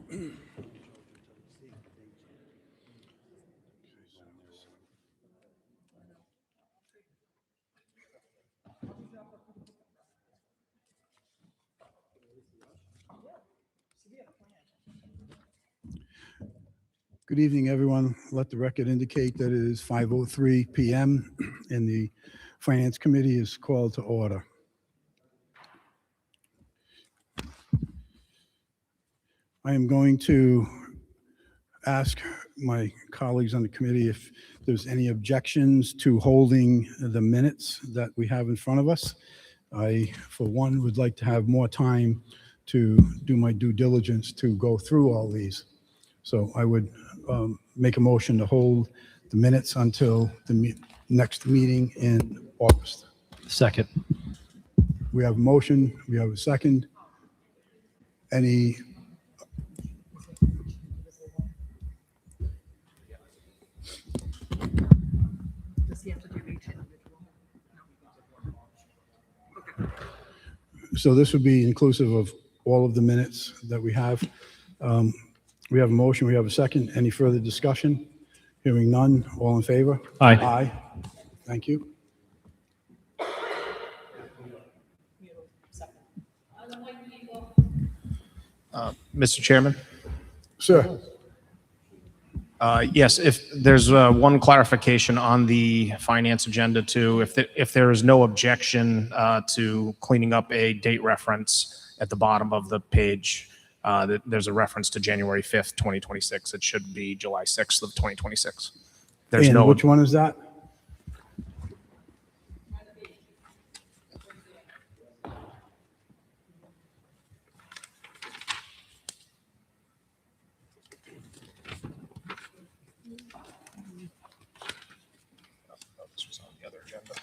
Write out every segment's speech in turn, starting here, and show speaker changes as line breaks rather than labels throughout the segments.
Good evening, everyone. Let the record indicate that it is 5:03 p.m. and the Finance Committee is called to order. I am going to ask my colleagues on the committee if there's any objections to holding the minutes that we have in front of us. I, for one, would like to have more time to do my due diligence to go through all these. So I would make a motion to hold the minutes until the next meeting in August.
Second.
We have a motion. We have a second. Any?
Does he have to do each individual?
So this would be inclusive of all of the minutes that we have. We have a motion, we have a second. Any further discussion? Hearing none, all in favor?
Aye.
Aye. Thank you.
Mr. Chairman?
Sir,
Yes, if there's one clarification on the finance agenda too, if there is no objection to cleaning up a date reference at the bottom of the page, there's a reference to January 5th, 2026. It should be July 6th of 2026. There's
and
no.
which one is that?
This was on the other agenda.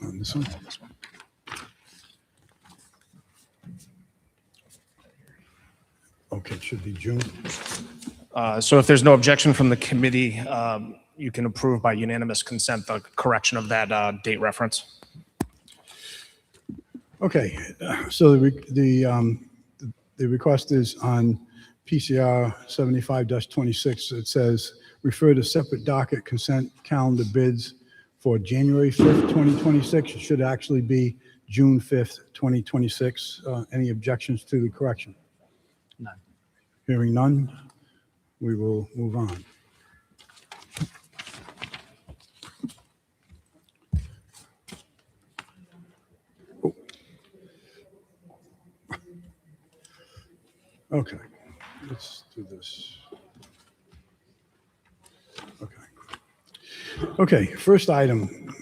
On this one?
This one.
Okay, it should be June.
So if there's no objection from the committee, you can approve by unanimous consent the correction of that date reference.
Okay, so the request is on PCR 75-26. It says, refer to separate docket consent calendar bids for January 5th, 2026. It should actually be June 5th, 2026. Any objections to the correction?
None.
Hearing none, we will move on. Oh. Okay, let's do this. Okay, first item,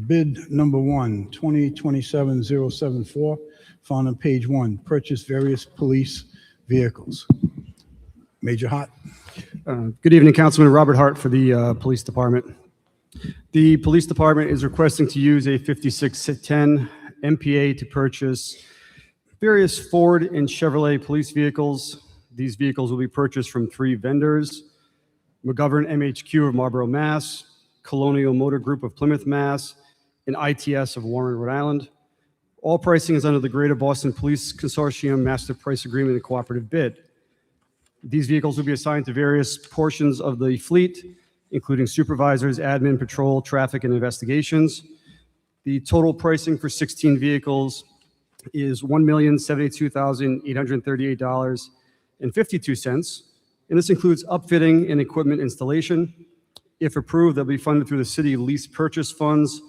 bid number 1, 2027-074, found on page 1, purchase various police vehicles. Major Hart.
Good evening, Councilman Robert Hart for the Police Department. The Police Department is requesting to use a 5610 MPA to purchase various Ford and Chevrolet police vehicles. These vehicles will be purchased from 3 vendors: McGovern MHQ of Marlborough, Mass., Colonial Motor Group of Plymouth, Mass., and ITS of Warren, Rhode Island. All pricing is under the Greater Boston Police Consortium Master Price Agreement and Cooperative Bid. These vehicles will be assigned to various portions of the fleet, including supervisors, admin, patrol, traffic, and investigations. The total pricing for 16 vehicles is $1,072,838.52, and this includes upfitting and equipment installation. If approved, they'll be funded through the city lease purchase funds,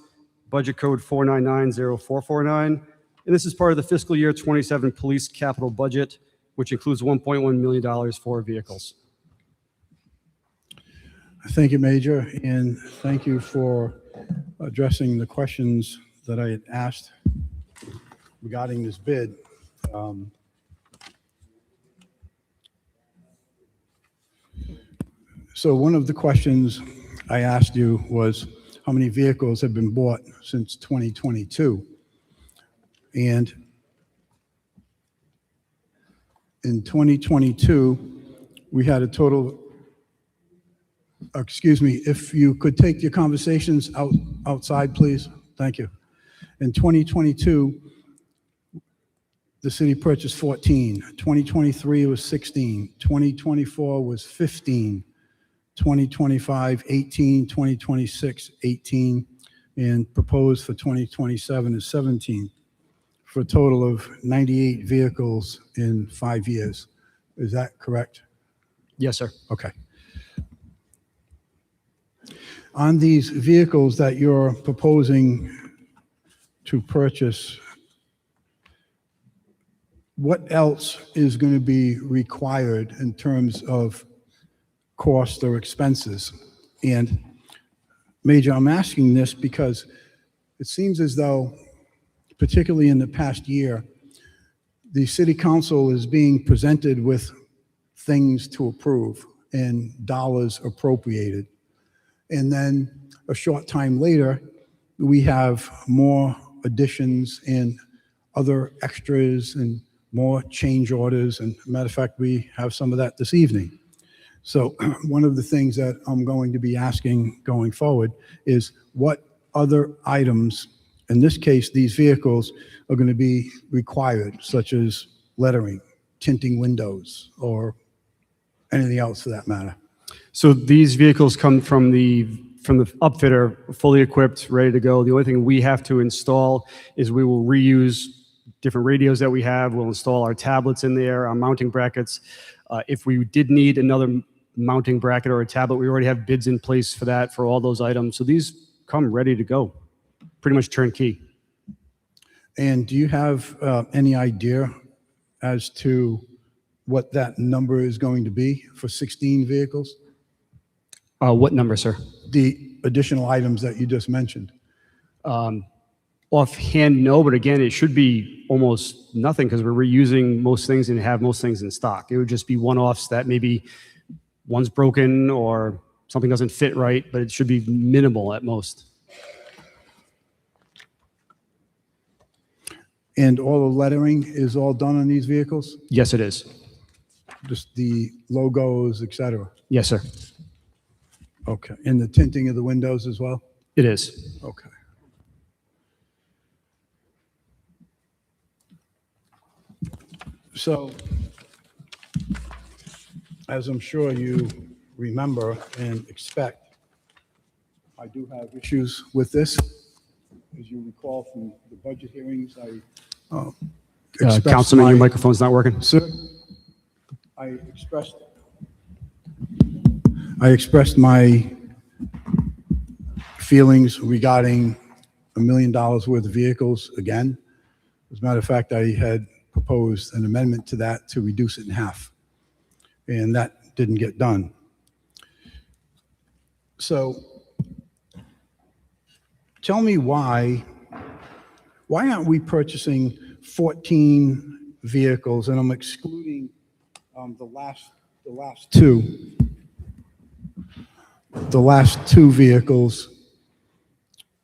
budget code 4990449, and this is part of the fiscal year 27 police capital budget, which includes $1.1 million for vehicles.
Thank you, Major, and thank you for addressing the questions that I had asked regarding this bid. So one of the questions I asked you was how many vehicles have been bought since 2022? And in 2022, we had a total, excuse me, if you could take your conversations outside, please. Thank you. In 2022, the city purchased 14. 2023 was 16. 2024 was 15. 2025, 18. 2026, 18. And proposed for 2027 is 17, for a total of 98 vehicles in 5 years. Is that correct?
Yes, sir.
Okay. On these vehicles that you're proposing to purchase, what else is going to be required in terms of cost or expenses? And Major, I'm asking this because it seems as though, particularly in the past year, the city council is being presented with things to approve and dollars appropriated. And then a short time later, we have more additions and other extras and more change orders. And matter of fact, we have some of that this evening. So one of the things that I'm going to be asking going forward is what other items, in this case, these vehicles, are going to be required, such as lettering, tinting windows, or anything else for that matter.
So these vehicles come from the upfitter, fully equipped, ready to go. The only thing we have to install is we will reuse different radios that we have. We'll install our tablets in there, our mounting brackets. If we did need another mounting bracket or a tablet, we already have bids in place for that, for all those items. So these come ready to go, pretty much turnkey.
And do you have any idea as to what that number is going to be for 16 vehicles?
What number, sir?
The additional items that you just mentioned.
Offhand, no, but again, it should be almost nothing because we're reusing most things and have most things in stock. It would just be one-offs that maybe one's broken or something doesn't fit right, but it should be minimal at most.
And all the lettering is all done on these vehicles?
Yes, it is.
Just the logos, et cetera?
Yes, sir.
Okay. And the tinting of the windows as well?
It is.
Okay. So, as I'm sure you remember and expect, I do have issues with this. As you recall from the budget hearings, I expressed
Councilman,
my-
your microphone's not working.
Sir, I expressed my feelings regarding $1 million worth of vehicles again. As a matter of fact, I had proposed an amendment to that to reduce it in half, and that didn't get done. So tell me why aren't we purchasing 14 vehicles, and I'm excluding the last two vehicles,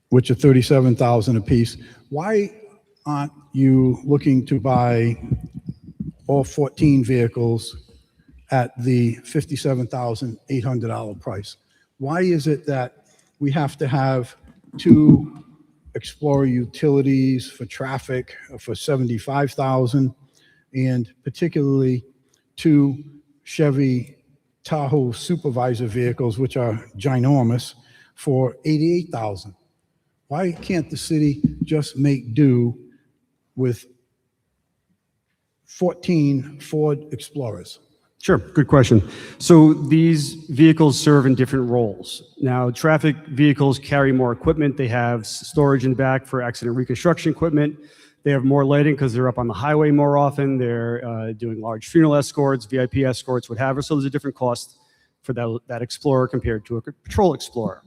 which are $37,000 apiece. Why aren't you looking to buy all 14 vehicles at the $57,800 price? Why is it that we have to have 2 Explorer utilities for traffic for $75,000, and particularly 2 Chevy Tahoe supervisor vehicles, which are ginormous, for $88,000? Why can't the city just make do with 14 Ford Explorers?
Sure, good question. So these vehicles serve in different roles. Now, traffic vehicles carry more equipment. They have storage in back for accident reconstruction equipment. They have more lighting because they're up on the highway more often. They're doing large funeral escorts, VIP escorts, what have you. So there's a different cost for that Explorer compared to a patrol Explorer.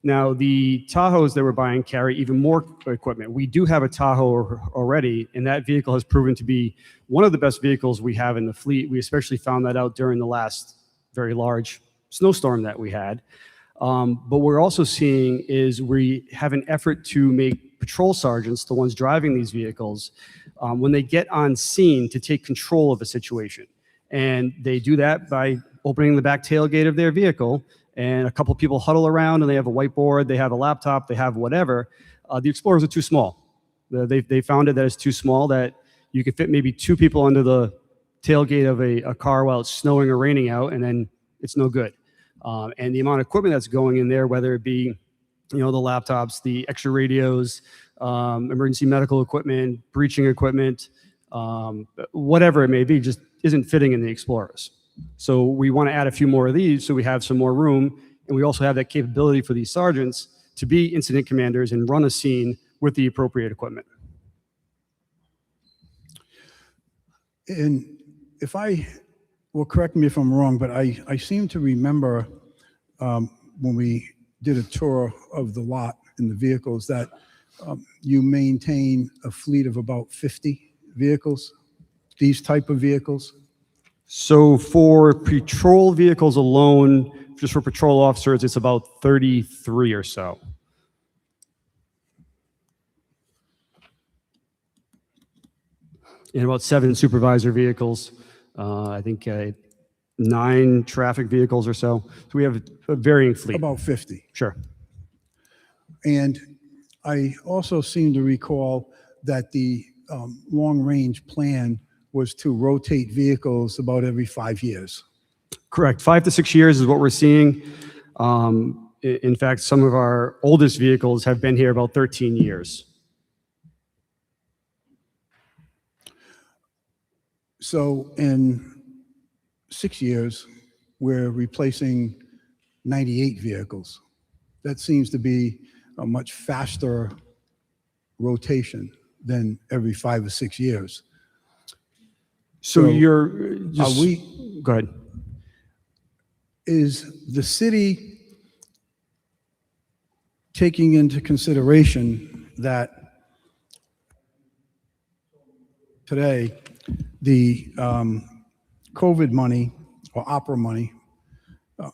Now, the Tahoes that we're buying carry even more equipment. We do have a Tahoe already, and that vehicle has proven to be one of the best vehicles we have in the fleet. We especially found that out during the last very large snowstorm that we had. But we're also seeing is we have an effort to make patrol sergeants, the ones driving these vehicles, when they get on scene, to take control of a situation. And they do that by opening the back tailgate of their vehicle, and a couple people huddle around, and they have a whiteboard, they have a laptop, they have whatever. The Explorers are too small. They found it that it's too small, that you could fit maybe 2 people under the tailgate of a car while it's snowing or raining out, and then it's no good. And the amount of equipment that's going in there, whether it be, the laptops, the extra radios, emergency medical equipment, breaching equipment, whatever it may be, just isn't fitting in the Explorers. So we want to add a few more of these so we have some more room, and we also have that capability for these sergeants to be incident commanders and run a scene with the appropriate equipment.
And correct me if I'm wrong, but I seem to remember when we did a tour of the lot and the vehicles that you maintain a fleet of about 50 vehicles, these type of vehicles.
So for patrol vehicles alone, just for patrol officers, it's about 33 or so. And about 7 supervisor vehicles, I think 9 traffic vehicles or so. So we have a varying fleet.
About 50.
Sure.
And I also seem to recall that the long-range plan was to rotate vehicles about every 5 years.
Correct. 5 to 6 years is what we're seeing. In fact, some of our oldest vehicles have been here about 13 years.
So in 6 years, we're replacing 98 vehicles. That seems to be a much faster rotation than every 5 or 6 years.
So you're just, go ahead.
Is the city taking into consideration that today the COVID money or opera money,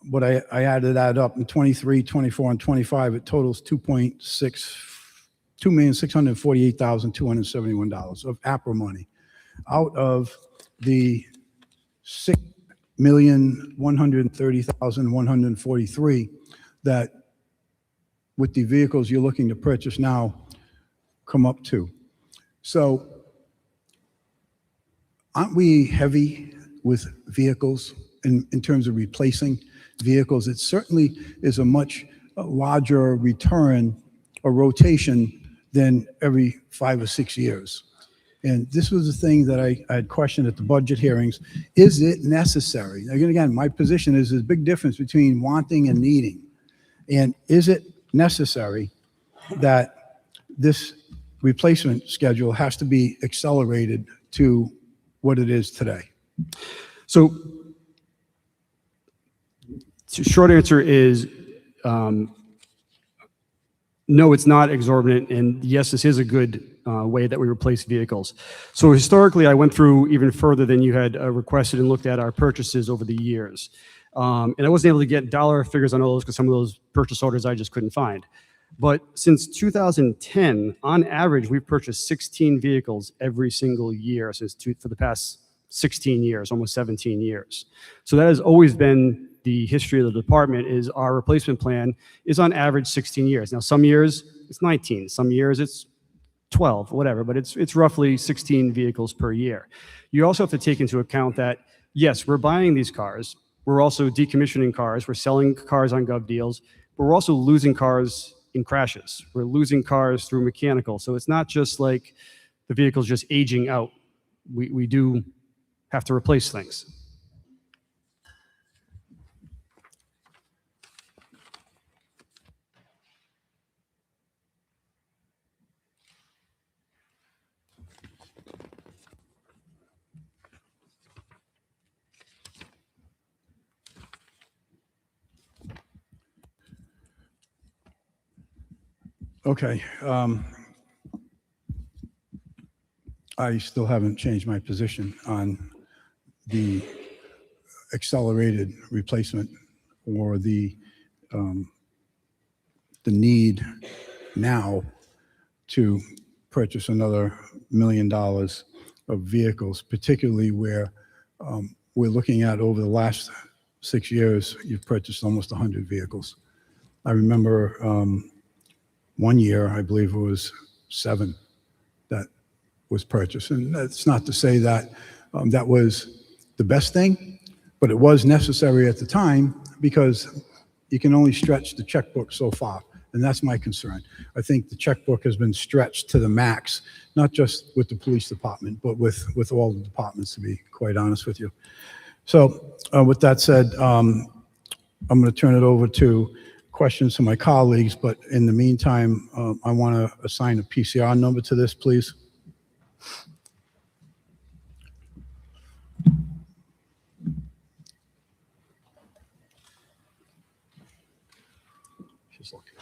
but I added that up in 23, 24, and 25, it totals $2,648,271 of APRA money out of the $6,130,143 that with the vehicles you're looking to purchase now come up to. So aren't we heavy with vehicles in terms of replacing vehicles? It certainly is a much larger return or rotation than every 5 or 6 years. And this was the thing that I had questioned at the budget hearings. Is it necessary? Again, my position is there's a big difference between wanting and needing. And is it necessary that this replacement schedule has to be accelerated to what it is today?
So short answer is no, it's not exorbitant. And yes, this is a good way that we replace vehicles. So historically, I went through even further than you had requested and looked at our purchases over the years. And I wasn't able to get dollar figures on all those because some of those purchase orders I just couldn't find. But since 2010, on average, we've purchased 16 vehicles every single year for the past 16 years, almost 17 years. So that has always been the history of the department. Is our replacement plan is on average 16 years. Now, some years it's 19, some years it's 12, whatever, but it's roughly 16 vehicles per year. You also have to take into account that, yes, we're buying these cars. We're also decommissioning cars. We're selling cars on gov deals, but we're also losing cars in crashes. We're losing cars through mechanical. So it's not just like the vehicle's just aging out. We do have to replace things.
Okay. I still haven't changed my position on the accelerated replacement or the need now to purchase another $1 million of vehicles, particularly where we're looking at over the last 6 years, you've purchased almost 100 vehicles. I remember 1 year, I believe it was 7 that was purchased. And that's not to say that that was the best thing, but it was necessary at the time because you can only stretch the checkbook so far. And that's my concern. I think the checkbook has been stretched to the max, not just with the police department, but with all the departments, to be quite honest with you. So with that said, I'm going to turn it over to questions to my colleagues, but in the meantime, I want to assign a PCR number to this, please. She's looking.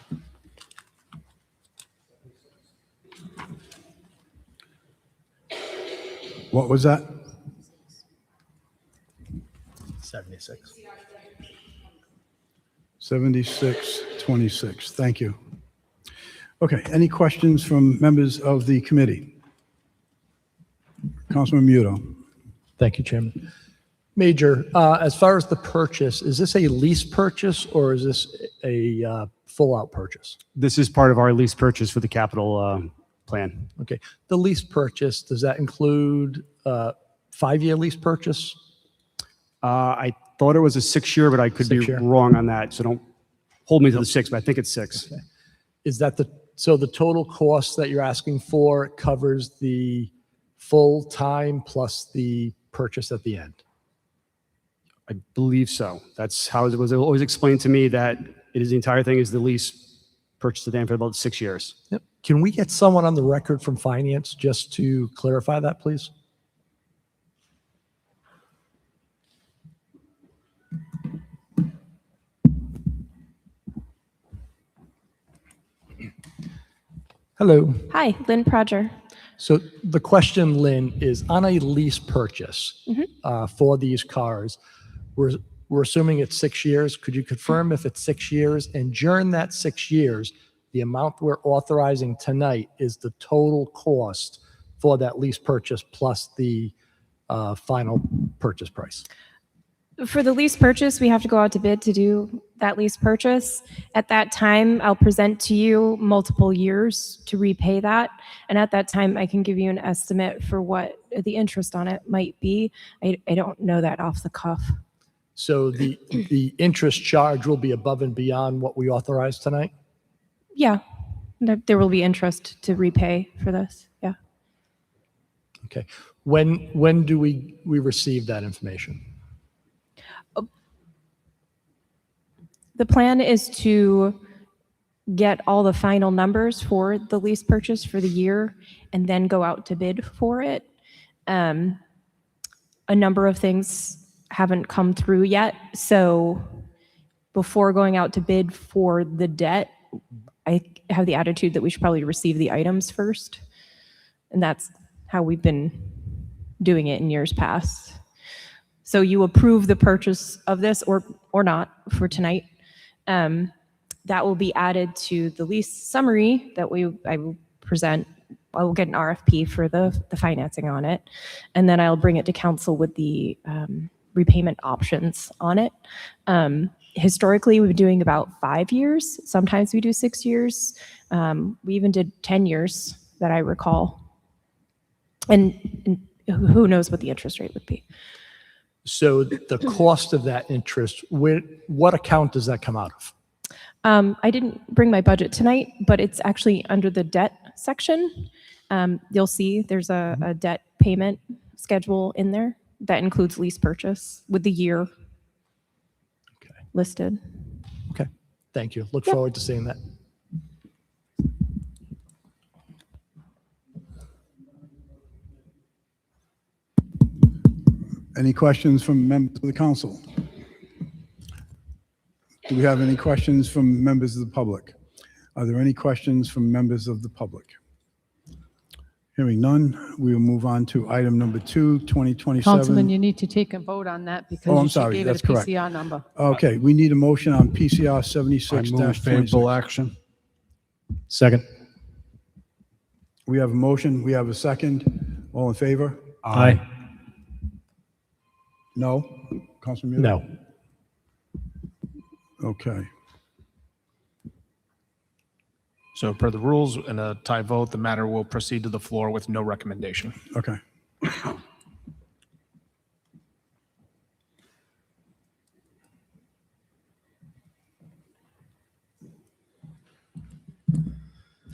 What was that?
76.
7626. Thank you. Okay, any questions from members of the committee? Councilman Muto.
Thank you, Chairman. Major, as far as the purchase, is this a lease purchase or is this a full-out purchase?
This is part of our lease purchase for the capital plan.
Okay. The lease purchase, does that include 5-year lease purchase?
I thought it was a 6-year, but I could be
6-year.
wrong on that. So don't hold me to the 6, but I think it's 6.
Okay. Is that so the total cost that you're asking for covers the full time plus the purchase at the end?
I believe so. That's how it was always explained to me, that it is the entire thing is the lease purchase at the end for about 6 years.
Yep. Can we get someone on the record from finance just to clarify that, please? Hello.
Hi, Lynn Prodger.
So the question, Lynn, is on a lease purchase for these cars, we're assuming it's 6 years. Could you confirm if it's 6 years? And during that 6 years, the amount we're authorizing tonight is the total cost for that lease purchase plus the final purchase price?
For the lease purchase, we have to go out to bid to do that lease purchase. At that time, I'll present to you multiple years to repay that. And at that time, I can give you an estimate for what the interest on it might be. I don't know that off the cuff.
So the interest charge will be above and beyond what we authorized tonight?
Yeah, there will be interest to repay for this. Yeah.
Okay. When do we receive that information?
The plan is to get all the final numbers for the lease purchase for the year and then go out to bid for it. A number of things haven't come through yet. So before going out to bid for the debt, I have the attitude that we should probably receive the items first. And that's how we've been doing it in years past. So you approve the purchase of this or not for tonight. That will be added to the lease summary that I will present. I will get an RFP for the financing on it, and then I'll bring it to council with the repayment options on it. Historically, we've been doing about 5 years. Sometimes we do 6 years. We even did 10 years that I recall. And who knows what the interest rate would be.
So the cost of that interest, what account does that come out of?
I didn't bring my budget tonight, but it's actually under the debt section. You'll see there's a debt payment schedule in there that includes lease purchase with the year listed.
Okay, thank you. Look forward to seeing that.
Any questions from members of the council? Do we have any questions from members of the public? Are there any questions from members of the public? Hearing none, we will move on to item number 2, 2027.
Councilman, you need to take a vote on that
Oh,
because
I'm
you
sorry,
gave
that's
it a
correct.
PCR number.
Okay, we need a motion on PCR
I
76-26.
move favorable action.
Second.
We have a motion, we have a second. All in favor?
Aye.
No? Councilman Mueller?
No.
Okay.
So per the rules, in a tie vote, the matter will proceed to the floor with no recommendation.
Okay.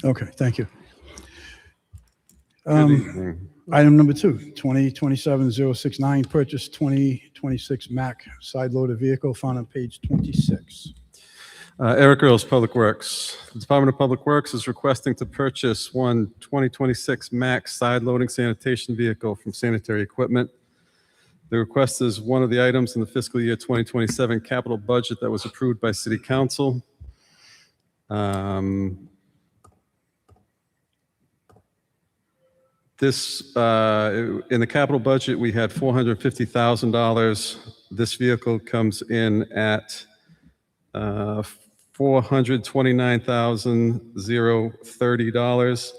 Okay, thank you. Item number 2, 2027-069, purchase 2026 Mack side loader vehicle, found on page 26.
Eric Earls, Public Works. The Department of Public Works is requesting to purchase one 2026 Mack side-loading sanitation vehicle from Sanitary Equipment. The request is one of the items in the fiscal year 2027 capital budget that was approved by City Council. In the capital budget, we had $450,000. This vehicle comes in at $429,030,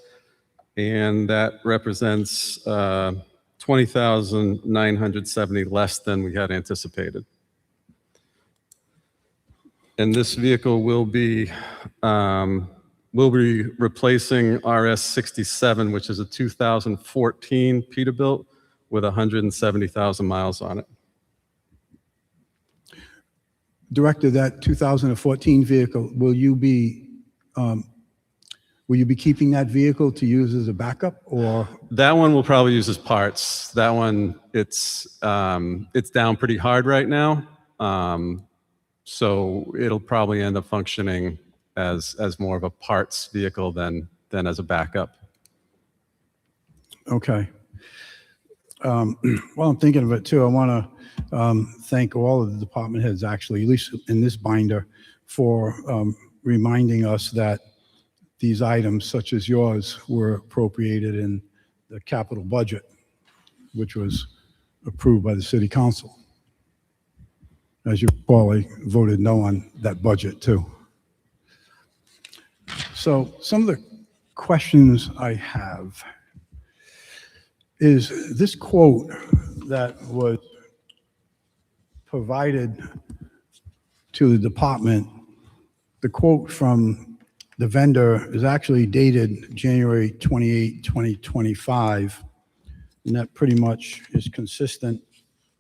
and that represents $20,970 less than we had anticipated. And this vehicle will be replacing RS-67, which is a 2014 Peterbilt with 170,000 miles on it.
Director, that 2014 vehicle, will you be keeping that vehicle to use as a backup, or?
That one we'll probably use as parts. That one, it's down pretty hard right now. So it'll probably end up functioning as more of a parts vehicle than as a backup.
Okay. While I'm thinking of it too, I want to thank all of the department heads, actually, at least in this binder, for reminding us that these items, such as yours, were appropriated in the capital budget, which was approved by the city council. As you recall, I voted no on that budget too. So some of the questions I have is this quote that was provided to the department. The quote from the vendor is actually dated January 28, 2025, and that pretty much is consistent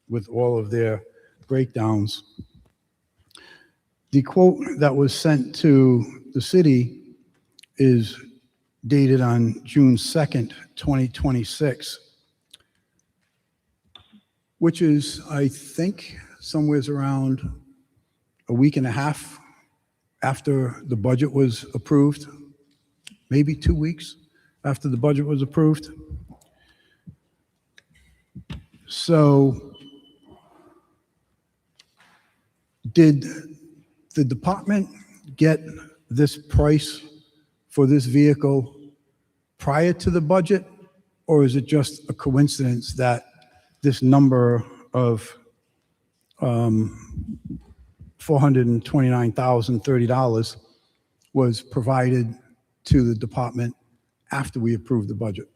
with all of their breakdowns. The quote that was sent to the city is dated on June 2nd, 2026, which is, I think, somewhere around a week and a half after the budget was approved, maybe 2 weeks after the budget was approved. So did the department get this price for this vehicle prior to the budget, or is it just a coincidence that this number of $429,030 was provided to the department after we approved the budget?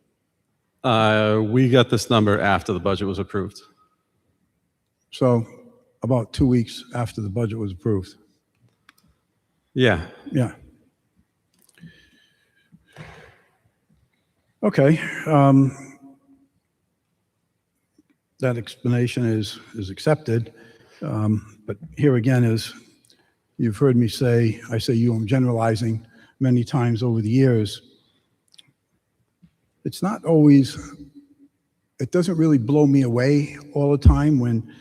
We got this number after the budget was approved.
So about 2 weeks after the budget was approved.
Yeah.
Yeah. Okay. That explanation is accepted. But here again, as you've heard me say, I say you, I'm generalizing many times over the years. It's not always, it doesn't really blow me away all the time when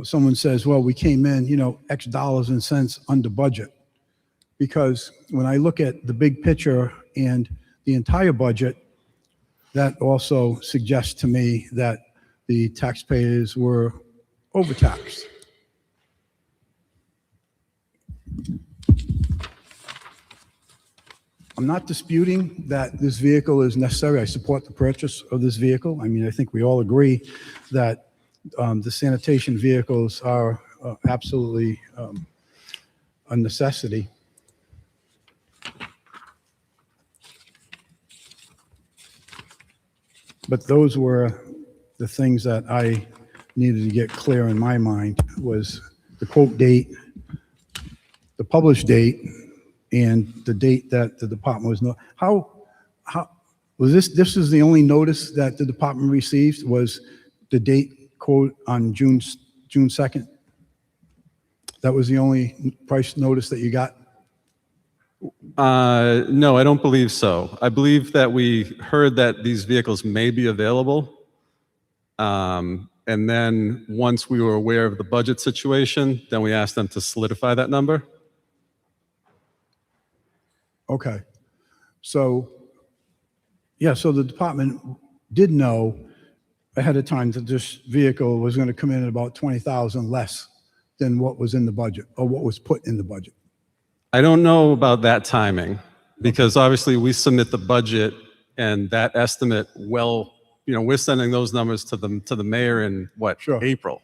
someone says, well, we came in, X dollars and cents under budget. Because when I look at the big picture and the entire budget, that also suggests to me that the taxpayers were overtaxed. I'm not disputing that this vehicle is necessary. I support the purchase of this vehicle. I mean, I think we all agree that the sanitation vehicles are absolutely a necessity. But those were the things that I needed to get clear in my mind, was the quote date, the published date, and the date that the department was, how was this is the only notice that the department received, was the date quote on June 2nd? That was the only price notice that you got?
No, I don't believe so. I believe that we heard that these vehicles may be available. And then once we were aware of the budget situation, then we asked them to solidify that number.
Okay. So, yeah, so the department did know ahead of time that this vehicle was going to come in at about 20,000 less than what was in the budget, or what was put in the budget.
I don't know about that timing, because obviously we submit the budget and that estimate, well, you know, we're sending those numbers to the mayor in what,
Sure.
April.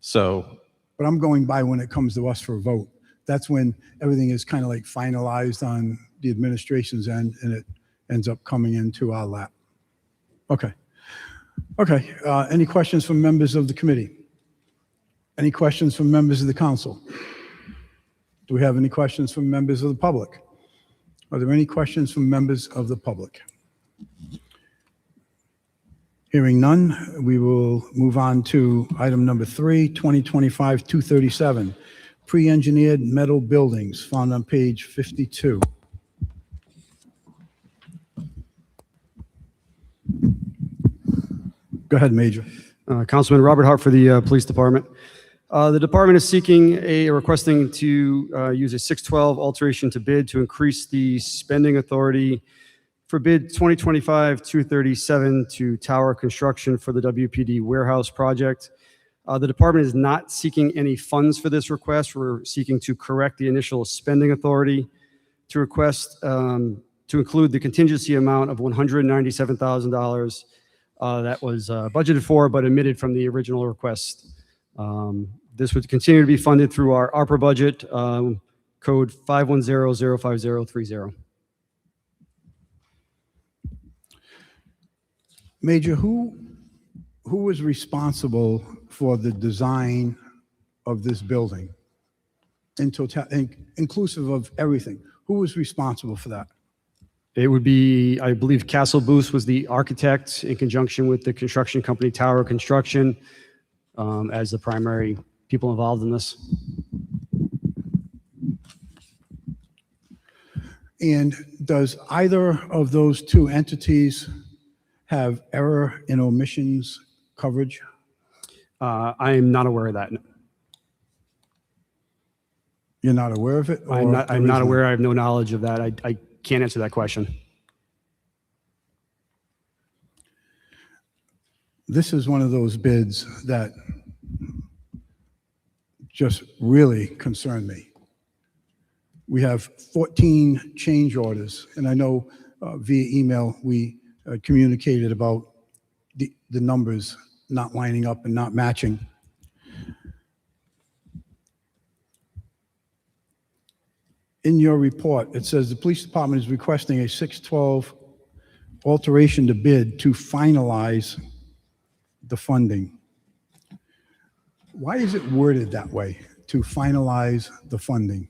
So,
But I'm going by when it comes to us for a vote. That's when everything is kind of like finalized on the administration's end, and it ends up coming into our lap. Okay. Okay. Any questions from members of the committee? Any questions from members of the council? Do we have any questions from members of the public? Are there any questions from members of the public? Hearing none, we will move on to item number 3, 2025-237, pre-engineered metal buildings, found on page 52. Go ahead, Major.
Councilman Robert Hart for the Police Department. The department is requesting to use a 612 alteration to bid to increase the spending authority for bid 2025-237 to tower construction for the WPD warehouse project. The department is not seeking any funds for this request. We're seeking to correct the initial spending authority to request to include the contingency amount of $197,000 that was budgeted for but omitted from the original request. This would continue to be funded through our ARPA budget, code 510-05030.
Major, who was responsible for the design of this building in total, inclusive of everything? Who was responsible for that?
It would be, I believe, Castle Booth was the architect in conjunction with the construction company Tower Construction as the primary people involved in this.
And does either of those two entities have error and omissions coverage?
I am not aware of that.
You're not aware of it?
I'm
or
not
there is
aware. I have no knowledge of that. I can't answer that question.
This is one of those bids that just really concern me. We have 14 change orders, and I know via email we communicated about the numbers not lining up and not matching. In your report, it says the police department is requesting a 612 alteration to bid to finalize the funding. Why is it worded that way, to finalize the funding?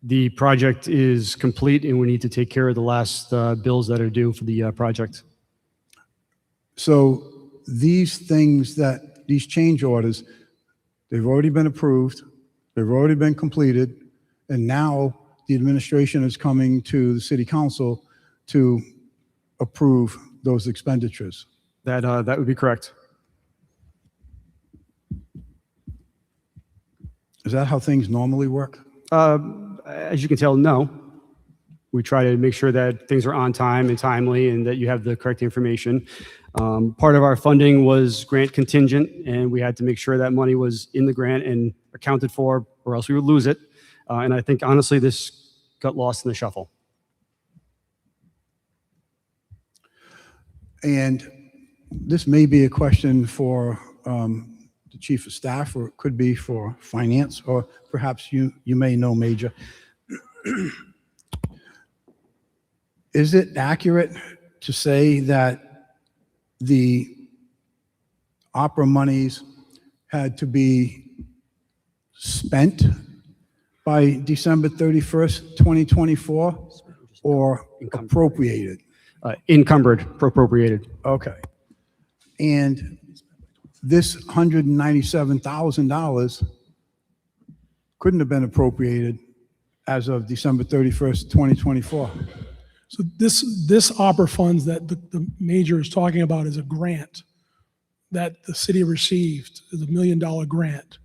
The project is complete and we need to take care of the last bills that are due for the project.
So these things these change orders, they've already been approved, they've already been completed, and now the administration is coming to the city council to approve those expenditures.
That would be correct.
Is that how things normally work?
As you can tell, no. We try to make sure that things are on time and timely and that you have the correct information. Part of our funding was grant contingent, and we had to make sure that money was in the grant and accounted for, or else we would lose it. And I think, honestly, this got lost in the shuffle.
And this may be a question for the chief of staff, or it could be for finance, or perhaps you may know, Major. Is it accurate to say that the opera monies had to be spent by December 31st, 2024, or appropriated?
Encumbered, appropriated.
Okay. And this $197,000 couldn't have been appropriated as of December 31st, 2024.
So this opera funds that the major is talking about is a grant that the city received, is $1 million grant.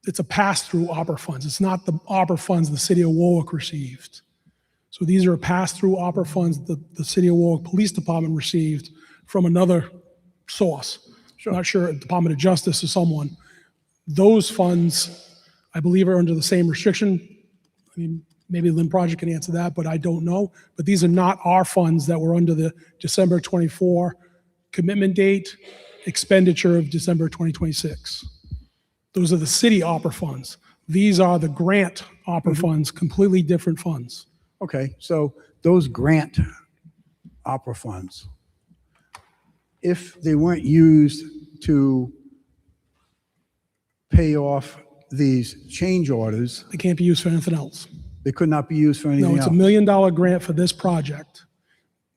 It's a pass-through opera funds. It's not the opera funds the city of Warwick received. So these are pass-through opera funds that the city of Warwick Police Department received from another source. Sure. Not sure, Department of Justice or someone. Those funds, I believe, are under the same restriction. I mean, maybe Lynn Project can answer that, but I don't know. But these are not our funds that were under the December 24 commitment date, expenditure of December 2026. Those are the city opera funds. These are the grant opera funds, completely different funds.
Okay, so those grant opera funds, if they weren't used to pay off these change orders,
They can't be used for anything else.
they could not be used for anything
No, it's
else.
$1 million grant for this project.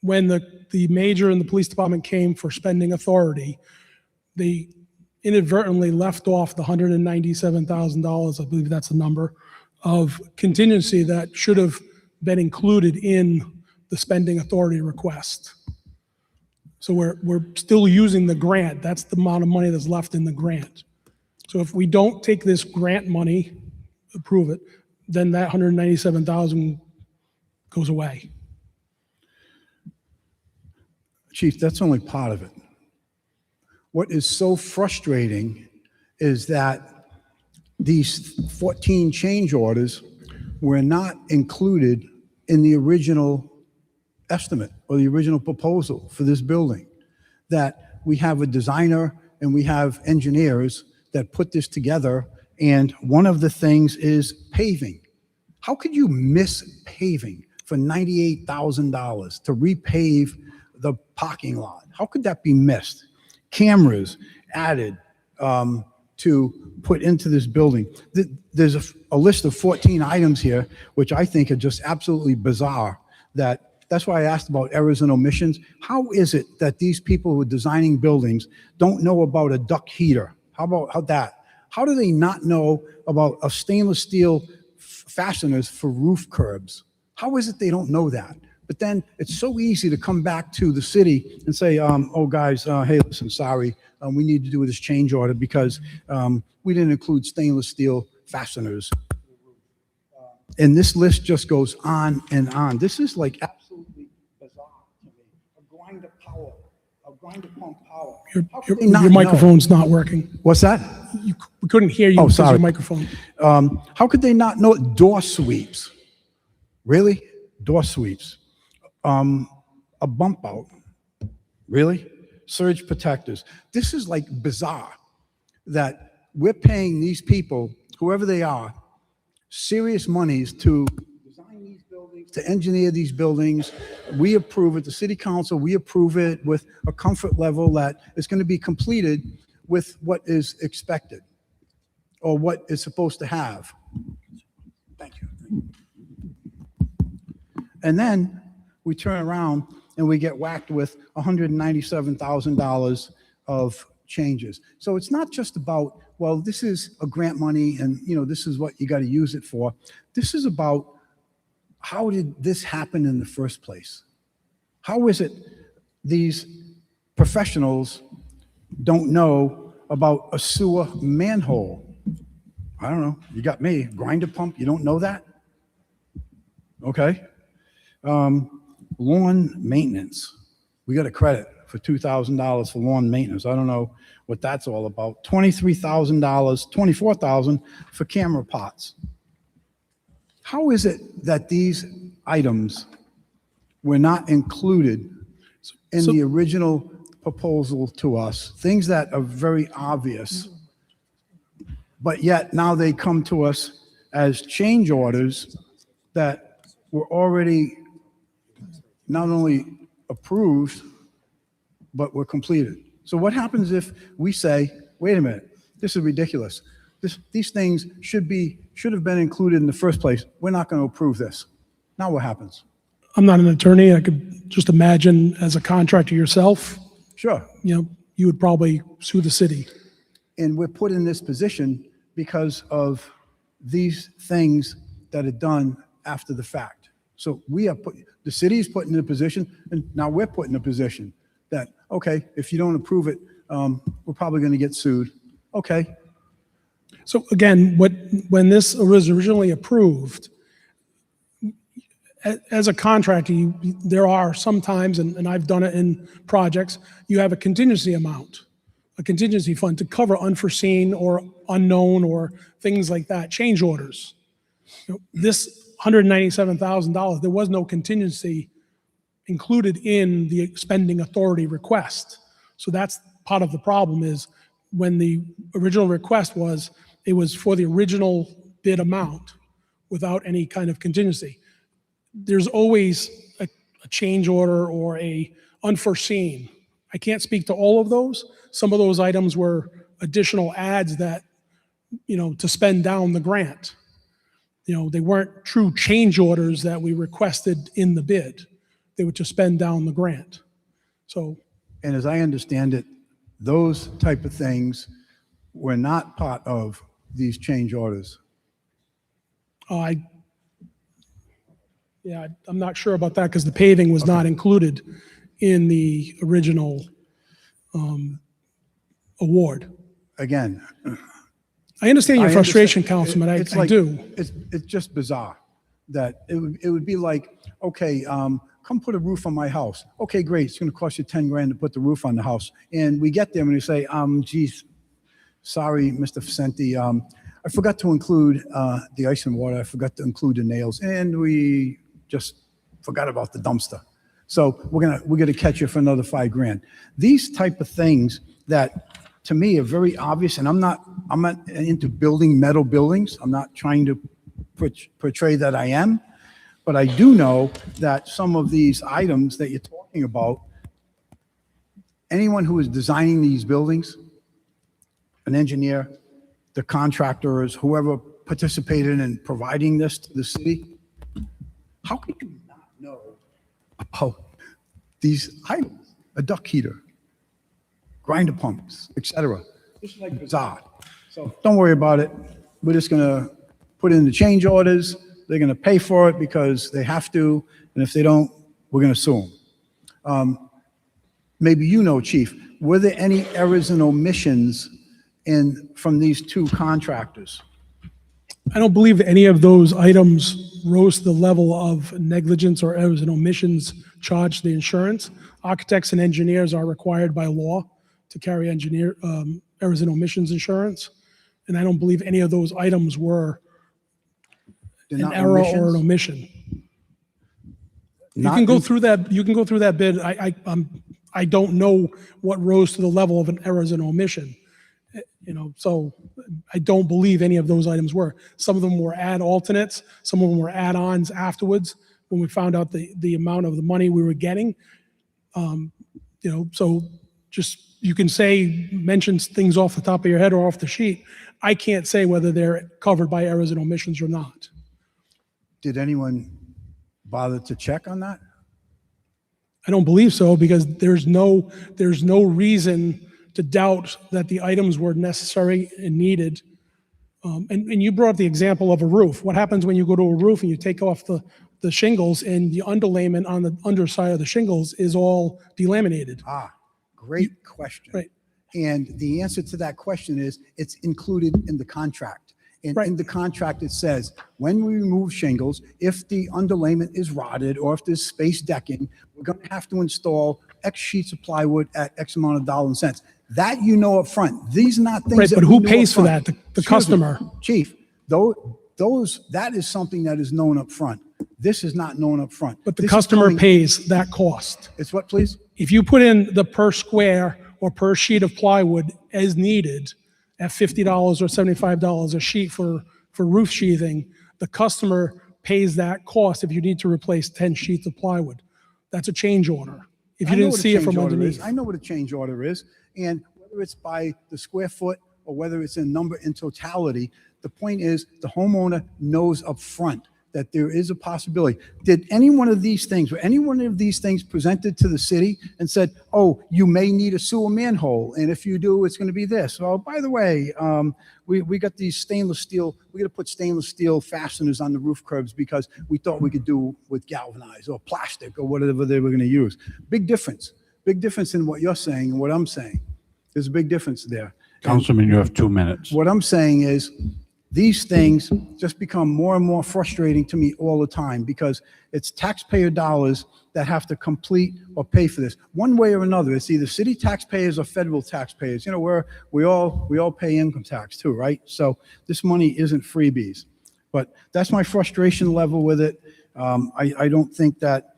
When the major and the police department came for spending authority, they inadvertently left off the $197,000, I believe that's the number, of contingency that should have been included in the spending authority request. So we're still using the grant. That's the amount of money that's left in the grant. So if we don't take this grant money, approve it, then that $197,000 goes away.
Chief, that's only part of it. What is so frustrating is that these 14 change orders were not included in the original estimate or the original proposal for this building. That we have a designer and we have engineers that put this together, and one of the things is paving. How could you miss paving for $98,000 to repave the parking lot? How could that be missed? Cameras added to put into this building. There's a list of 14 items here, which I think are just absolutely bizarre. That's why I asked about errors and omissions. How is it that these people who are designing buildings don't know about a duct heater? How that? How do they not know about a stainless steel fasteners for roof curbs? How is it they don't know that? But then it's so easy to come back to the city and say, oh, guys, hey, listen, sorry, we need to do this change order because we didn't include stainless steel fasteners. And this list just goes on and on. This is like absolutely bizarre to me. A grinder pump power. How could they not
Your
know?
microphone's not working.
What's that?
We couldn't hear you
Oh,
because of
sorry.
your microphone.
How could they not know door sweeps? Really? Door sweeps. A bump out. Really? Surge protectors. This is like bizarre that we're paying these people, whoever they are, serious monies to design these buildings, to engineer these buildings. We approve it, the city council, we approve it with a comfort level that it's going to be completed with what is expected or what is supposed to have. Thank you. And then we turn around and we get whacked with $197,000 of changes. So it's not just about, well, this is a grant money and, you know, this is what you got to use it for. This is about how did this happen in the first place? How is it these professionals don't know about a sewer manhole? I don't know. You got me. Grinder pump, you don't know that? Okay. Lawn maintenance. We got a credit for $2,000 for lawn maintenance. I don't know what that's all about. $23,000, $24,000 for camera pots. How is it that these items were not included in the original proposal to us? Things that are very obvious, but yet now they come to us as change orders that were already not only approved, but were completed. So what happens if we say, wait a minute, this is ridiculous. These things should have been included in the first place. We're not going to approve this. Now what happens?
I'm not an attorney. I could just imagine as a contractor yourself,
Sure.
you would probably sue the city.
And we're put in this position because of these things that are done after the fact. So the city is put in a position, and now we're put in a position that, okay, if you don't approve it, we're probably going to get sued. Okay.
So again, when this was originally approved, as a contractor, there are sometimes, and I've done it in projects, you have a contingency amount, a contingency fund to cover unforeseen or unknown or things like that, change orders. This $197,000, there was no contingency included in the spending authority request. So that's part of the problem is when the original request it was for the original bid amount without any kind of contingency. There's always a change order or a unforeseen. I can't speak to all of those. Some of those items were additional adds that, to spend down the grant. They weren't true change orders that we requested in the bid. They were to spend down the grant. So,
And as I understand it, those type of things were not part of these change orders.
I'm not sure about that because the paving was not included in the original award.
Again,
I understand your
I
frustration,
understand.
Councilman. I
It's like-
do.
It's just bizarre that it would be like, okay, come put a roof on my house. Okay, great. It's going to cost you 10 grand to put the roof on the house. And we get there and we say, geez, sorry, Mr. Vicente, I forgot to include the ice and water. I forgot to include the nails, and we just forgot about the dumpster. So we're gonna catch you for another 5 grand. These type of things that to me are very obvious, and I'm not into building metal buildings. I'm not trying to portray that I am, but I do know that some of these items that you're talking about, anyone who is designing these buildings, an engineer, the contractors, whoever participated in providing this to the city, how could you not know about these items? A duct heater, grinder pumps, etc. This is like bizarre. So don't worry about it. We're just gonna put in the change orders. They're gonna pay for it because they have to, and if they don't, we're gonna sue them. Maybe Chief, were there any errors and omissions from these 2 contractors?
I don't believe any of those items rose to the level of negligence or errors and omissions charged to the insurance. Architects and engineers are required by law to carry errors and omissions insurance. And I don't believe any of those items were
They're
an
not
error or an
omissions?
omission. You
Not
can go
in-
through that bid. I don't know what rose to the level of an errors and omission. So I don't believe any of those items were. Some of them were alternates. Some of them were add-ons afterwards when we found out the amount of the money we were getting. So just, you can mention things off the top of your head or off the sheet. I can't say whether they're covered by errors and omissions or not.
Did anyone bother to check on that?
I don't believe so because there's no reason to doubt that the items were necessary and needed. And you brought up the example of a roof. What happens when you go to a roof and you take off the shingles and the underlayment on the underside of the shingles is all delaminated?
Great question.
Right.
And the answer to that question is it's included in the contract. And
Right.
in the contract, it says, when we remove shingles, if the underlayment is rotted or if there's space decking, we're going to have to install X sheets of plywood at X amount of dollars and cents. That up front. These are not things
Right,
that
but
we
who
knew
pays for
upfront.
that? The
Excuse me,
customer.
Chief, that is something that is known up front. This is not known up front.
But the
This is
customer
coming-
pays that cost.
It's what, please?
If you put in the per square or per sheet of plywood as needed at $50 or $75 a sheet for roof sheathing, the customer pays that cost if you need to replace 10 sheets of plywood. That's a change order. If you
I know
didn't
what a
see it
change
from
order is.
underneath.
I know what a change order is, and whether it's by the square foot or whether it's a number in totality, the point is the homeowner knows up front that there is a possibility. Did any one of these things, were any one of these things presented to the city and said, oh, you may need a sewer manhole, and if you do, it's going to be this. Oh, by the way, we got these stainless steel, we got to put stainless steel fasteners on the roof curbs because we thought we could do with galvanized or plastic or whatever they were going to use. Big difference in what you're saying and what I'm saying. There's a big difference there.
Councilman, you have 2 minutes.
What I'm saying is, these things just become more and more frustrating to me all the time because it's taxpayer dollars that have to complete or pay for this. One way or another, it's either city taxpayers or federal taxpayers. You know, we all pay income tax too, right? So this money isn't freebies. But that's my frustration level with it. I don't think that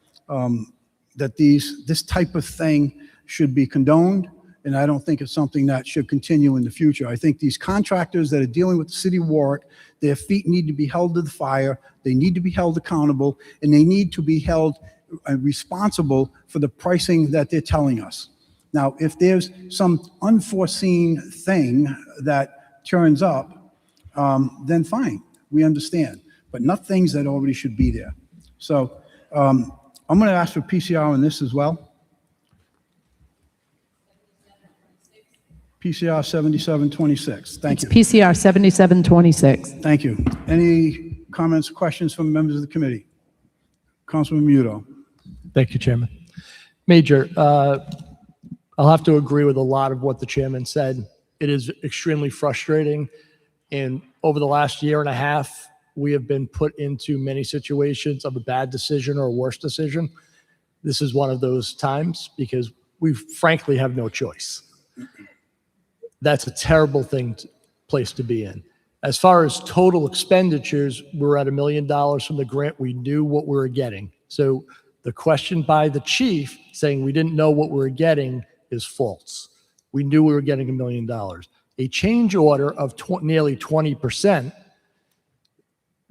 this type of thing should be condoned. And I don't think it's something that should continue in the future. I think these contractors that are dealing with the city of Warwick, their feet need to be held to the fire. They need to be held accountable, and they need to be held responsible for the pricing that they're telling us. Now, if there's some unforeseen thing that turns up, then fine, we understand. But not things that already should be there. So I'm going to ask for PCR on this as well. PCR 7726. Thank you.
PCR 7726.
Thank you. Any comments, questions from members of the committee? Councilman Muto.
Thank you, Chairman. Major, I'll have to agree with a lot of what the chairman said. It is extremely frustrating. And over the last year and a half, we have been put into many situations of a bad decision or a worse decision. This is one of those times because we frankly have no choice. That's a terrible place to be in. As far as total expenditures, we're at $1 million from the grant. We knew what we were getting. So the question by the chief saying we didn't know what we were getting is false. We knew we were getting $1 million. A change order of nearly 20%.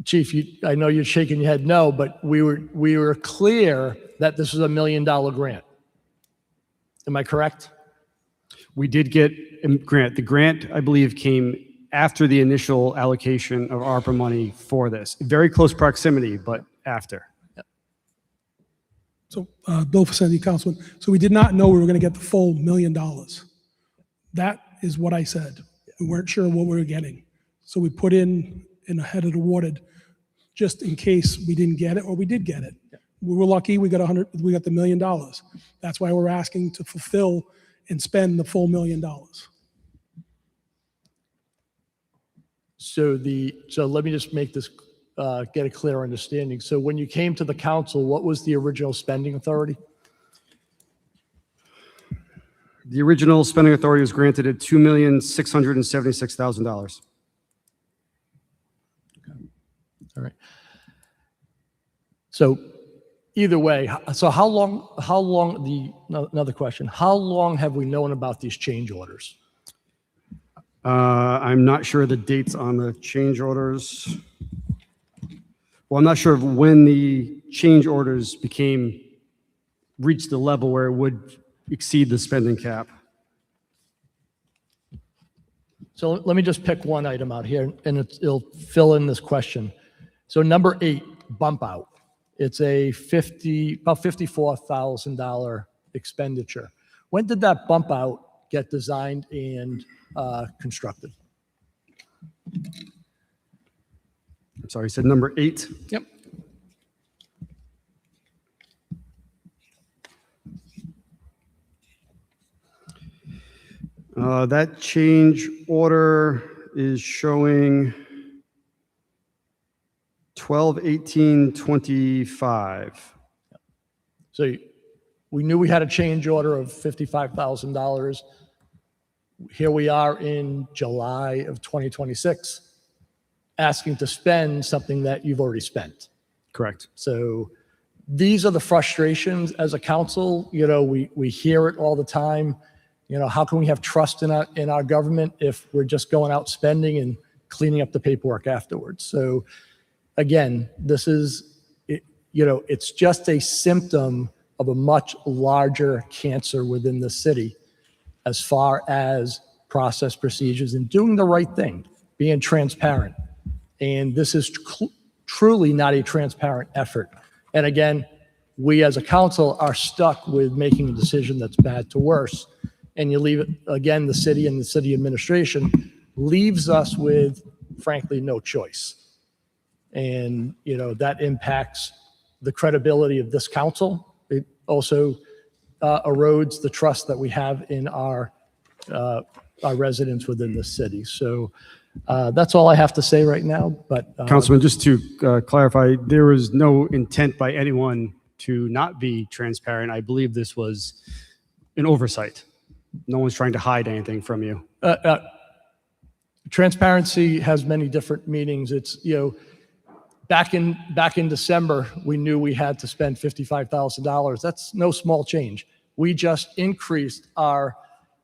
Chief, I know you're shaking your head no, but we were clear that this was $1 million grant. Am I correct?
We did get a grant. The grant, I believe, came after the initial allocation of ARPA money for this. Very close proximity, but after.
So Bill Facenti, Councilman. So we did not know we were going to get the full $1 million. That is what I said. We weren't sure what we were getting. So we put in ahead of the awarded just in case we didn't get it or we did get it. We were lucky we got the $1 million. That's why we're asking to fulfill and spend the full $1 million.
So let me just make this, get a clear understanding. So when you came to the council, what was the original spending authority?
The original spending authority was granted at $2,676,000.
All right. So either way, so another question, how long have we known about these change orders?
I'm not sure the dates on the change orders. Well, I'm not sure of when the change orders reached the level where it would exceed the spending cap.
So let me just pick one item out here and it'll fill in this question. So number 8, bump out. It's about $54,000 expenditure. When did that bump out get designed and constructed?
I'm sorry, you said number 8?
Yep.
That change order is showing 12/18/25.
So we knew we had a change order of $55,000. Here we are in July of 2026, asking to spend something that you've already spent.
Correct.
So these are the frustrations as a council. You know, we hear it all the time. You know, how can we have trust in our government if we're just going out spending and cleaning up the paperwork afterwards? So again, this is, it's just a symptom of a much larger cancer within the city as far as process, procedures, and doing the right thing, being transparent. And this is truly not a transparent effort. And again, we as a council are stuck with making a decision that's bad to worse. And you leave it, again, the city and the city administration leaves us with, frankly, no choice. And, you know, that impacts the credibility of this council. It also erodes the trust that we have in our residents within the city. So that's all I have to say right now. But
Councilman, just to clarify, there was no intent by anyone to not be transparent. I believe this was an oversight. No one's trying to hide anything from you.
Transparency has many different meanings. It's, you know, back in December, we knew we had to spend $55,000. That's no small change. We just increased our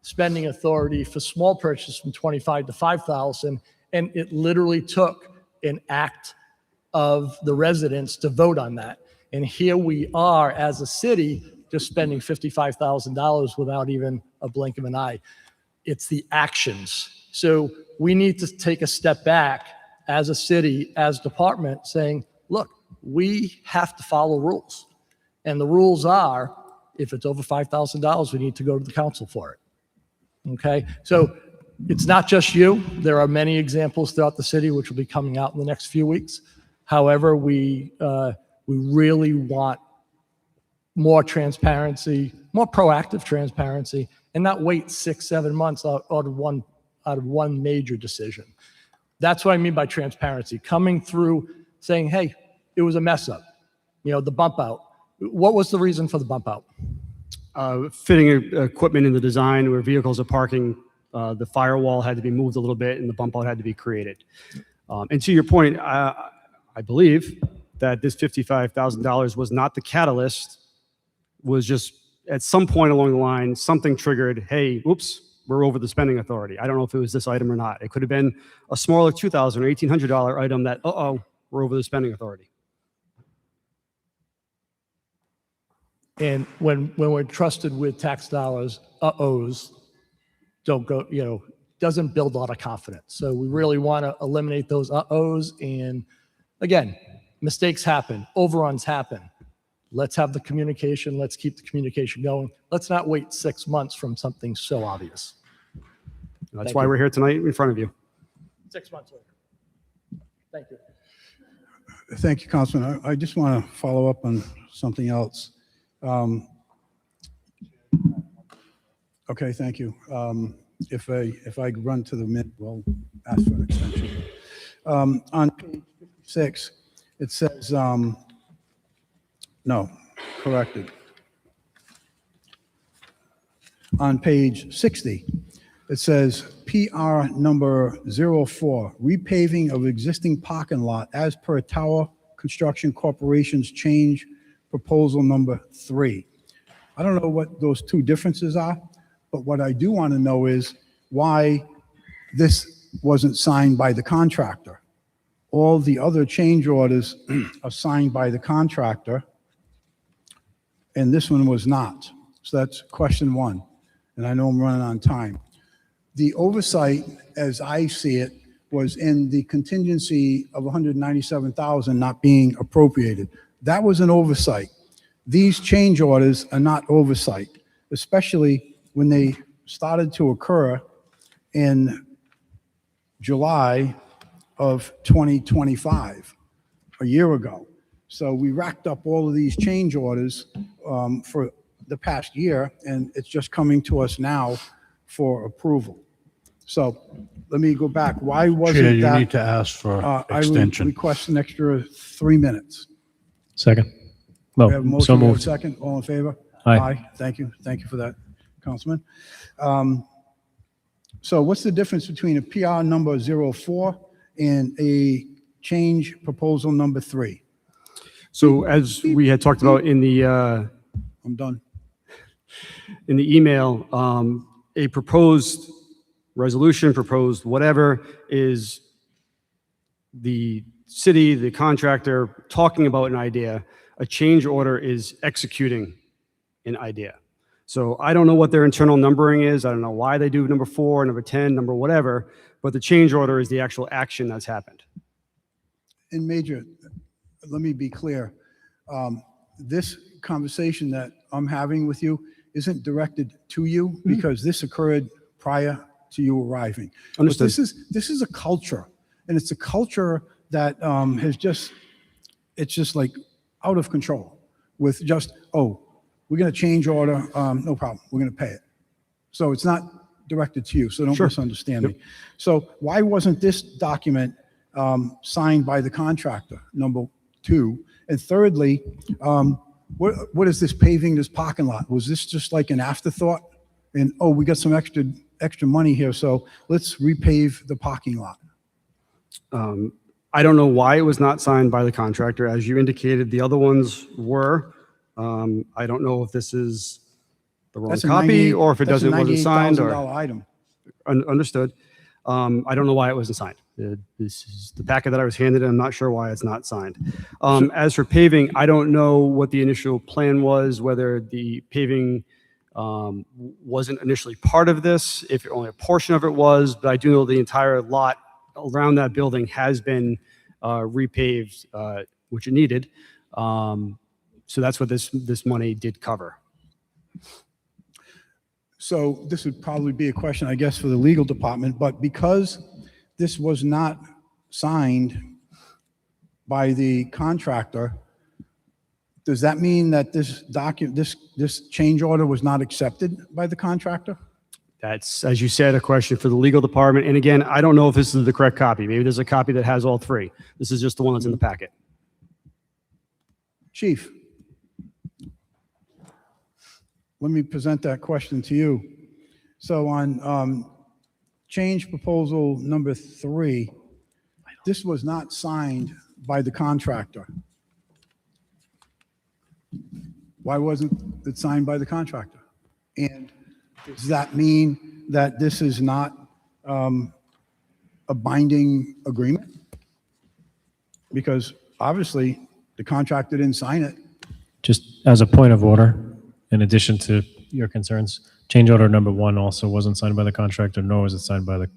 spending authority for small purchases from 25 to 5,000, and it literally took an act of the residents to vote on that. And here we are as a city just spending $55,000 without even a blink of an eye. It's the actions. So we need to take a step back as a city, as department, saying, look, we have to follow rules. And the rules are, if it's over $5,000, we need to go to the council for it. Okay? So it's not just you. There are many examples throughout the city which will be coming out in the next few weeks. However, we really want more transparency, more proactive transparency, and not wait 6-7 months out of one major decision. That's what I mean by transparency. Coming through saying, hey, it was a mess up. You know, the bump out. What was the reason for the bump out?
Fitting equipment in the design where vehicles are parking, the firewall had to be moved a little bit and the bump out had to be created. And to your point, I believe that this $55,000 was not the catalyst, was just at some point along the line, something triggered, hey, oops, we're over the spending authority. I don't know if it was this item or not. It could have been a smaller $2,000 or $1,800 item that, we're over the spending authority.
And when we're trusted with tax dollars, don't go, you know, doesn't build a lot of confidence. So we really want to eliminate those and again, mistakes happen, overruns happen. Let's have the communication. Let's keep the communication going. Let's not wait 6 months from something so obvious.
That's why we're here tonight in front of you.
6 months later. Thank you.
Thank you, Councilman. I just want to follow up on something else. Okay, thank you. If I run to the mid, we'll ask for an extension. On page 6, it says, no, corrected. On page 60, it says PR number 04, repaving of existing parking lot as per Tower Construction Corporation's change proposal number 3. I don't know what those two differences are, but what I do want to know is why this wasn't signed by the contractor. All the other change orders are signed by the contractor, and this one was not. So that's question 1, and I know I'm running on time. The oversight, as I see it, was in the contingency of $197,000 not being appropriated. That was an oversight. These change orders are not oversight, especially when they started to occur in July of 2025, a year ago. So we racked up all of these change orders for the past year, and it's just coming to us now for approval. So let me go back. Why
Chair,
wasn't
you
that?
need to ask for
I would
extension.
request an extra 3 minutes.
Second.
We have a
So
motion, we have a
moved.
second. All in favor?
Aye.
Thank you. Thank you for that, Councilman. So what's the difference between a PR number 04 and a change proposal number 3?
So as we had talked about in the
I'm done.
in the email, a proposed resolution, proposed whatever, is the city, the contractor talking about an idea. A change order is executing an idea. So I don't know what their internal numbering is. I don't know why they do number 4, number 10, number whatever, but the change order is the actual action that's happened.
And Major, let me be clear. This conversation that I'm having with you isn't directed to you because this occurred prior to you arriving. But
Understood.
this is a culture, and it's a culture that it's just like out of control with just, oh, we're going to change order, no problem, we're going to pay it. So it's not directed to you, so don't misunderstand me. So why wasn't this document signed by the contractor, number 2? And thirdly, what is this paving this parking lot? Was this just like an afterthought? And, oh, we got some extra money here, so let's repave the parking lot.
I don't know why it was not signed by the contractor. As you indicated, the other ones were. I don't know if this is the wrong
That's a
copy or if it wasn't signed. Or
$98,000 item.
Understood. I don't know why it wasn't signed. This is the packet that I was handed, and I'm not sure why it's not signed. As for paving, I don't know what the initial plan was, whether the paving wasn't initially part of this, if only a portion of it was, but I do know the entire lot around that building has been repaved, which it needed. So that's what this money did cover.
So this would probably be a question, I guess, for the legal department, but because this was not signed by the contractor, does that mean that this change order was not accepted by the contractor?
That's, as you said, a question for the legal department. And again, I don't know if this is the correct copy. Maybe there's a copy that has all 3. This is just the one that's in the packet.
Chief, let me present that question to you. So on change proposal number 3, this was not signed by the contractor. Why wasn't it signed by the contractor? And does that mean that this is not a binding agreement? Because obviously the contractor didn't sign it.
Just as a point of order, in addition to your concerns, change order number 1 also wasn't signed by the contractor, nor was it signed by the,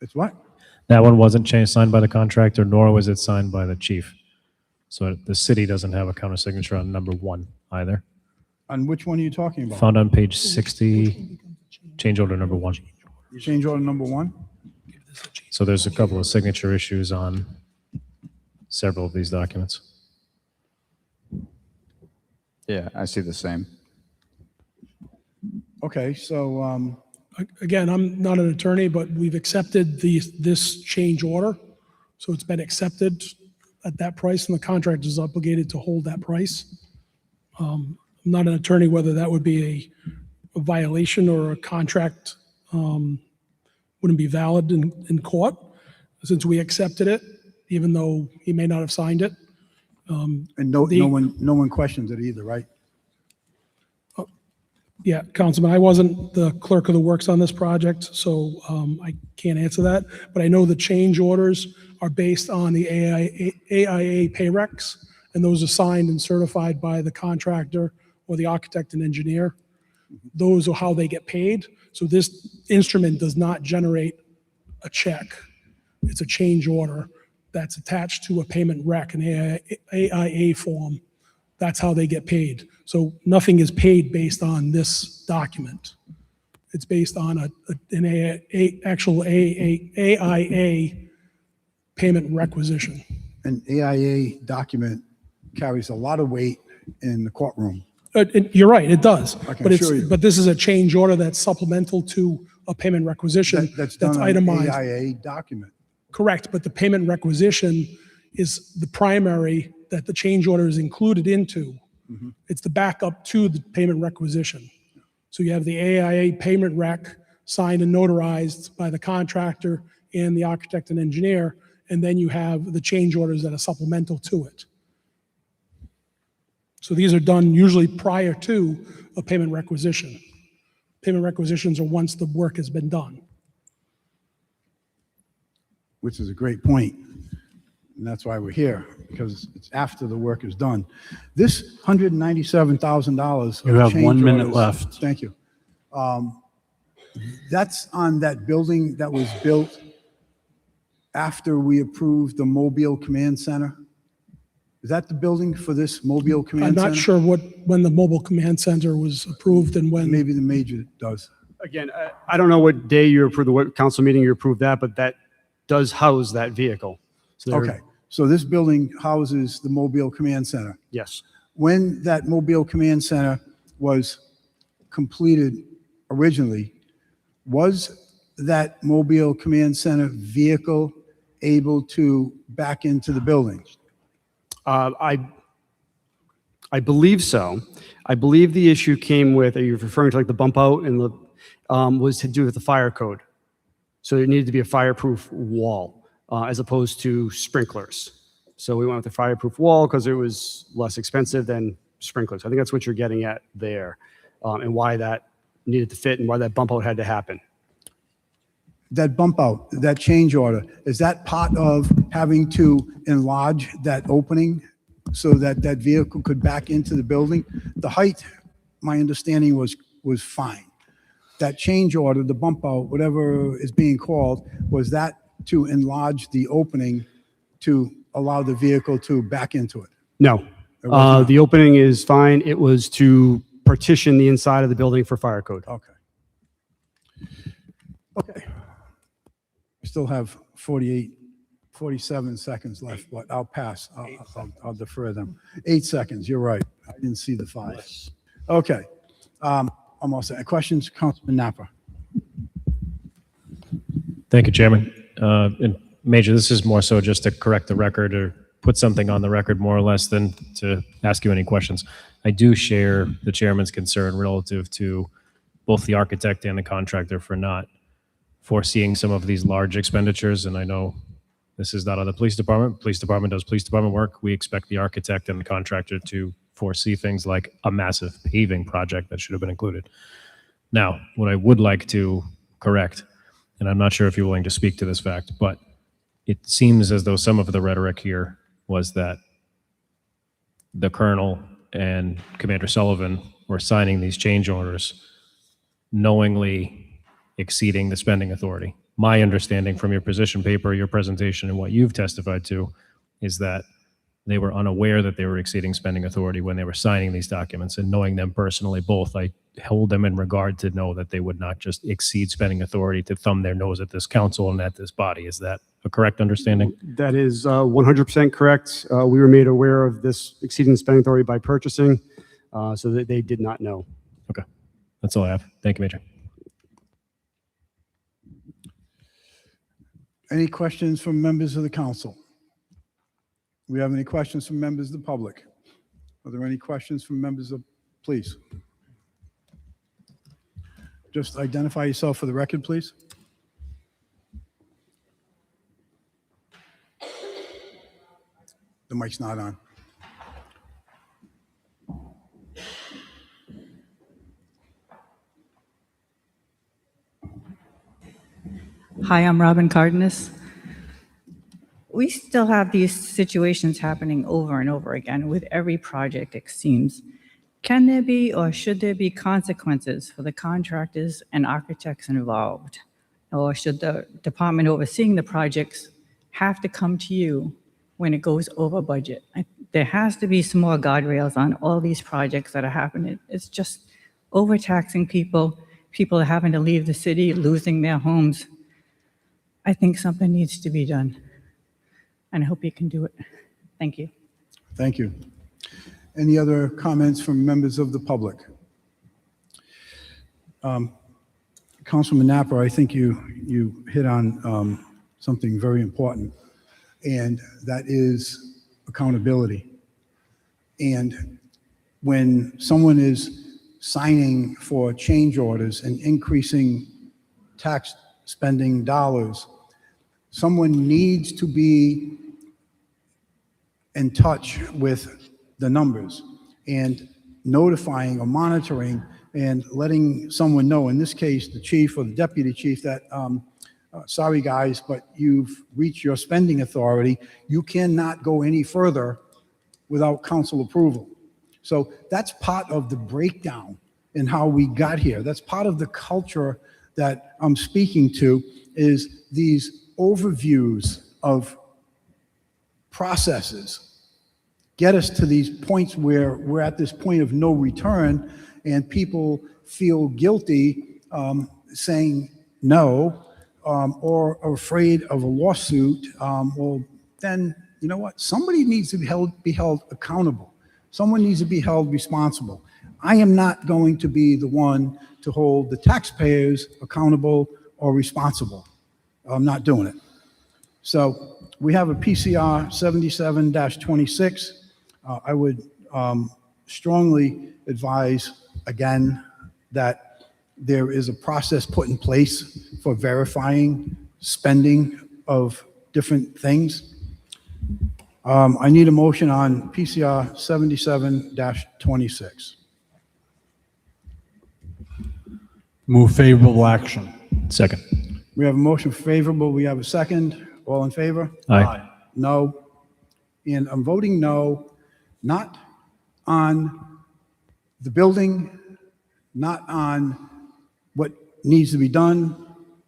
It's what?
that one wasn't signed by the contractor, nor was it signed by the chief. So the city doesn't have a counter signature on number 1 either.
On which one are you talking about?
Found on page 60, change order number 1.
Change order number 1?
So there's a couple of signature issues on several of these documents.
Yeah, I see the same.
Okay, so
Again, I'm not an attorney, but we've accepted this change order. So it's been accepted at that price, and the contractor is obligated to hold that price. I'm not an attorney, whether that would be a violation or a contract wouldn't be valid in court, since we accepted it, even though he may not have signed it.
and no one questions it either, right?
Yeah, Councilman, I wasn't the clerk of the works on this project, so I can't answer that. But I know the change orders are based on the AIA pay recs, and those are signed and certified by the contractor or the architect and engineer. Those are how they get paid. So this instrument does not generate a check. It's a change order that's attached to a payment rec, an AIA form. That's how they get paid. So nothing is paid based on this document. It's based on an actual AIA payment requisition.
An AIA document carries a lot of weight in the courtroom.
You're right, it does.
can assure you.
But this is a change order that's supplemental to a payment requisition
That's done on an
itemized.
AIA document.
Correct, but the payment requisition is the primary that the change order is included into. It's the backup to the payment requisition. So you have the AIA payment rec signed and notarized by the contractor and the architect and engineer, and then you have the change orders that are supplemental to it. So these are done usually prior to a payment requisition. Payment requisitions are once the work has been done.
Which is a great point. And that's why we're here, because it's after the work is done. This $197,000.
You have 1 minute left.
Thank you. That's on that building that was built after we approved the Mobile Command Center? Is that the building for this Mobile
I'm
Command Center?
not sure when the mobile command center was approved and when.
Maybe the major does.
Again, I don't know what day you approved, what council meeting you approved that, but that does house that vehicle. So there-
Okay, so this building houses the Mobile Command Center.
Yes.
When that Mobile Command Center was completed originally, was that Mobile Command Center vehicle able to back into the building?
I believe so. I believe the issue came with, are you referring to like the bump out and the, was to do with the fire code. So it needed to be a fireproof wall as opposed to sprinklers. So we went with the fireproof wall because it was less expensive than sprinklers. I think that's what you're getting at there, and why that needed to fit and why that bump out had to happen.
That bump out, that change order, is that part of having to enlarge that opening so that that vehicle could back into the building? The height, my understanding was fine. That change order, the bump out, whatever is being called, was that to enlarge the opening to allow the vehicle to back into it?
No,
It was not.
the opening is fine. It was to partition the inside of the building for fire code.
Okay. Okay. We still have 47 seconds left, but I'll pass. I'll defer them. 8 seconds, you're right. I didn't see the 5. Okay. I'm all set. Questions, Councilman Napa?
Thank you, Chairman. And Major, this is more so just to correct the record or put something on the record more or less than to ask you any questions. I do share the chairman's concern relative to both the architect and the contractor for not foreseeing some of these large expenditures. And I know this is not on the police department. Police department does police department work. We expect the architect and the contractor to foresee things like a massive paving project that should have been included. Now, what I would like to correct, and I'm not sure if you're willing to speak to this fact, but it seems as though some of the rhetoric here was that the colonel and Commander Sullivan were signing these change orders knowingly exceeding the spending authority. My understanding from your position paper, your presentation, and what you've testified to is that they were unaware that they were exceeding spending authority when they were signing these documents, and knowing them personally both, I hold them in regard to know that they would not just exceed spending authority to thumb their nose at this council and at this body. Is that a correct understanding?
That is 100% correct. We were made aware of this exceeding spending authority by purchasing, so that they did not know.
Okay, that's all I have. Thank you, Major.
Any questions from members of the council? Do we have any questions from members of the public? Are there any questions from members of, please? Just identify yourself for the record, please. The mic's not on.
Hi, I'm Robin Cardenas. We still have these situations happening over and over again with every project, it seems. Can there be or should there be consequences for the contractors and architects involved? Or should the department overseeing the projects have to come to you when it goes over budget? There has to be some more guardrails on all these projects that are happening. It's just overtaxing people. People are having to leave the city, losing their homes. I think something needs to be done, and I hope you can do it. Thank you.
Thank you. Any other comments from members of the public? Councilman Napa, I think you hit on something very important, and that is accountability. And when someone is signing for change orders and increasing tax spending dollars, someone needs to be in touch with the numbers and notifying or monitoring and letting someone know, in this case, the chief or the deputy chief, that sorry guys, but you've reached your spending authority. You cannot go any further without council approval. So that's part of the breakdown in how we got here. That's part of the culture that I'm speaking to, is these overviews of processes get us to these points where we're at this point of no return, and people feel guilty saying no, or are afraid of a lawsuit. Well, then, you know what? Somebody needs to be held accountable. Someone needs to be held responsible. I am not going to be the one to hold the taxpayers accountable or responsible. I'm not doing it. So we have a PCR 77-26. I would strongly advise, again, that there is a process put in place for verifying spending of different things. I need a motion on PCR 77-26.
Move favorable action.
Second.
We have a motion favorable. We have a second. All in favor?
Aye.
No. And I'm voting no, not on the building, not on what needs to be done.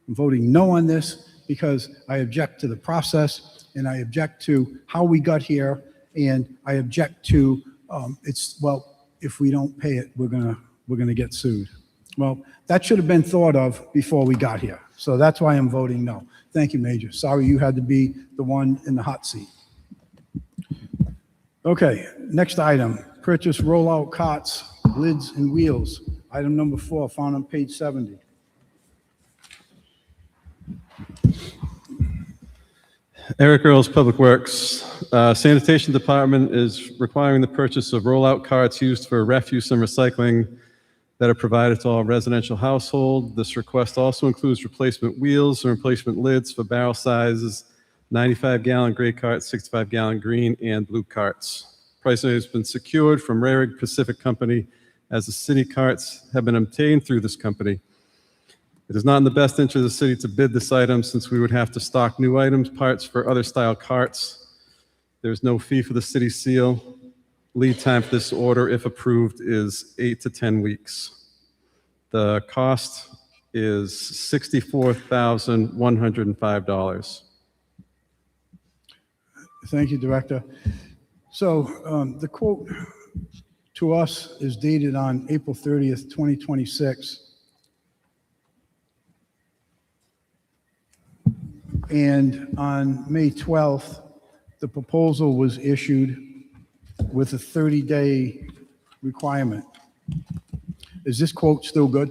I'm voting no on this because I object to the process, and I object to how we got here, and I object to if we don't pay it, we're gonna get sued. Well, that should have been thought of before we got here. So that's why I'm voting no. Thank you, Major. Sorry you had to be the one in the hot seat. Okay, next item, purchase rollout cots, lids, and wheels. Item number 4, found on page 70.
Eric Earls, Public Works. Sanitation Department is requiring the purchase of rollout carts used for refuse and recycling that are provided to all residential household. This request also includes replacement wheels and replacement lids for barrel sizes, 95-gallon gray carts, 65-gallon green and blue carts. Pricing has been secured from Warwick Pacific Company, as the city carts have been obtained through this company. It is not in the best interest of the city to bid this item, since we would have to stock new items, parts for other style carts. There's no fee for the city seal. Lead time for this order, if approved, is 8 to 10 weeks. The cost is $64,105.
Thank you, Director. So the quote to us is dated on April 30th, 2026. And on May 12th, the proposal was issued with a 30-day requirement. Is this quote still good?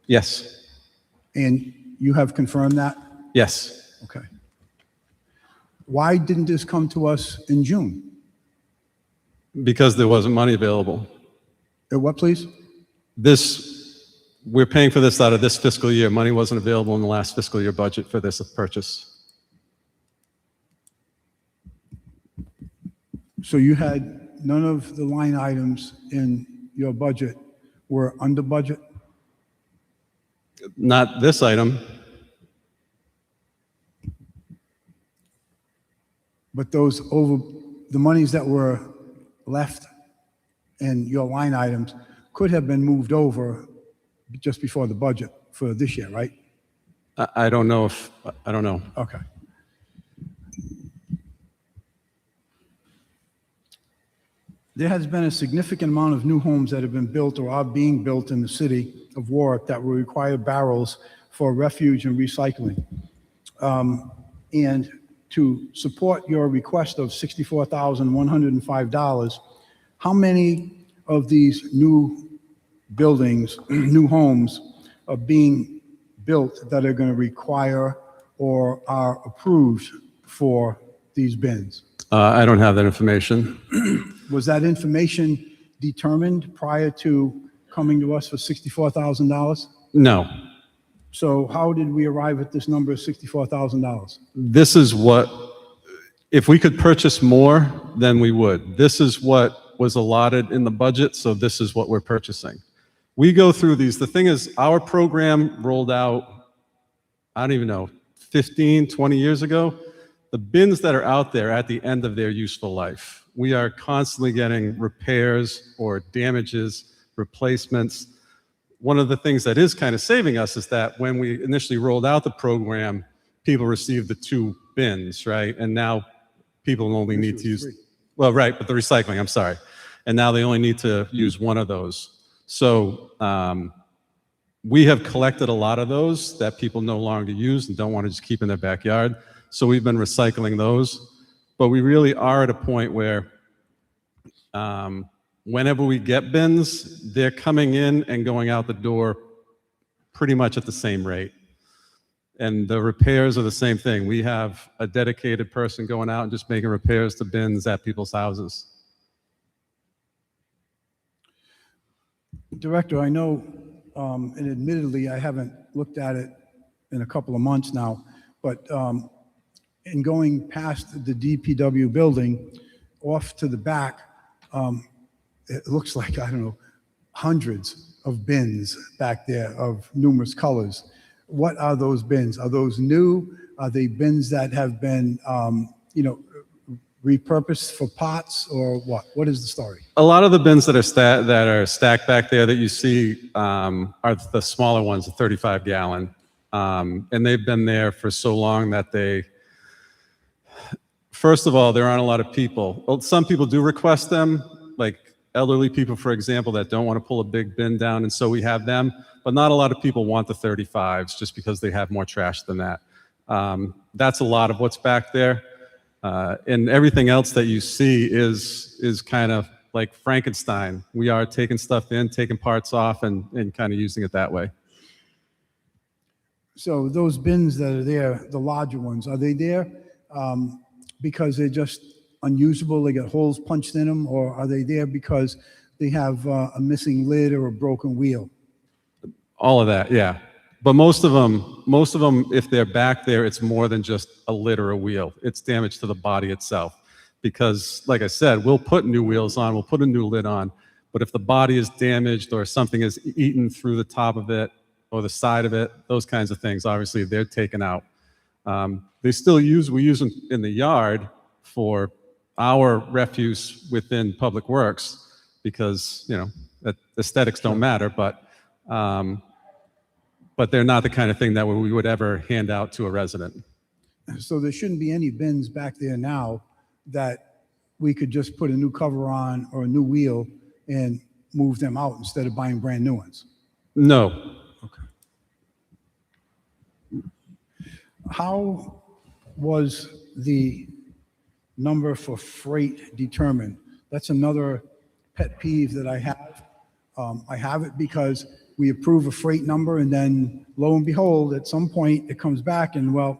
Yes.
And you have confirmed that?
Yes.
Okay. Why didn't this come to us in June?
Because there wasn't money available.
What, please?
We're paying for this out of this fiscal year. Money wasn't available in the last fiscal year budget for this purchase.
So you had none of the line items in your budget were under budget?
Not this item.
But those the monies that were left in your line items could have been moved over just before the budget for this year, right?
I don't know if, I don't know.
Okay. There has been a significant amount of new homes that have been built or are being built in the city of Warwick that will require barrels for refuge and recycling. And to support your request of $64,105, how many of these new buildings, new homes, are being built that are going to require or are approved for these bins?
I don't have that information.
Was that information determined prior to coming to us for $64,000?
No.
So how did we arrive at this number of $64,000?
This is what, if we could purchase more, then we would. This is what was allotted in the budget, so this is what we're purchasing. We go through these. The thing is, our program rolled out, I don't even know, 15, 20 years ago, the bins that are out there at the end of their useful life. We are constantly getting repairs or damages, replacements. One of the things that is kind of saving us is that when we initially rolled out the program, people received the 2 bins, right? And now people only need to use, well, right, but the recycling, I'm sorry. And now they only need to use 1 of those. So we have collected a lot of those that people no longer use and don't want to just keep in their backyard. So we've been recycling those. But we really are at a point where whenever we get bins, they're coming in and going out the door pretty much at the same rate. And the repairs are the same thing. We have a dedicated person going out and just making repairs to bins at people's houses.
Director, I know, and admittedly, I haven't looked at it in a couple of months now, but in going past the DPW building, off to the back, it looks like, I don't know, hundreds of bins back there of numerous colors. What are those bins? Are those new? Are they bins that have been, repurposed for pots, or what? What is the story?
A lot of the bins that are stacked back there that you see are the smaller ones, the 35-gallon. And they've been there for so long that first of all, there aren't a lot of people. Well, some people do request them, like elderly people, for example, that don't want to pull a big bin down, and so we have them. But not a lot of people want the 35s just because they have more trash than that. That's a lot of what's back there. And everything else that you see is kind of like Frankenstein. We are taking stuff in, taking parts off, and kind of using it that way.
So those bins that are there, the larger ones, are they there because they're just unusable, they get holes punched in them, or are they there because they have a missing lid or a broken wheel?
All of that, yeah. But most of them, if they're back there, it's more than just a lid or a wheel. It's damage to the body itself. Because, like I said, we'll put new wheels on, we'll put a new lid on, but if the body is damaged or something is eaten through the top of it or the side of it, those kinds of things, obviously they're taken out. We use them in the yard for our refuse within Public Works because, aesthetics don't matter, but they're not the kind of thing that we would ever hand out to a resident.
So there shouldn't be any bins back there now that we could just put a new cover on or a new wheel and move them out instead of buying brand new ones?
No.
Okay. How was the number for freight determined? That's another pet peeve that I have. I have it because we approve a freight number and then lo and behold, at some point it comes back and the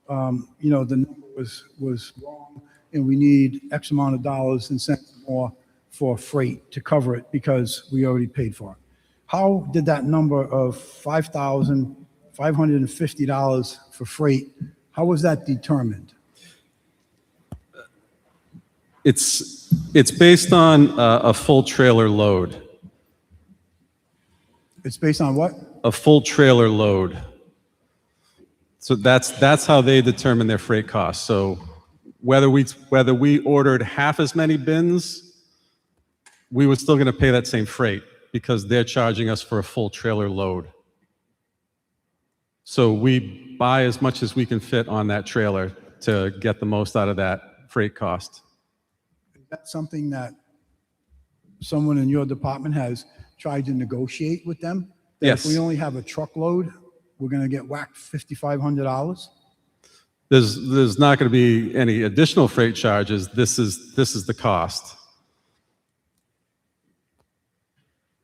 number was wrong and we need X amount of dollars and cents more for freight to cover it because we already paid for it. How did that number of $5,550 for freight, how was that determined?
It's based on a full trailer load.
It's based on what?
A full trailer load. So that's how they determine their freight costs. So whether we ordered half as many bins, we were still going to pay that same freight because they're charging us for a full trailer load. So we buy as much as we can fit on that trailer to get the most out of that freight cost.
Is that something that someone in your department has tried to negotiate with them? That
Yes.
If we only have a truckload, we're going to get whacked $5,500?
There's not going to be any additional freight charges. This is the cost.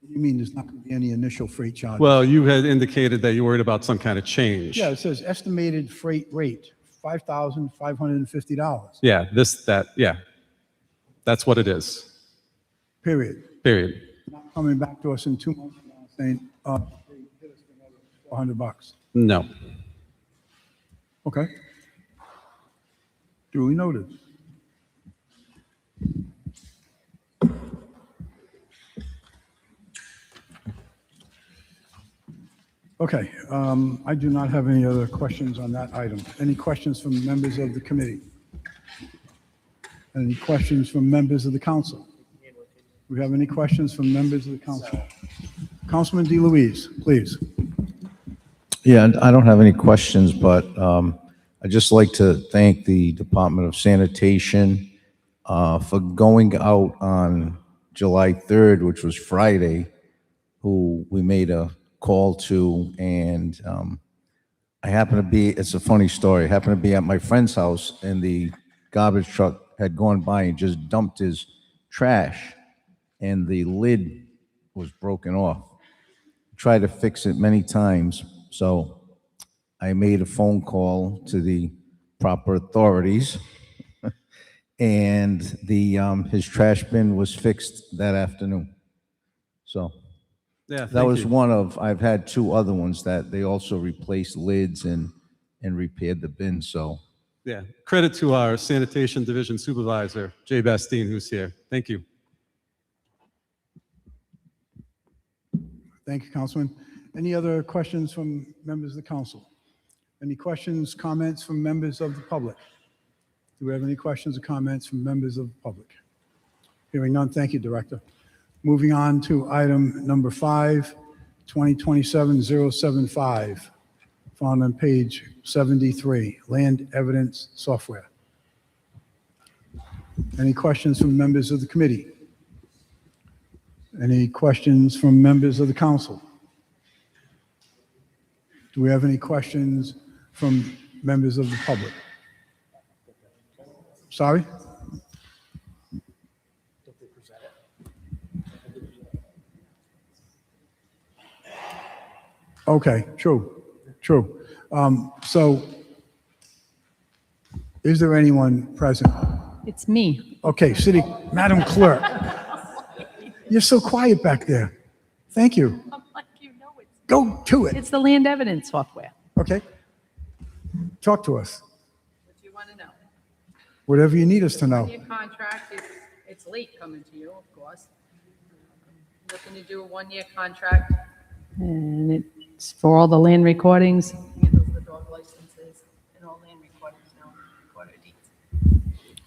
You mean there's not going to be any initial freight charges?
Well, you had indicated that you worried about some kind of change.
Yeah, it says estimated freight rate, $5,550.
Yeah, that's what it is.
Period.
Period.
Not coming back to us in 2 months from now saying, they hit us for another $400.
No.
Okay. Duly noted. Okay, I do not have any other questions on that item. Any questions from members of the committee? Any questions from members of the council? Do we have any questions from members of the council? Councilman DeLuise, please.
Yeah, and I don't have any questions, but I'd just like to thank the Department of Sanitation for going out on July 3rd, which was Friday, who we made a call to, and I happened to be, it's a funny story, I happened to be at my friend's house, and the garbage truck had gone by and just dumped his trash, and the lid was broken off. Tried to fix it many times, so I made a phone call to the proper authorities, and the his trash bin was fixed that afternoon. So
Yeah,
that
thank
was
you.
one of, I've had two other ones that they also replaced lids and repaired the bin, so.
Yeah, credit to our sanitation division supervisor, Jay Bastine, who's here. Thank you.
Thank you, Councilman. Any other questions from members of the council? Any questions, comments from members of the public? Do we have any questions or comments from members of the public? Hearing none, thank you, Director. Moving on to item number 5, 2027-075, found on page 73, Land Evidence Software. Any questions from members of the committee? Any questions from members of the council? Do we have any questions from members of the public? Sorry? Okay, true. So is there anyone present?
It's me.
Okay, Madam Clerk. You're so quiet back there. Thank you.
I'm like, you know it's.
Go to it.
It's the land evidence software.
Okay. Talk to us.
What do you want to know?
Whatever you need us to know.
Your contract, it's late coming to you, of course. Looking to do a one-year contract,
And it's for all the land recordings.
handles the dog licenses and all land recordings now, recorder deeds.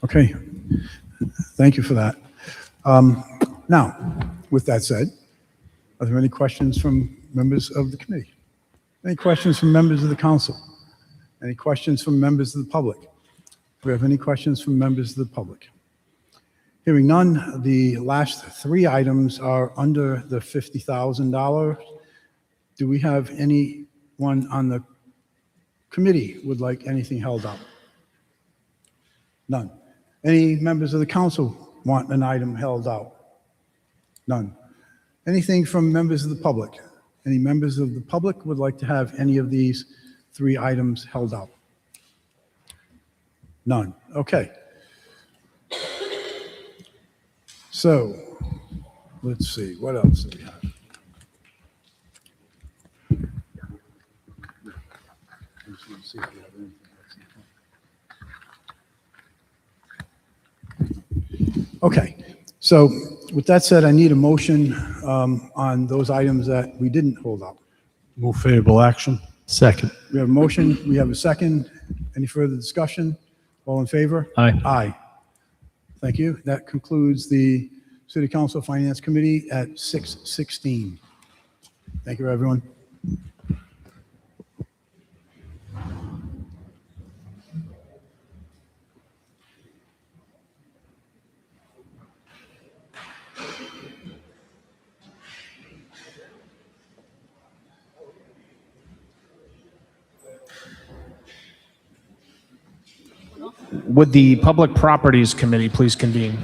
Okay. Thank you for that. Now, with that said, are there any questions from members of the committee? Any questions from members of the council? Any questions from members of the public? Do we have any questions from members of the public? Hearing none, the last 3 items are under the $50,000. Do we have anyone on the committee would like anything held up? None. Any members of the council want an item held out? None. Anything from members of the public? Any members of the public would like to have any of these 3 items held out? None. Okay. So, let's see, what else do we have? Okay, so with that said, I need a motion on those items that we didn't hold up.
Move favorable action. Second.
We have a motion, we have a second. Any further discussion? All in favor?
Aye.
Aye. Thank you. That concludes the City Council Finance Committee at 6:16. Thank you, everyone.
Would the Public Properties Committee please convene?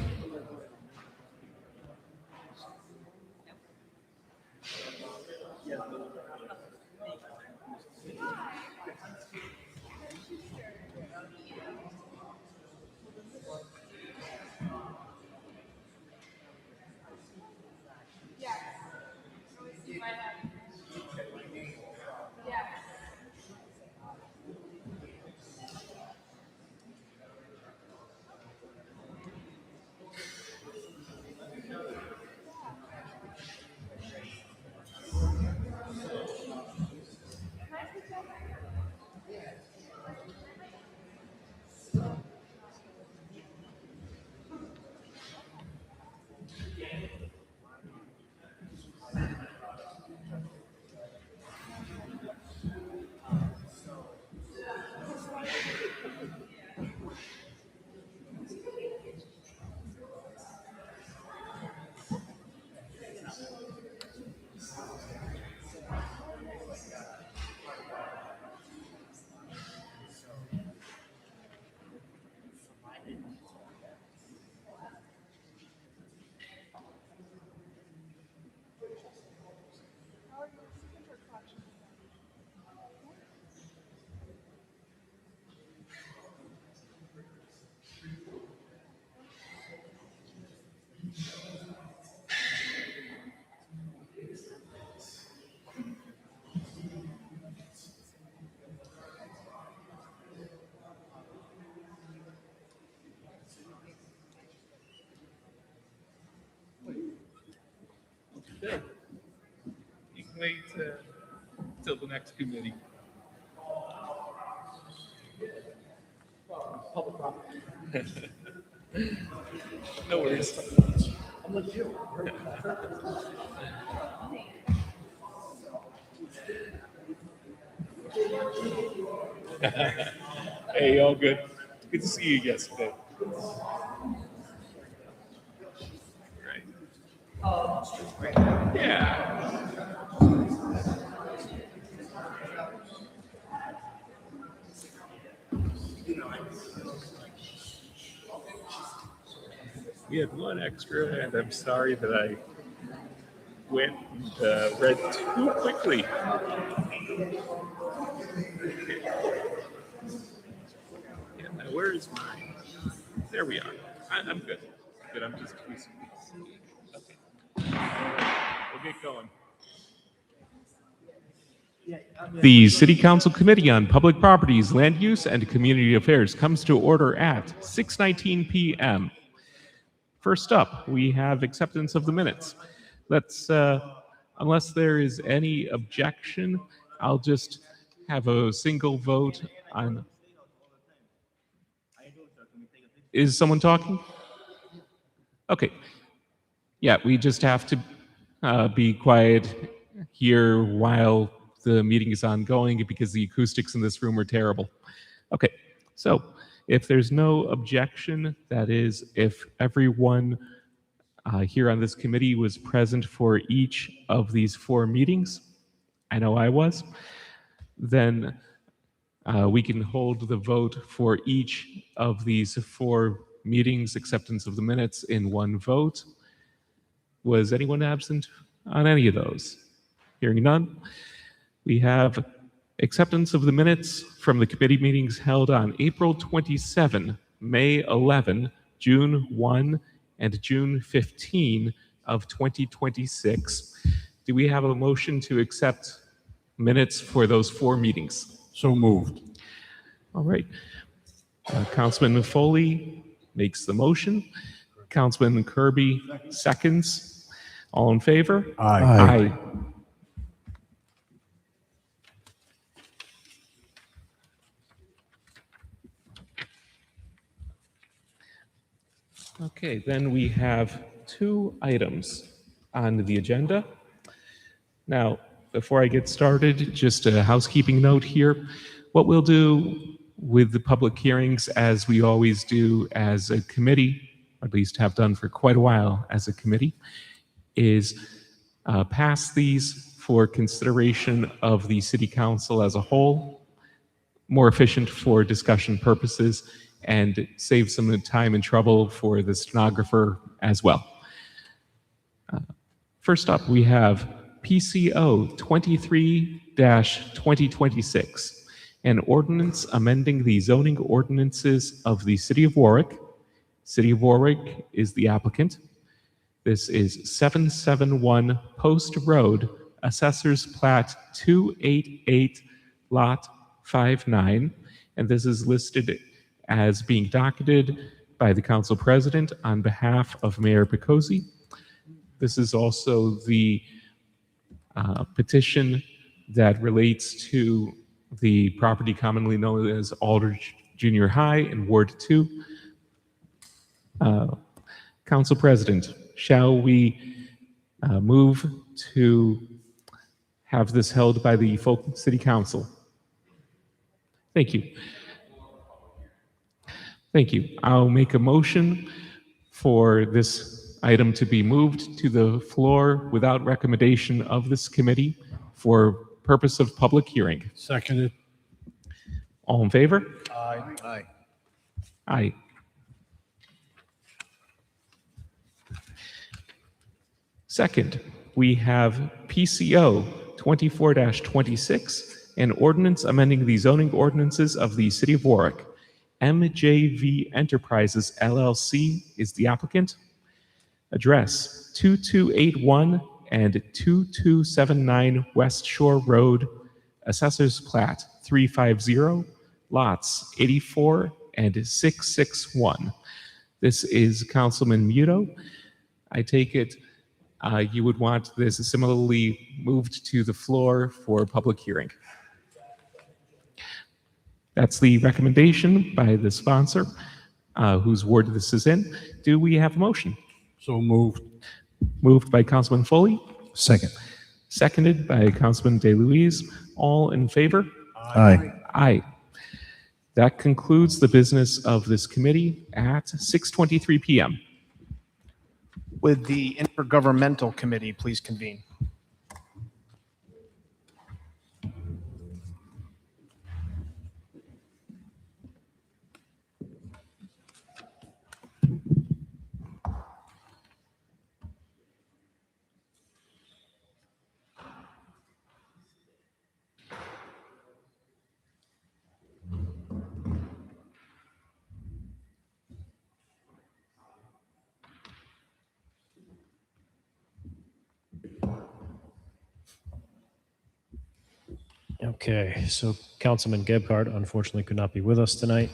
wait till the next committee. No worries. Hey, all good. Good to see you yesterday. Right. Yeah. We had one extra, and I'm sorry that I went and read too quickly. Yeah, now where is mine? There we are. I'm good. Good. I'm just tweezing these. Okay. We'll get going. The City Council Committee on Public Properties, Land Use, and Community Affairs comes to order at 6:19 p.m. First up, we have acceptance of the minutes. Let's, unless there is any objection, I'll just have a single vote on. Is someone talking? Okay. Yeah, we just have to be quiet here while the meeting is ongoing because the acoustics in this room are terrible. Okay, so if there's no objection, that is, if everyone here on this committee was present for each of these 4 meetings, I know I was, then we can hold the vote for each of these 4 meetings, acceptance of the minutes, in one vote. Was anyone absent on any of those? Hearing none. We have acceptance of the minutes from the committee meetings held on April 27, May 11, June 1, and June 15 of 2026. Do we have a motion to accept minutes for those 4 meetings?
So moved.
All right. Councilman Foley makes the motion. Councilman Kirby seconds. All in favor?
Aye.
Aye. Okay, then we have 2 items on the agenda. Now, before I get started, just a housekeeping note here. What we'll do with the public hearings, as we always do as a committee, or at least have done for quite a while as a committee, is pass these for consideration of the City Council as a whole, more efficient for discussion purposes, and save some time and trouble for the stenographer as well. First up, we have PCO 23-2026, an ordinance amending the zoning ordinances of the City of Warwick. City of Warwick is the applicant. This is 771 Post Road, Assessor's Plat 288, Lot 59, and this is listed as being docketed by the Council President on behalf of Mayor Picozzi. This is also the petition that relates to the property commonly known as Aldridge Junior High in Ward 2. Council President, shall we move to have this held by the full City Council? Thank you. Thank you. I'll make a motion for this item to be moved to the floor without recommendation of this committee for purpose of public hearing.
Seconded.
All in favor?
Aye. Aye.
Aye. Second, we have PCO 24-26, an ordinance amending the zoning ordinances of the City of Warwick. MJV Enterprises LLC is the applicant. Address 2281 and 2279 West Shore Road, Assessor's Plat 350, lots 84 and 661. This is Councilman Muto. I take it you would want this similarly moved to the floor for public hearing. That's the recommendation by the sponsor, whose ward this is in. Do we have a motion?
So moved.
Moved by Councilman Foley,
Second.
seconded by Councilman DeLuise. All in favor?
Aye.
Aye. That concludes the business of this committee at 6:23 p.m.
With the intergovernmental committee, please convene.
Okay, so Councilman Gebhardt unfortunately could not be with us tonight.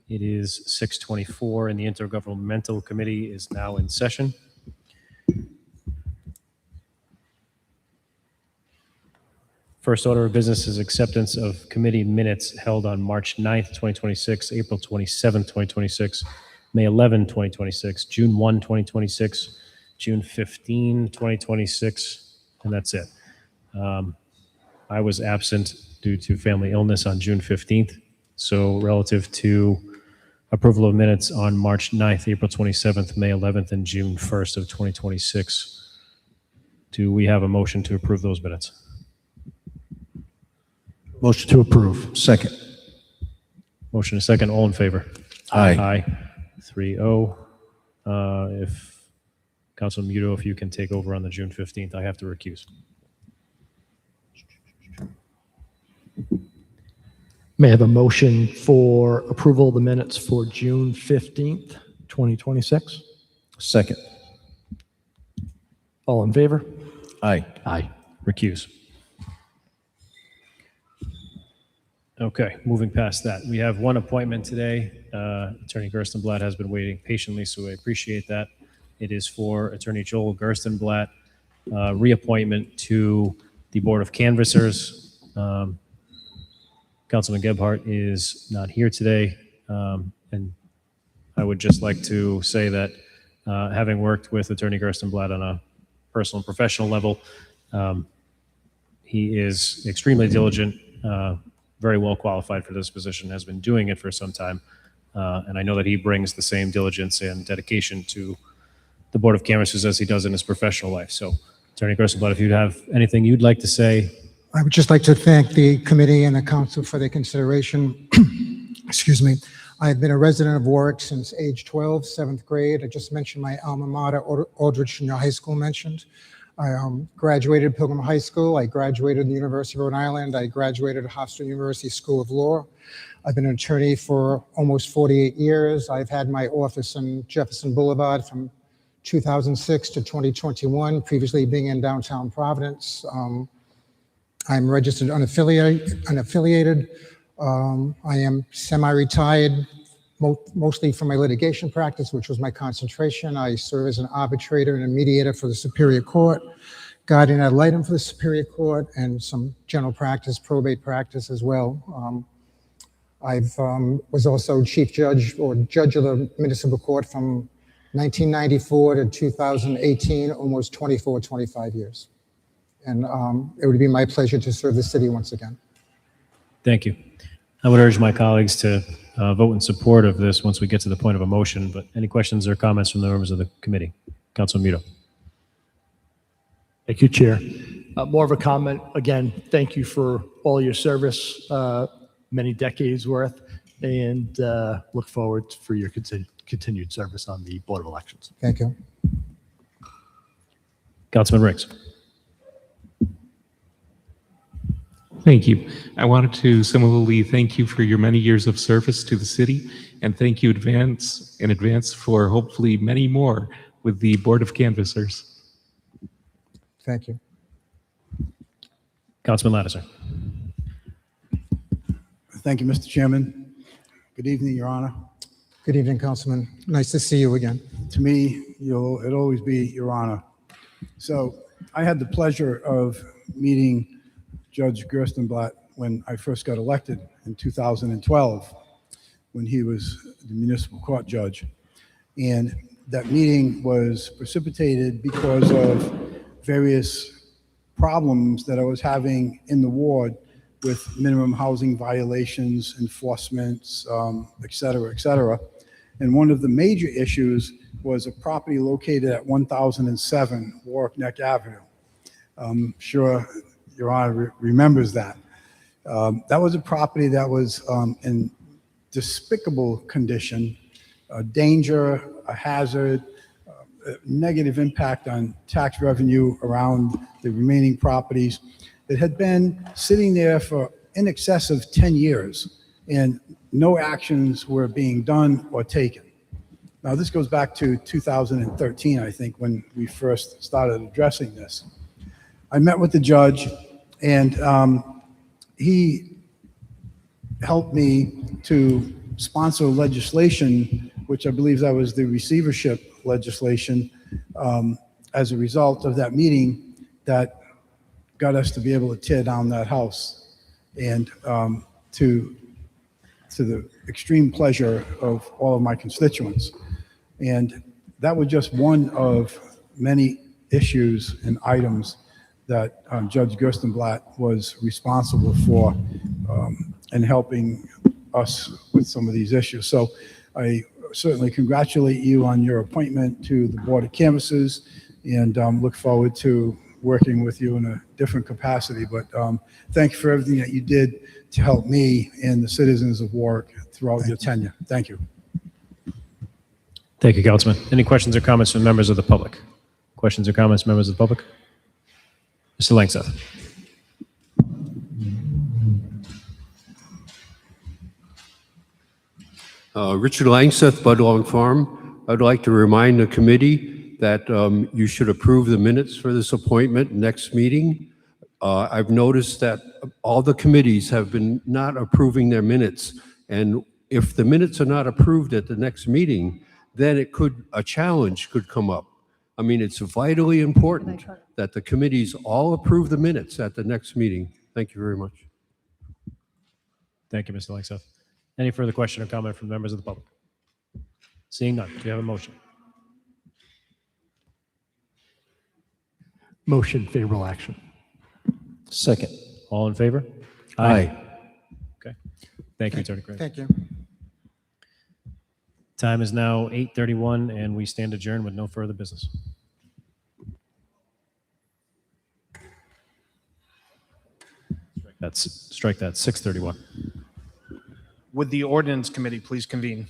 It is 6:24 and the Intergovernmental Committee is now in session. First order of business is acceptance of committee minutes held on March 9th, 2026, April 27th, 2026, May 11, 2026, June 1, 2026, June 15, 2026, and that's it. I was absent due to family illness on June 15th. So relative to approval of minutes on March 9th, April 27th, May 11th, and June 1st of 2026, do we have a motion to approve those minutes?
Motion to approve.
Second.
Motion is second. All in favor?
Aye.
Aye. 3-0. If Councilman Muto, if you can take over on the June 15th, I have to recuse.
May I have a motion for approval of the minutes for June 15th, 2026?
Second.
All in favor?
Aye.
Aye.
Recuse. Okay, moving past that. We have one appointment today. Attorney Gerstenblatt has been waiting patiently, so I appreciate that. It is for Attorney Joel Gerstenblatt, reappointment to the Board of Canvassers. Councilman Gebhardt is not here today, and I would just like to say that having worked with Attorney Gerstenblatt on a personal and professional level, he is extremely diligent, very well qualified for this position, has been doing it for some time, and I know that he brings the same diligence and dedication to the Board of Canvassers as he does in his professional life. So, Attorney Gerstenblatt, if you'd have anything you'd like to say.
I would just like to thank the committee and the council for their consideration. Excuse me. I've been a resident of Warwick since age 12, 7th grade. I just mentioned my alma mater, Aldrich Junior High School mentioned. I graduated Pilgrim High School. I graduated the University of Rhode Island. I graduated Hofstra University School of Law. I've been an attorney for almost 48 years. I've had my office in Jefferson Boulevard from 2006 to 2021, previously being in downtown Providence. I'm registered unaffiliated. I am semi-retired, mostly from my litigation practice, which was my concentration. I serve as an arbitrator and a mediator for the Superior Court, guardian ad litem for the Superior Court, and some general practice, probate practice as well. I was also chief judge or judge of the municipal court from 1994 to 2018, almost 25 years. And it would be my pleasure to serve the city once again.
Thank you. I would urge my colleagues to vote in support of this once we get to the point of a motion, but any questions or comments from the members of the committee? Councilman Muto.
Thank you, Chair. More of a comment. Again, thank you for all your service, many decades worth, and look forward for your continued service on the Board of Elections.
Thank you.
Councilman Riggs.
Thank you. I wanted to similarly thank you for your many years of service to the city, and thank you in advance for hopefully many more with the Board of Canvassers.
Thank you.
Councilman Lattiser.
Thank you, Mr. Chairman. Good evening, Your Honor.
Good evening, Councilman. Nice to see you again.
To me, it'll always be Your Honor. So I had the pleasure of meeting Judge Gerstenblatt when I first got elected in 2012, when he was the municipal court judge. And that meeting was precipitated because of various problems that I was having in the ward with minimum housing violations, enforcements, et cetera, et cetera. And one of the major issues was a property located at 1007 Warwick Neck Avenue. I'm sure Your Honor remembers that. That was a property that was in despicable condition, a danger, a hazard, a negative impact on tax revenue around the remaining properties. It had been sitting there for in excess of 10 years, and no actions were being done or taken. Now, this goes back to 2013, I think, when we first started addressing this. I met with the judge, and he helped me to sponsor legislation, which I believe that was the receivership legislation, as a result of that meeting that got us to be able to tear down that house, and to the extreme pleasure of all of my constituents. And that was just one of many issues and items that Judge Gerstenblatt was responsible for in helping us with some of these issues. So I certainly congratulate you on your appointment to the Board of Canvassers, and look forward to working with you in a different capacity. But thank you for everything that you did to help me and the citizens of Warwick throughout your tenure. Thank you.
Thank you, Councilman. Any questions or comments from members of the public? Questions or comments, members of the public? Mr. Langseth.
Richard Langseth, Budlong Farm. I'd like to remind the committee that you should approve the minutes for this appointment next meeting. I've noticed that all the committees have been not approving their minutes, and if the minutes are not approved at the next meeting, then a challenge could come up. I mean, it's vitally important that the committees all approve the minutes at the next meeting. Thank you very much.
Thank you, Mr. Langseth. Any further question or comment from members of the public? Seeing none, do you have a motion?
Motion, favorable action.
Second.
All in favor?
Aye.
Okay. Thank you, Attorney Craig.
Thank you.
Time is now 8:31, and we stand adjourned with no further business. Strike that, 6:31.
Would the ordinance committee please convene?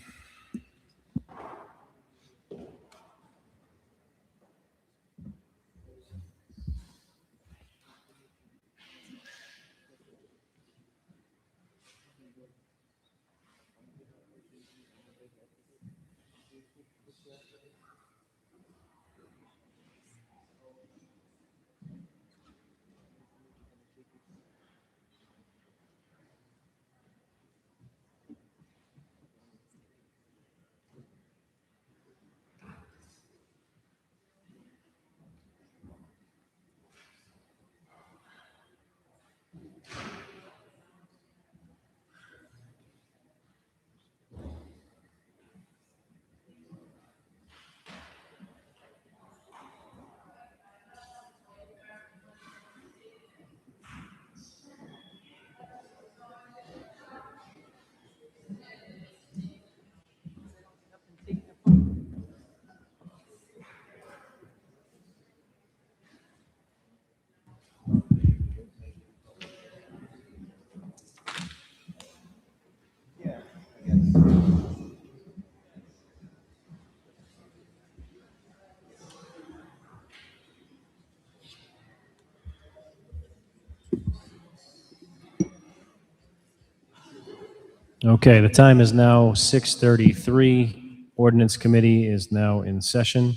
Okay, the time is now 6:33. Ordinance Committee is now in session.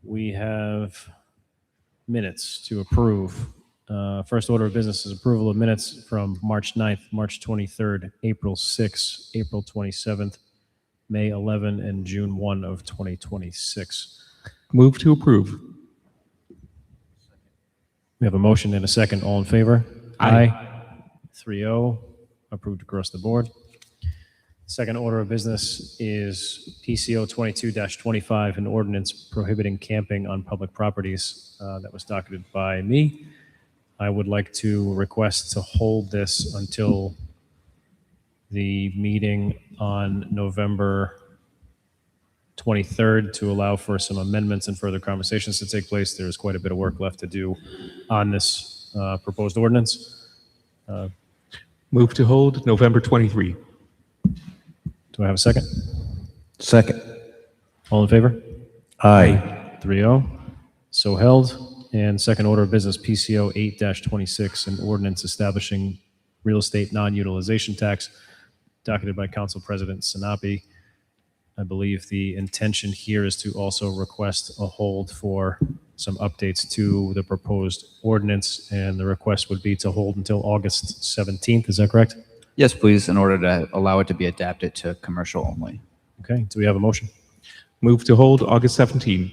We have minutes to approve. First order of business is approval of minutes from March 9th, March 23rd, April 6th, April 27th, May 11, and June 1 of 2026.
Move to approve.
We have a motion and a second. All in favor?
Aye.
3-0, approved across the board. Second order of business is PCO 22-25, an ordinance prohibiting camping on public properties that was docketed by me. I would like to request to hold this until the meeting on November 23rd to allow for some amendments and further conversations to take place. There's quite a bit of work left to do on this proposed ordinance.
Move to hold November 23.
Do I have a second?
Second.
All in favor?
Aye.
3-0. So held. And second order of business, PCO 8-26, an ordinance establishing real estate non-utilization tax, docketed by Council President Sinapi. I believe the intention here is to also request a hold for some updates to the proposed ordinance, and the request would be to hold until August 17th. Is that correct?
Yes, please, in order to allow it to be adapted to commercial only.
Okay. Do we have a motion?
Move to hold August 17.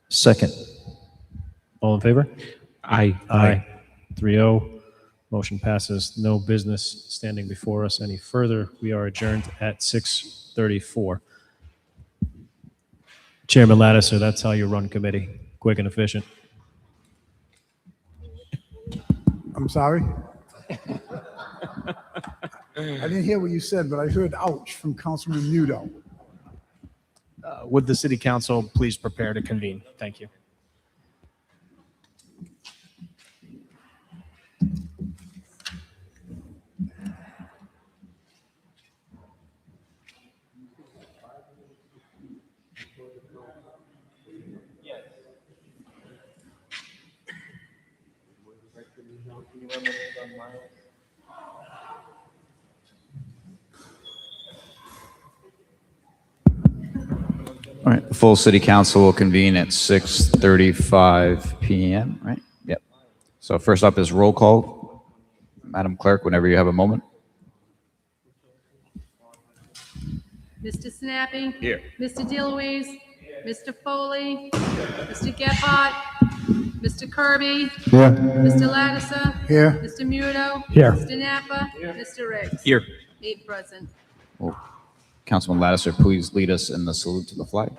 Second.
All in favor?
Aye.
3-0. Motion passes. No business standing before us any further. We are adjourned at 6:34. Chairman Lattiser, that's how you run committee. Quick and efficient.
I'm sorry? I didn't hear what you said, but I heard ouch from Councilman Muto.
Would the city council please prepare to convene? Thank you.
All right, the full city council will convene at 6:35 p.m., right? Yep. So first up is roll call. Madam Clerk, whenever you have a moment.
Mr. Snappy.
Here.
Mr. DeLuise. Mr. Foley. Mr. Gephardt. Mr. Kirby.
Here.
Mr. Lattiser.
Here.
Mr. Muto.
Here.
Mr. Napa. Mr. Riggs.
Here.
8 present.
Well, Councilman Lattiser, please lead us in the salute to the flag.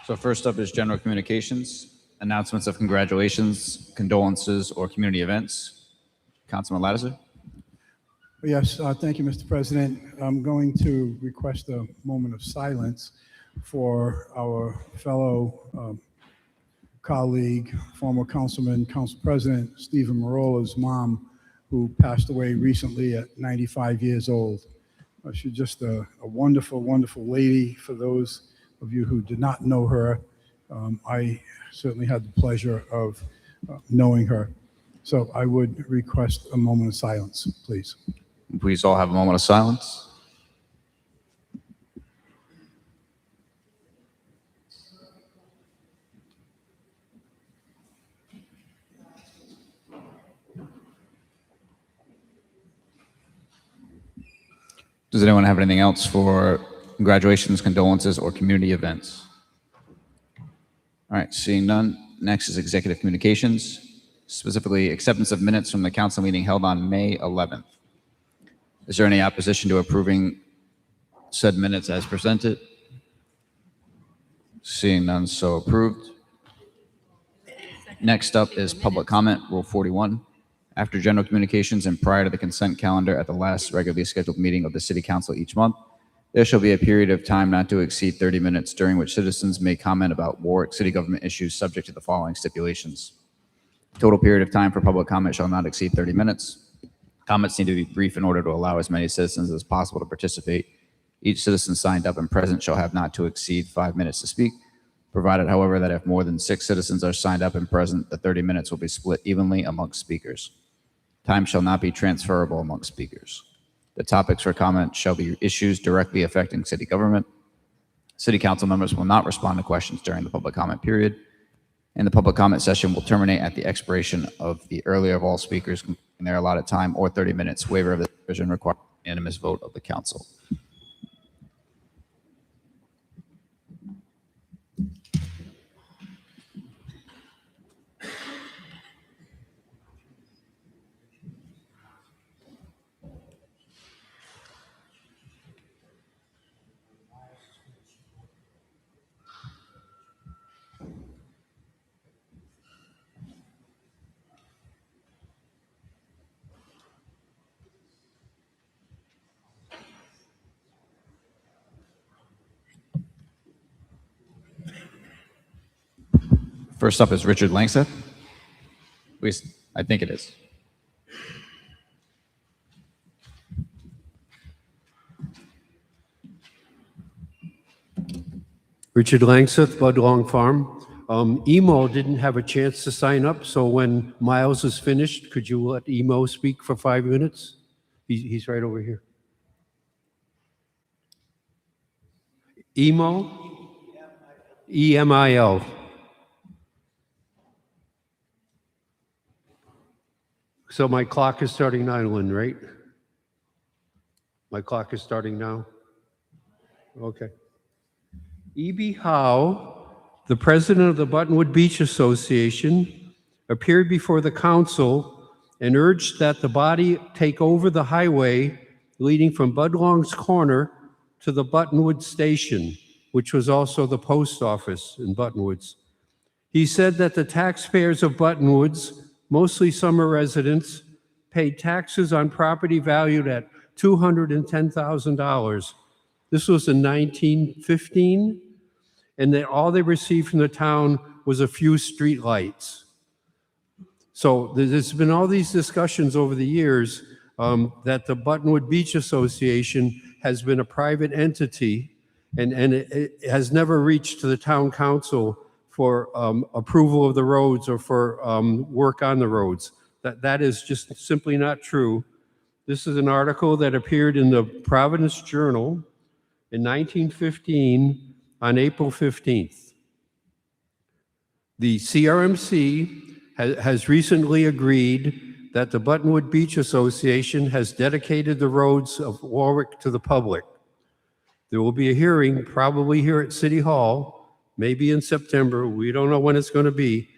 So first up is general communications, announcements of congratulations, condolences, or community events. Councilman Lattiser.
Yes, thank you, Mr. President. I'm going to request a moment of silence for our fellow colleague, former Councilman, Council President Stephen Marola's mom, who passed away recently at 95 years old. She's just a wonderful, wonderful lady. For those of you who did not know her, I certainly had the pleasure of knowing her. So I would request a moment of silence, please.
Please all have a moment of silence. Does anyone have anything else for congratulations, condolences, or community events? All right, seeing none. Next is executive communications, specifically acceptance of minutes from the council meeting held on May 11th. Is there any opposition to approving said minutes as presented? Seeing none, so approved. Next up is public comment, Rule 41. After general communications and prior to the consent calendar at the last regularly scheduled meeting of the City Council each month, there shall be a period of time not to exceed 30 minutes during which citizens may comment about Warwick City government issues subject to the following stipulations. Total period of time for public comment shall not exceed 30 minutes. Comments need to be brief in order to allow as many citizens as possible to participate. Each citizen signed up and present shall have not to exceed 5 minutes to speak, provided, however, that if more than 6 citizens are signed up and present, the 30 minutes will be split evenly amongst speakers. Time shall not be transferable amongst speakers. The topics for comment shall be issues directly affecting city government. City council members will not respond to questions during the public comment period, and the public comment session will terminate at the expiration of the earlier of all speakers in their allotted time or 30 minutes. Waiver of the provision requires unanimous vote of the council. First up is Richard Langseth. At least, I think it is.
Richard Langseth, Budlong Farm. Emo didn't have a chance to sign up, so when Miles is finished, could you let Emo speak for 5 minutes? He's right over here. Emo? E-M-I-L. So my clock is starting now, Lynn, right? My clock is starting now? Okay. E.B. Howe, the president of the Buttonwood Beach Association, appeared before the council and urged that the body take over the highway leading from Budlong's Corner to the Buttonwood Station, which was also the post office in Buttonwoods. He said that the taxpayers of Buttonwoods, mostly summer residents, paid taxes on property valued at $210,000. This was in 1915, and that all they received from the town was a few street lights. So there's been all these discussions over the years that the Buttonwood Beach Association has been a private entity, and it has never reached to the town council for approval of the roads or for work on the roads. That is just simply not true. This is an article that appeared in the Providence Journal in 1915 on April 15th. The CRMC has recently agreed that the Buttonwood Beach Association has dedicated the roads of Warwick to the public. There will be a hearing probably here at City Hall, maybe in September. We don't know when it's going to be.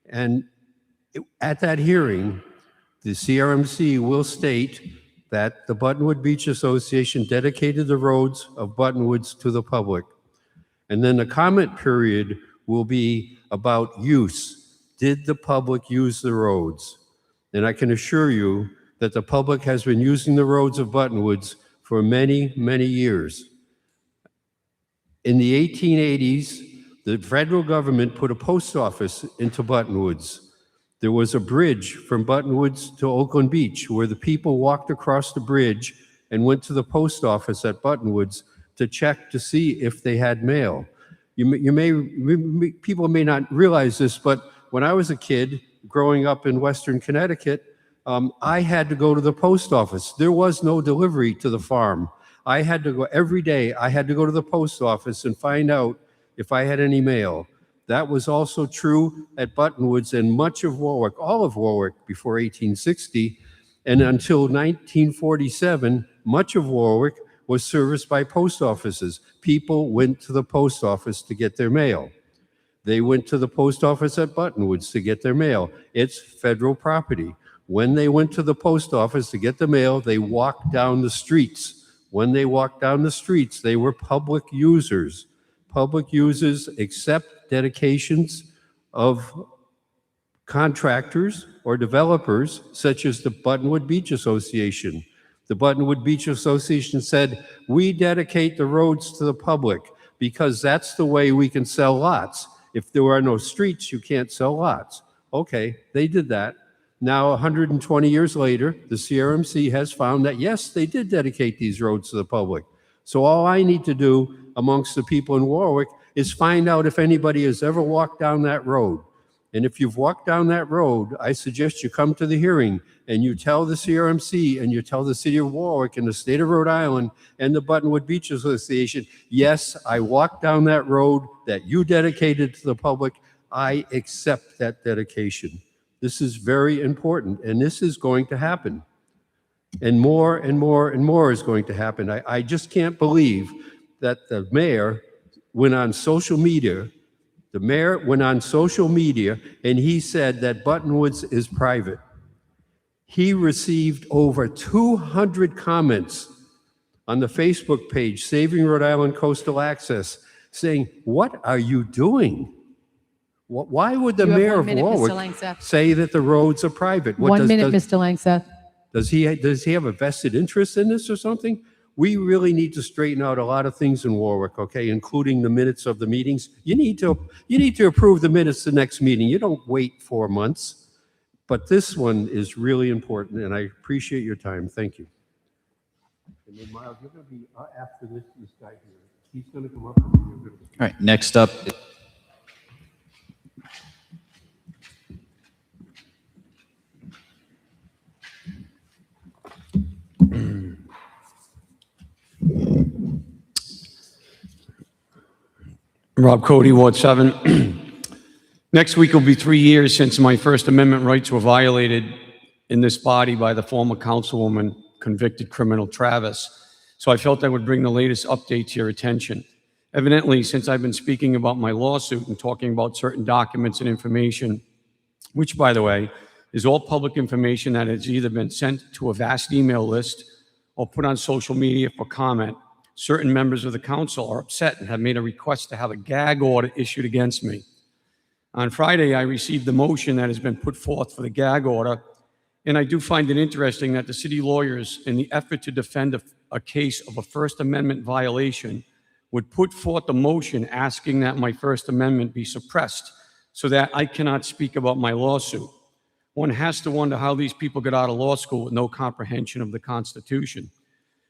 And at that hearing, the CRMC will state that the Buttonwood Beach Association dedicated the roads of Buttonwoods to the public. And then the comment period will be about use. Did the public use the roads? And I can assure you that the public has been using the roads of Buttonwoods for many, many years. In the 1880s, the federal government put a post office into Buttonwoods. There was a bridge from Buttonwoods to Oakland Beach where the people walked across the bridge and went to the post office at Buttonwoods to check to see if they had mail. People may not realize this, but when I was a kid growing up in Western Connecticut, I had to go to the post office. There was no delivery to the farm. I had to go every day. I had to go to the post office and find out if I had any mail. That was also true at Buttonwoods and much of Warwick, all of Warwick before 1860. And until 1947, much of Warwick was serviced by post offices. People went to the post office to get their mail. They went to the post office at Buttonwoods to get their mail. It's federal property. When they went to the post office to get the mail, they walked down the streets. When they walked down the streets, they were public users. Public users accept dedications of contractors or developers, such as the Buttonwood Beach Association. The Buttonwood Beach Association said, we dedicate the roads to the public because that's the way we can sell lots. If there are no streets, you can't sell lots. Okay, they did that. Now, 120 years later, the CRMC has found that, yes, they did dedicate these roads to the public. So all I need to do amongst the people in Warwick is find out if anybody has ever walked down that road. And if you've walked down that road, I suggest you come to the hearing and you tell the CRMC and you tell the city of Warwick and the state of Rhode Island and the Buttonwood Beach Association, yes, I walked down that road that you dedicated to the public. I accept that dedication. This is very important, and this is going to happen. And more and more and more is going to happen. I just can't believe that the mayor went on social media. The mayor went on social media and he said that Buttonwoods is private. He received over 200 comments on the Facebook page, Saving Rhode Island Coastal Access, saying, what are you doing? Why would the mayor of Warwick say that the roads are private?
One minute, Mr. Langseth.
Does he have a vested interest in this or something? We really need to straighten out a lot of things in Warwick, okay, including the minutes of the meetings. You need to approve the minutes the next meeting. You don't wait 4 months. But this one is really important, and I appreciate your time. Thank you. And then, Miles, you're going to be after this guy here. He's going to come up. All
right, next up.
Rob Cody, Ward 7. Next week will be 3 years since my First Amendment rights were violated in this body by the former councilwoman, convicted criminal Travis. So I felt I would bring the latest update to your attention. Evidently, since I've been speaking about my lawsuit and talking about certain documents and information, which, by the way, is all public information that has either been sent to a vast email list or put on social media for comment, certain members of the council are upset and have made a request to have a gag order issued against me. On Friday, I received the motion that has been put forth for the gag order, and I do find it interesting that the city lawyers, in the effort to defend a case of a First Amendment violation, would put forth a motion asking that my First Amendment be suppressed so that I cannot speak about my lawsuit. One has to wonder how these people get out of law school with no comprehension of the Constitution.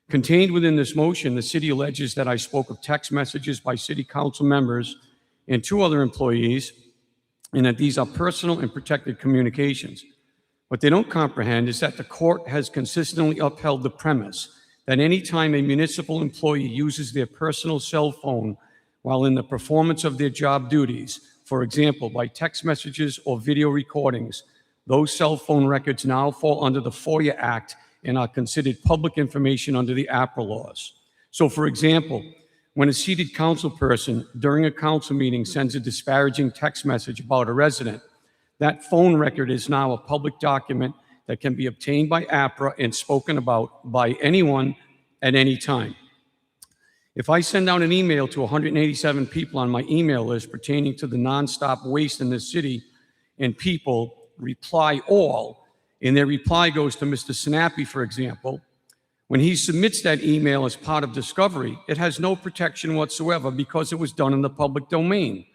Contained within this motion, the city alleges that I spoke of text messages by city council members and 2 other employees, and that these are personal and protected communications. What they don't comprehend is that the court has consistently upheld the premise that any time a municipal employee uses their personal cell phone while in the performance of their job duties, for example, by text messages or video recordings, those cell phone records now fall under the FOIA Act and are considered public information under the APRA laws. So, for example, when a seated council person during a council meeting sends a disparaging text message about a resident, that phone record is now a public document that can be obtained by APRA and spoken about by anyone at any time. If I send out an email to 187 people on my email list pertaining to the nonstop waste in this city, and people reply all, And their reply goes to Mr. Sinapi, for example. When he submits that email as part of discovery, it has no protection whatsoever because it was done in the public domain.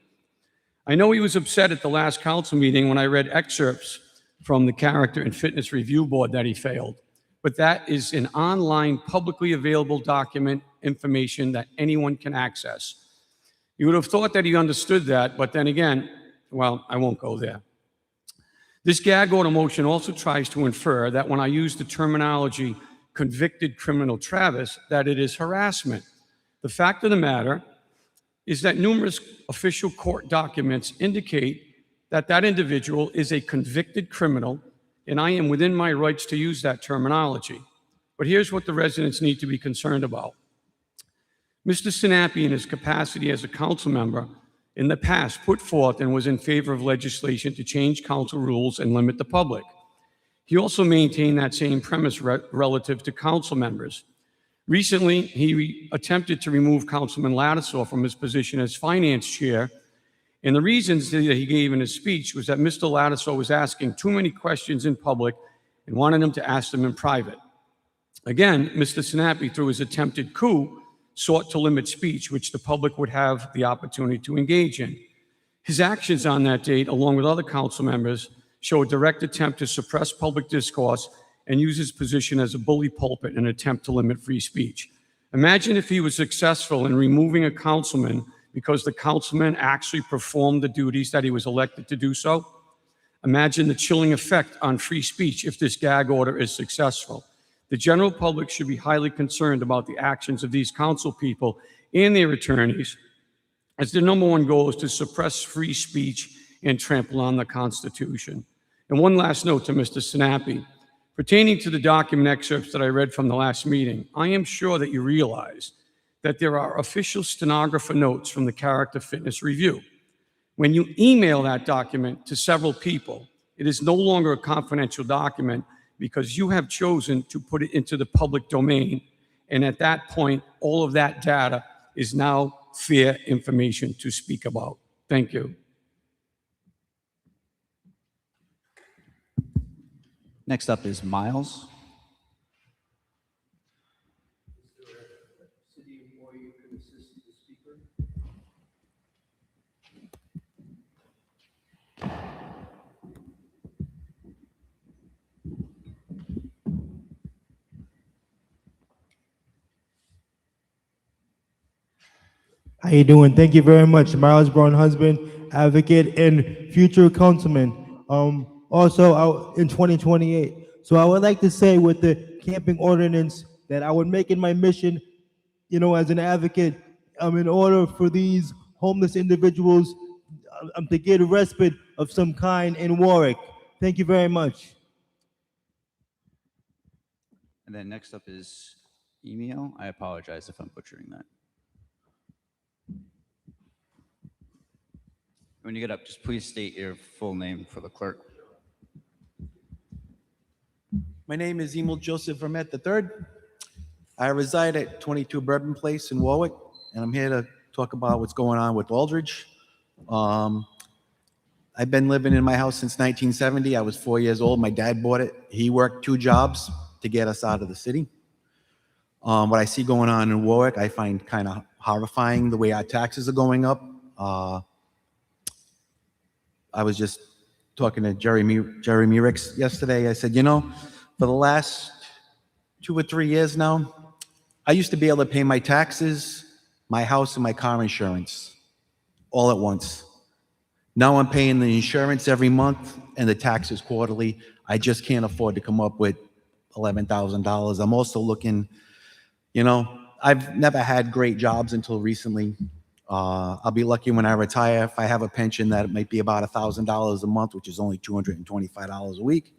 I know he was upset at the last council meeting when I read excerpts from the Character and Fitness Review Board that he failed, but that is an online, publicly available document information that anyone can access. You would have thought that he understood that, but then again, well, I won't go there. This gag order motion also tries to infer that when I use the terminology convicted criminal Travis, that it is harassment. The fact of the matter is that numerous official court documents indicate that that individual is a convicted criminal, and I am within my rights to use that terminology. But here's what the residents need to be concerned about. Mr. Sinapi, in his capacity as a council member, in the past put forth and was in favor of legislation to change council rules and limit the public. He also maintained that same premise relative to council members. Recently, he attempted to remove Councilman Lattisaw from his position as finance chair, and the reasons that he gave in his speech was that Mr. Lattisaw was asking too many questions in public and wanted him to ask them in private. Again, Mr. Sinapi, through his attempted coup, sought to limit speech, which the public would have the opportunity to engage in. His actions on that date, along with other council members, show a direct attempt to suppress public discourse and use his position as a bully pulpit in an attempt to limit free speech. Imagine if he was successful in removing a councilman because the councilman actually performed the duties that he was elected to do so. Imagine the chilling effect on free speech if this gag order is successful. The general public should be highly concerned about the actions of these council people and their attorneys, as their number one goal is to suppress free speech and trample on the Constitution. And one last note to Mr. Sinapi. Pertaining to the document excerpts that I read from the last meeting, I am sure that you realize that there are official stenographer notes from the Character Fitness Review. When you email that document to several people, it is no longer a confidential document because you have chosen to put it into the public domain. And at that point, all of that data is now fair information to speak about. Thank you.
Next up is Miles.
How you doing? Thank you very much. Miles Brown, husband, advocate, and future councilman. Also out in 2028. So I would like to say with the camping ordinance that I would make it my mission, as an advocate, in order for these homeless individuals to get a respite of some kind in Warwick. Thank you very much.
And then next up is email. I apologize if I'm butchering that. When you get up, just please state your full name for the clerk.
My name is Emil Joseph Vermette III. I reside at 22 Bourbon Place in Warwick, and I'm here to talk about what's going on with Aldridge. I've been living in my house since 1970. I was 4 years old. My dad bought it. He worked 2 jobs to get us out of the city. What I see going on in Warwick, I find kind of horrifying, the way our taxes are going up. I was just talking to Jerry Murix yesterday. I said, for the last 2 or 3 years now, I used to be able to pay my taxes, my house, and my car insurance all at once. Now I'm paying the insurance every month and the taxes quarterly. I just can't afford to come up with $11,000. I'm also looking, I've never had great jobs until recently. I'll be lucky when I retire if I have a pension that might be about $1,000 a month, which is only $225 a week,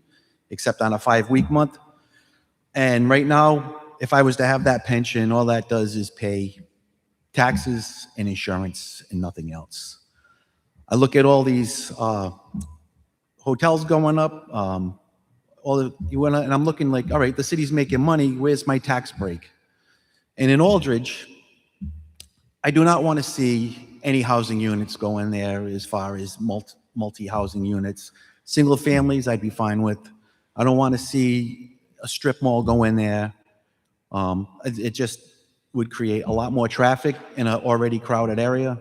except on a 5-week month. And right now, if I was to have that pension, all that does is pay taxes and insurance and nothing else. I look at all these hotels going up, and I'm looking like, all right, the city's making money. Where's my tax break? And in Aldridge, I do not want to see any housing units go in there as far as multi-housing units. Single families, I'd be fine with. I don't want to see a strip mall go in there. It just would create a lot more traffic in an already crowded area.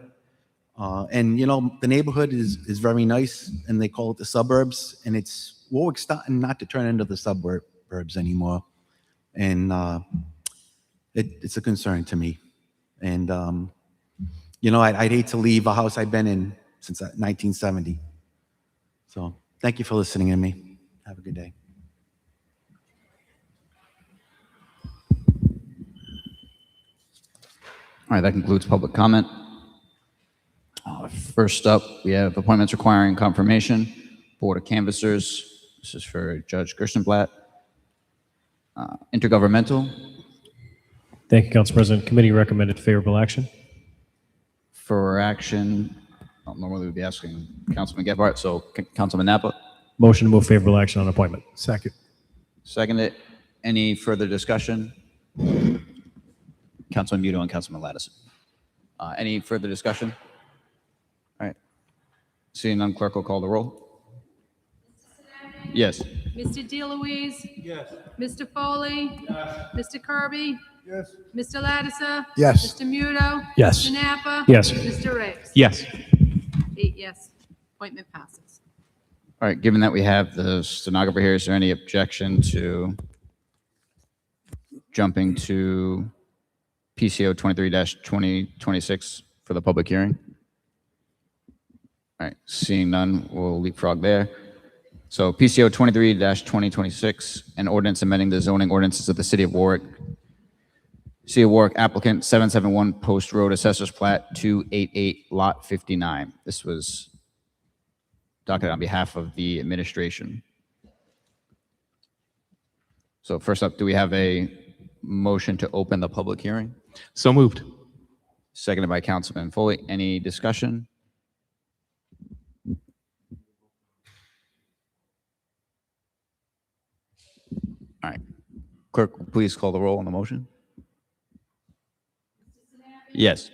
And, you know, the neighborhood is very nice, and they call it the suburbs, and Warwick's starting not to turn into the suburbs anymore. And it's a concern to me. And, you know, I'd hate to leave a house I've been in since 1970. So thank you for listening to me. Have a good day.
All right, that concludes public comment. First up, we have appointments requiring confirmation. Board of Canvassers. This is for Judge Gerstenblatt. Intergovernmental.
Thank you, Council President. Committee recommended favorable action.
For action, normally we'd be asking Councilman Gephardt, so Councilman Napa.
Motion to move favorable action on appointment.
Second.
Seconded. Any further discussion? Councilman Muto and Councilman Lattiser. Any further discussion? All right. Seeing none, clerk will call the roll. Yes.
Mr. DeLuise? Yes. Mr. Foley? Yes. Mr. Kirby?
Yes.
Mr. Lattiser?
Yes.
Mr. Muto?
Yes.
Mr. Napa?
Yes.
Mr. Riggs?
Yes.
8 yes. Appointment passes.
All right, given that we have the stenographer here, is there any objection to jumping to PCO 23-2026 for the public hearing? All right, seeing none, we'll leapfrog there. So PCO 23-2026, an ordinance amending the zoning ordinances of the City of Warwick. City of Warwick applicant 771 Post Road Assessors Plat 288 Lot 59. This was docketed on behalf of the administration. So first up, do we have a motion to open the public hearing?
So moved.
Seconded by Councilman Foley. Any discussion? All right. Clerk, please call the roll on the motion. Yes.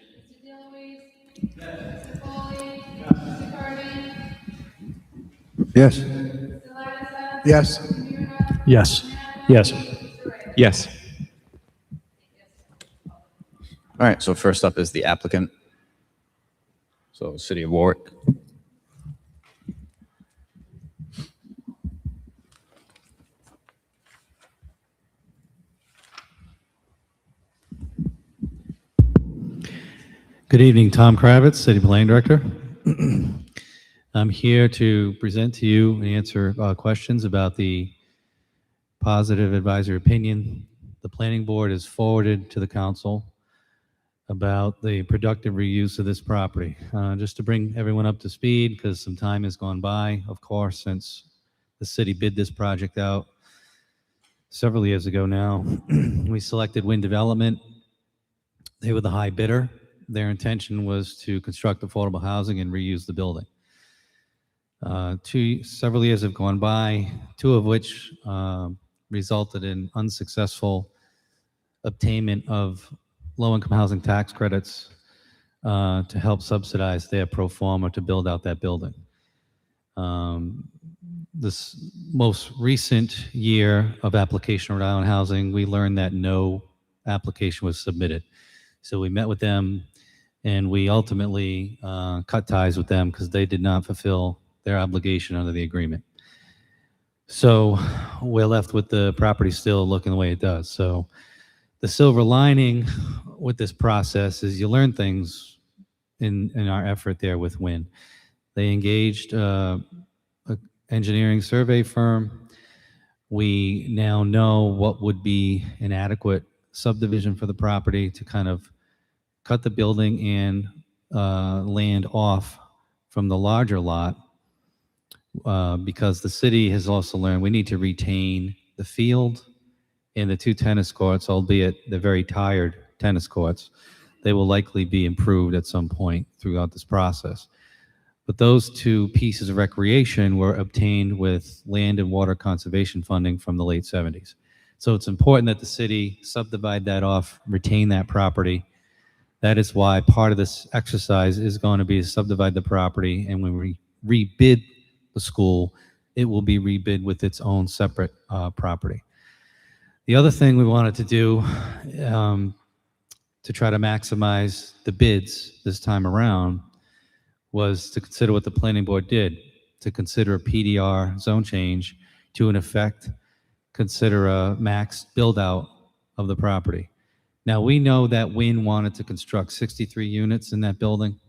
Yes. Yes.
Yes.
Yes.
Yes.
All right, so first up is the applicant. So City of Warwick.
Good evening, Tom Kravitz, City Planning Director. I'm here to present to you and answer questions about the positive advisory opinion the Planning Board has forwarded to the Council about the productive reuse of this property. Just to bring everyone up to speed, because some time has gone by, of course, since the city bid this project out several years ago now. We selected Wind Development. They were the high bidder. Their intention was to construct affordable housing and reuse the building. Several years have gone by, 2 of which resulted in unsuccessful obtainment of low-income housing tax credits to help subsidize their pro forma to build out that building. This most recent year of application for Rhode Island Housing, we learned that no application was submitted. So we met with them, and we ultimately cut ties with them because they did not fulfill their obligation under the agreement. So we're left with the property still looking the way it does. So the silver lining with this process is you learn things in our effort there with Wynn. They engaged an engineering survey firm. We now know what would be an adequate subdivision for the property to kind of cut the building and land off from the larger lot, because the city has also learned we need to retain the field and the 2 tennis courts, albeit they're very tired tennis courts. They will likely be improved at some point throughout this process. But those 2 pieces of recreation were obtained with land and water conservation funding from the late 70s. So it's important that the city subdivide that off, retain that property. That is why part of this exercise is going to be to subdivide the property, and when we rebid the school, it will be rebid with its own separate property. The other thing we wanted to do to try to maximize the bids this time around was to consider what the planning board did, to consider a PDR zone change to, in effect, consider a max build-out of the property. Now, we know that Wynn wanted to construct 63 units in that building.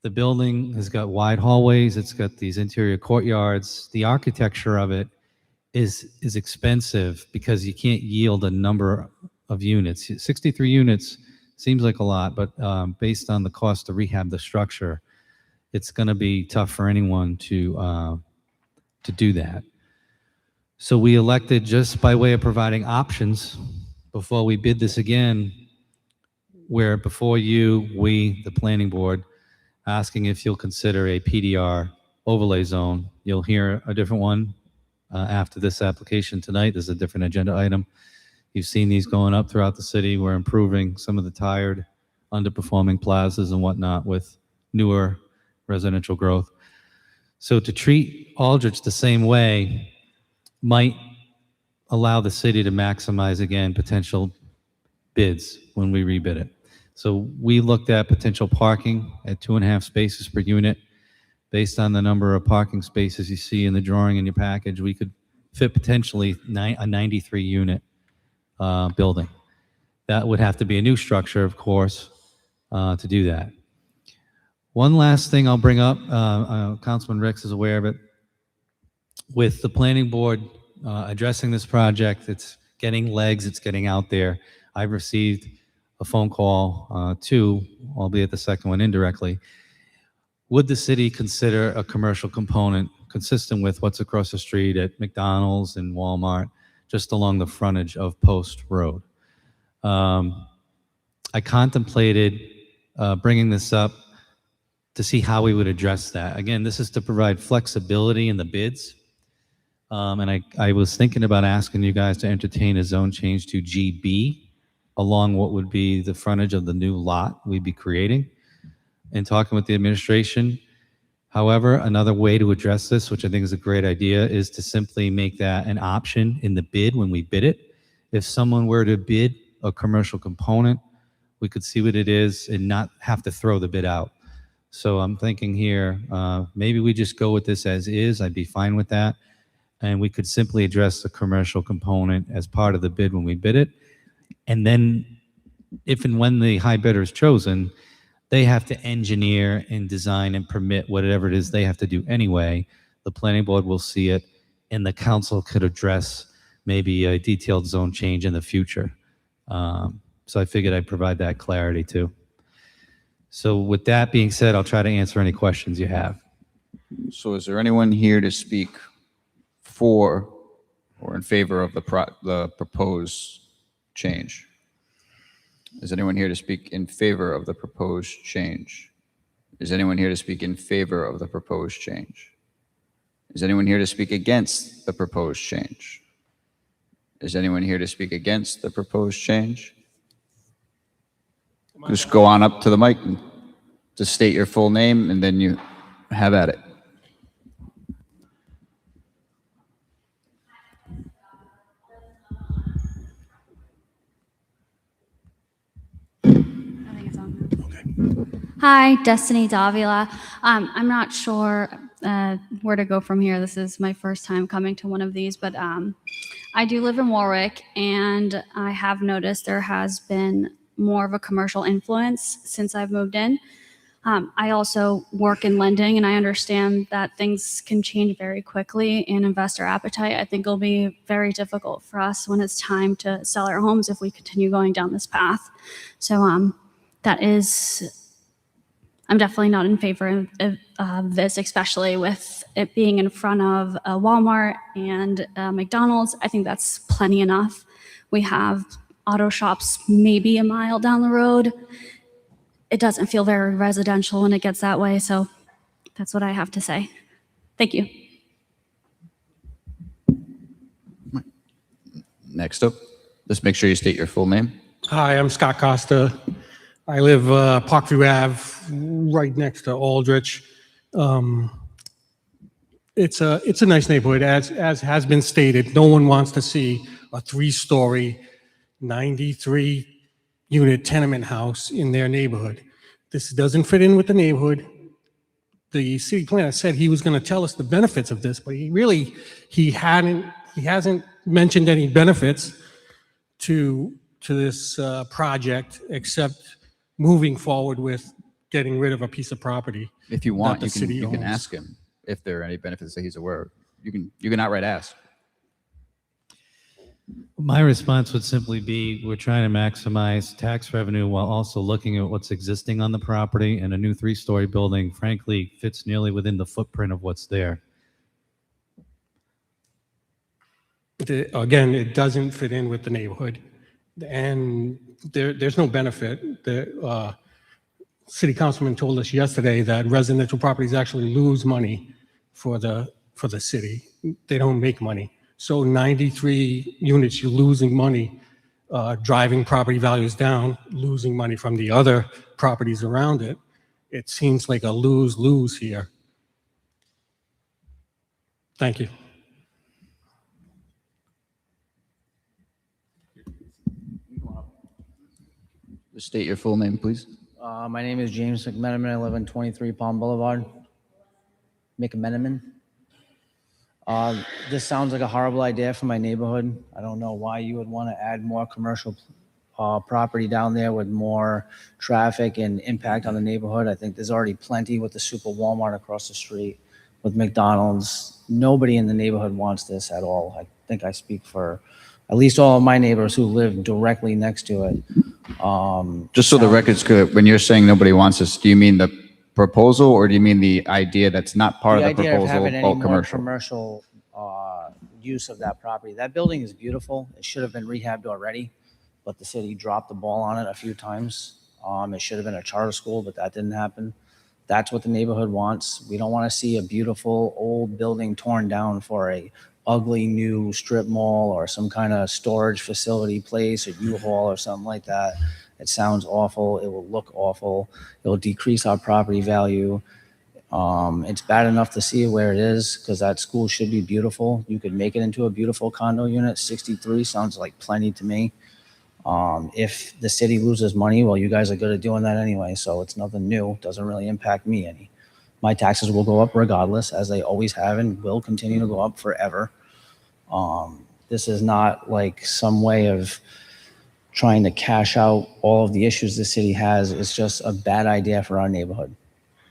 The building has got wide hallways, it's got these interior courtyards. The architecture of it is expensive because you can't yield a number of units. 63 units seems like a lot, but based on the cost to rehab the structure, it's going to be tough for anyone to do that. So we elected, just by way of providing options before we bid this again, where before you, we, the planning board, asking if you'll consider a PDR overlay zone. You'll hear a different one after this application tonight. There's a different agenda item. You've seen these going up throughout the city. We're improving some of the tired, underperforming plazas and whatnot with newer residential growth. So to treat Aldrich the same way might allow the city to maximize, again, potential bids when we rebid it. So we looked at potential parking at 2.5 spaces per unit. Based on the number of parking spaces you see in the drawing in your package, we could fit potentially a 93 unit building. That would have to be a new structure, of course, to do that. One last thing I'll bring up, Councilman Ricks is aware of it. With the planning board addressing this project, it's getting legs, it's getting out there. I've received a phone call too, albeit the second one indirectly. Would the city consider a commercial component consistent with what's across the street at McDonald's and Walmart, just along the frontage of Post Road? I contemplated bringing this up to see how we would address that. Again, this is to provide flexibility in the bids. And I was thinking about asking you guys to entertain a zone change to GB along what would be the frontage of the new lot we'd be creating, and talking with the administration. However, another way to address this, which I think is a great idea, is to simply make that an option in the bid when we bid it. If someone were to bid a commercial component, we could see what it is and not have to throw the bid out. So I'm thinking here, maybe we just go with this as is. I'd be fine with that. And we could simply address the commercial component as part of the bid when we bid it. And then if and when the high bidder is chosen, they have to engineer and design and permit whatever it is they have to do anyway. The planning board will see it, and the council could address maybe a detailed zone change in the future. So I figured I'd provide that clarity too. So with that being said, I'll try to answer any questions you have.
So is there anyone here to speak for or in favor of the proposed change? Is anyone here to speak in favor of the proposed change? Is anyone here to speak in favor of the proposed change? Is anyone here to speak against the proposed change? Is anyone here to speak against the proposed change? Just go on up to the mic and just state your full name, and then you have at it.
Hi, Destiny Davila. I'm not sure where to go from here. This is my first time coming to one of these, but I do live in Warwick, and I have noticed there has been more of a commercial influence since I've moved in. I also work in lending, and I understand that things can change very quickly in investor appetite. I think it'll be very difficult for us when it's time to sell our homes if we continue going down this path. So that is... I'm definitely not in favor of this, especially with it being in front of a Walmart and McDonald's. I think that's plenty enough. We have auto shops maybe a mile down the road. It doesn't feel very residential when it gets that way, so that's what I have to say. Thank you.
Next up, just make sure you state your full name.
Hi, I'm Scott Costa. I live Parkview Ave, right next to Aldrich. it's a nice neighborhood, as has been stated. No one wants to see a 3-story, 93-unit tenement house in their neighborhood. This doesn't fit in with the neighborhood. The city planner said he was going to tell us the benefits of this, but he hasn't mentioned any benefits to this project except moving forward with getting rid of a piece of property.
If you
that
want,
the city
you can
owns.
ask him if there are any benefits that he's aware of. You can outright ask.
My response would simply be, we're trying to maximize tax revenue while also looking at what's existing on the property, and a new 3-story building, frankly, fits nearly within the footprint of what's there.
Again, it doesn't fit in with the neighborhood, and there's no benefit. The city councilman told us yesterday that residential properties actually lose money for the city. They don't make money. So 93 units, you're losing money, driving property values down, losing money from the other properties around it. It seems like a lose-lose here. Thank you.
Just state your full name, please.
My name is James McMenamin. I live on 23 Palm Boulevard. McMenamin. This sounds like a horrible idea for my neighborhood. I don't know why you would want to add more commercial property down there with more traffic and impact on the neighborhood. I think there's already plenty with the Super Walmart across the street, with McDonald's. Nobody in the neighborhood wants this at all. I think I speak for at least all of my neighbors who live directly next to it.
Just so the record's clear, when you're saying nobody wants this, do you mean the proposal, or do you mean the idea that's not part of the
idea of
proposal
having any
about
more
commercial?
use of that property. That building is beautiful. It should have been rehabbed already, but the city dropped the ball on it a few times. It should have been a charter school, but that didn't happen. That's what the neighborhood wants. We don't want to see a beautiful old building torn down for a ugly new strip mall or some kind of storage facility place or U-Haul or something like that. It sounds awful. It will look awful. It will decrease our property value. It's bad enough to see where it is because that school should be beautiful. You could make it into a beautiful condo unit. 63 sounds like plenty to me. If the city loses money, well, you guys are good at doing that anyway, so it's nothing new. It doesn't really impact me any. My taxes will go up regardless, as they always have and will continue to go up forever. This is not like some way of trying to cash out all of the issues the city has. It's just a bad idea for our neighborhood.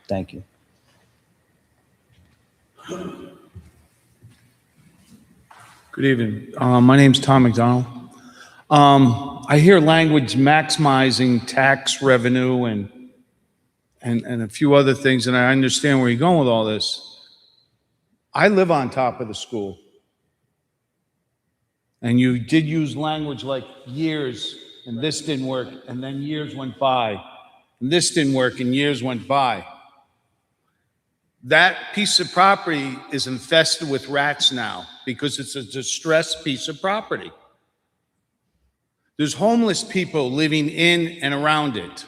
Thank you.
Good evening. My name's Tom McDonald. I hear language maximizing tax revenue and a few other things, and I understand where you're going with all this. I live on top of the school. And you did use language like years, and this didn't work, and then years went by, and this didn't work, and years went by. That piece of property is infested with rats now because it's a distressed piece of property. There's homeless people living in and around it.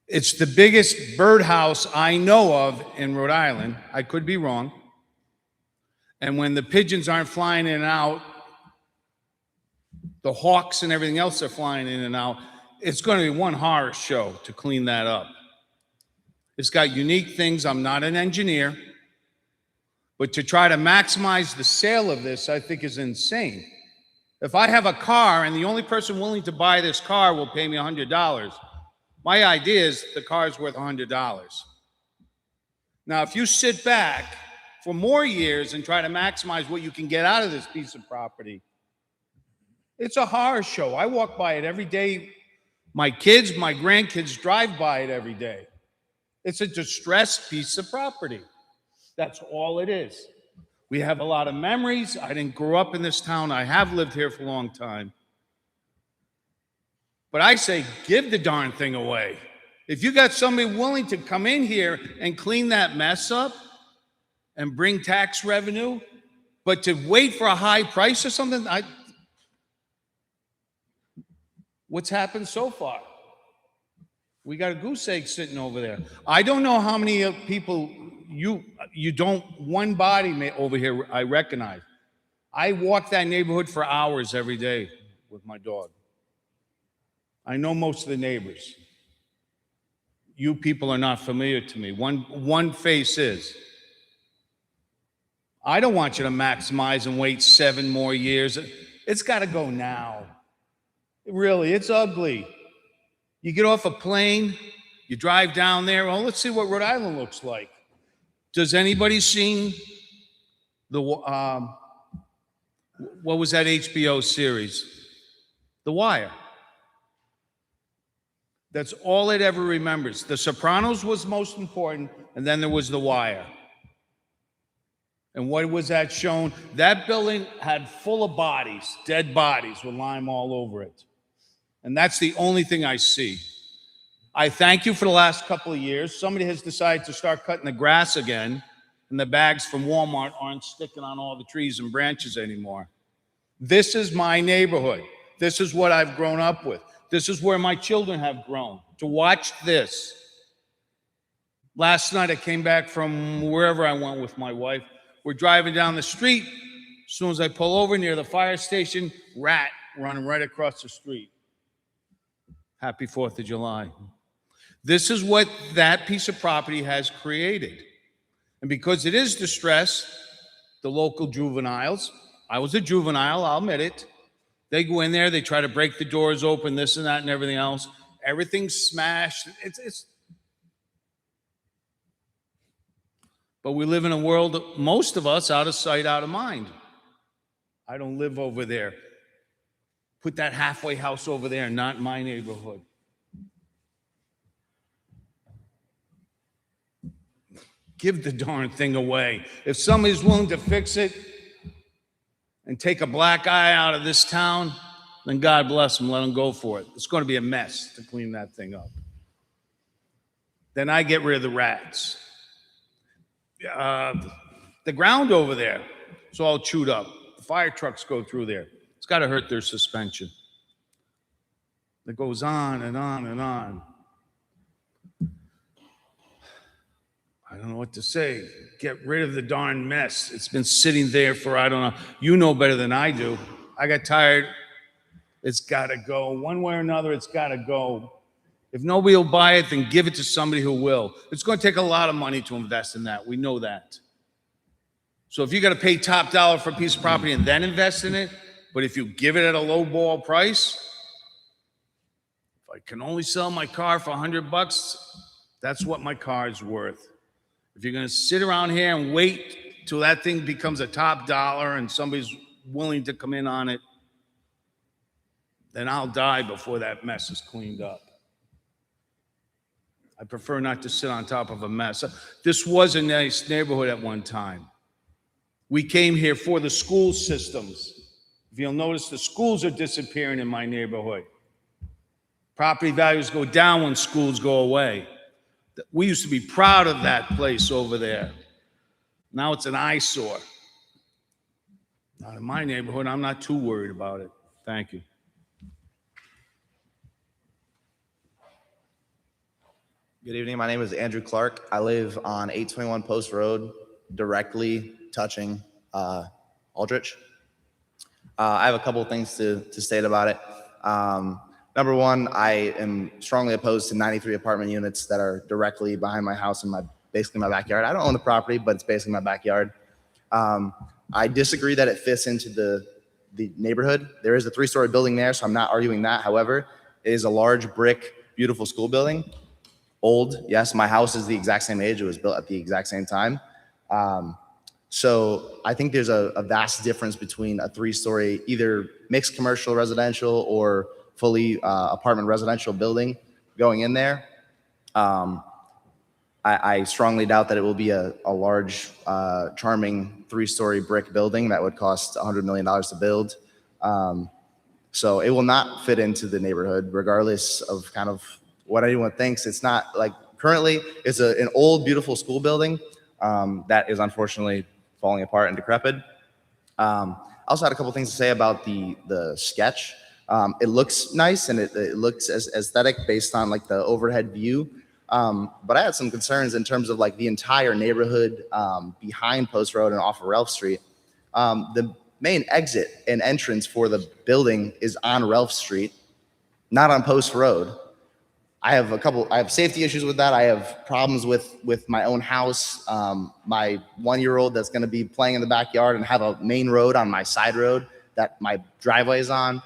It's the biggest birdhouse I know of in Rhode Island. I could be wrong. And when the pigeons aren't flying in and out, the hawks and everything else are flying in and out, it's going to be one horror show to clean that up. It's got unique things. I'm not an engineer, but to try to maximize the sale of this, I think is insane. If I have a car and the only person willing to buy this car will pay me $100, my idea is the car is worth $100. Now, if you sit back for more years and try to maximize what you can get out of this piece of property, it's a horror show. I walk by it every day. My kids, my grandkids drive by it every day. It's a distressed piece of property. That's all it is. We have a lot of memories. I didn't grow up in this town. I have lived here for a long time. But I say, give the darn thing away. If you got somebody willing to come in here and clean that mess up and bring tax revenue, but to wait for a high price or something, what's happened so far? We got a goose egg sitting over there. I don't know how many people you don't, one body may over here, I recognize. I walk that neighborhood for hours every day with my dog. I know most of the neighbors. You people are not familiar to me. One face is. I don't want you to maximize and wait 7 more years. It's got to go now. Really, it's ugly. You get off a plane, you drive down there. Well, let's see what Rhode Island looks like. Does anybody seen the what was that HBO series? The Wire. That's all it ever remembers. The Sopranos was most important, and then there was The Wire. And what was that shown? That building had full of bodies, dead bodies with lime all over it. And that's the only thing I see. I thank you for the last couple of years. Somebody has decided to start cutting the grass again, and the bags from Walmart aren't sticking on all the trees and branches anymore. This is my neighborhood. This is what I've grown up with. This is where my children have grown. To watch this. Last night I came back from wherever I went with my wife. We're driving down the street. As soon as I pull over near the fire station, rat running right across the street. Happy 4th of July. This is what that piece of property has created. And because it is distressed, the local juveniles, I was a juvenile, I'll admit it, they go in there, they try to break the doors open, this and that and everything else. Everything's smashed. But we live in a world, most of us, out of sight, out of mind. I don't live over there. Put that halfway house over there, not in my neighborhood. Give the darn thing away. If somebody's willing to fix it and take a black eye out of this town, then God bless them, let them go for it. It's going to be a mess to clean that thing up. Then I get rid of the rats. The ground over there, it's all chewed up. The fire trucks go through there. It's got to hurt their suspension. It goes on and on and on. I don't know what to say. Get rid of the darn mess. It's been sitting there for, I don't know. You know better than I do. I got tired. It's got to go. One way or another, it's got to go. If nobody will buy it, then give it to somebody who will. It's going to take a lot of money to invest in that. We know that. So if you got to pay top dollar for a piece of property and then invest in it, but if you give it at a low ball price, if I can only sell my car for $100, that's what my car is worth. If you're going to sit around here and wait till that thing becomes a top dollar and somebody's willing to come in on it, then I'll die before that mess is cleaned up. I prefer not to sit on top of a mess. This was a nice neighborhood at one time. We came here for the school systems. If you'll notice, the schools are disappearing in my neighborhood. Property values go down when schools go away. We used to be proud of that place over there. Now it's an eyesore. Not in my neighborhood. I'm not too worried about it. Thank you.
Good evening. My name is Andrew Clark. I live on 821 Post Road, directly touching Aldrich. I have a couple of things to state about it. Number one, I am strongly opposed to 93 apartment units that are directly behind my house and basically my backyard. I don't own the property, but it's basically my backyard. I disagree that it fits into the neighborhood. There is a 3-story building there, so I'm not arguing that. However, it is a large brick, beautiful school building. Old, yes, my house is the exact same age. It was built at the exact same time. So I think there's a vast difference between a 3-story, either mixed commercial residential or fully apartment residential building going in there. I strongly doubt that it will be a large, charming 3-story brick building that would cost $100 million to build. So it will not fit into the neighborhood, regardless of kind of what anyone thinks. It's not like currently it's an old, beautiful school building that is unfortunately falling apart and decrepit. I also had a couple things to say about the sketch. It looks nice and it looks as aesthetic based on like the overhead view. But I had some concerns in terms of like the entire neighborhood behind Post Road and off of Ralph Street. The main exit and entrance for the building is on Ralph Street, not on Post Road. I have safety issues with that. I have problems with my own house. My 1-year-old that's going to be playing in the backyard and have a main road on my side road that my driveway is on.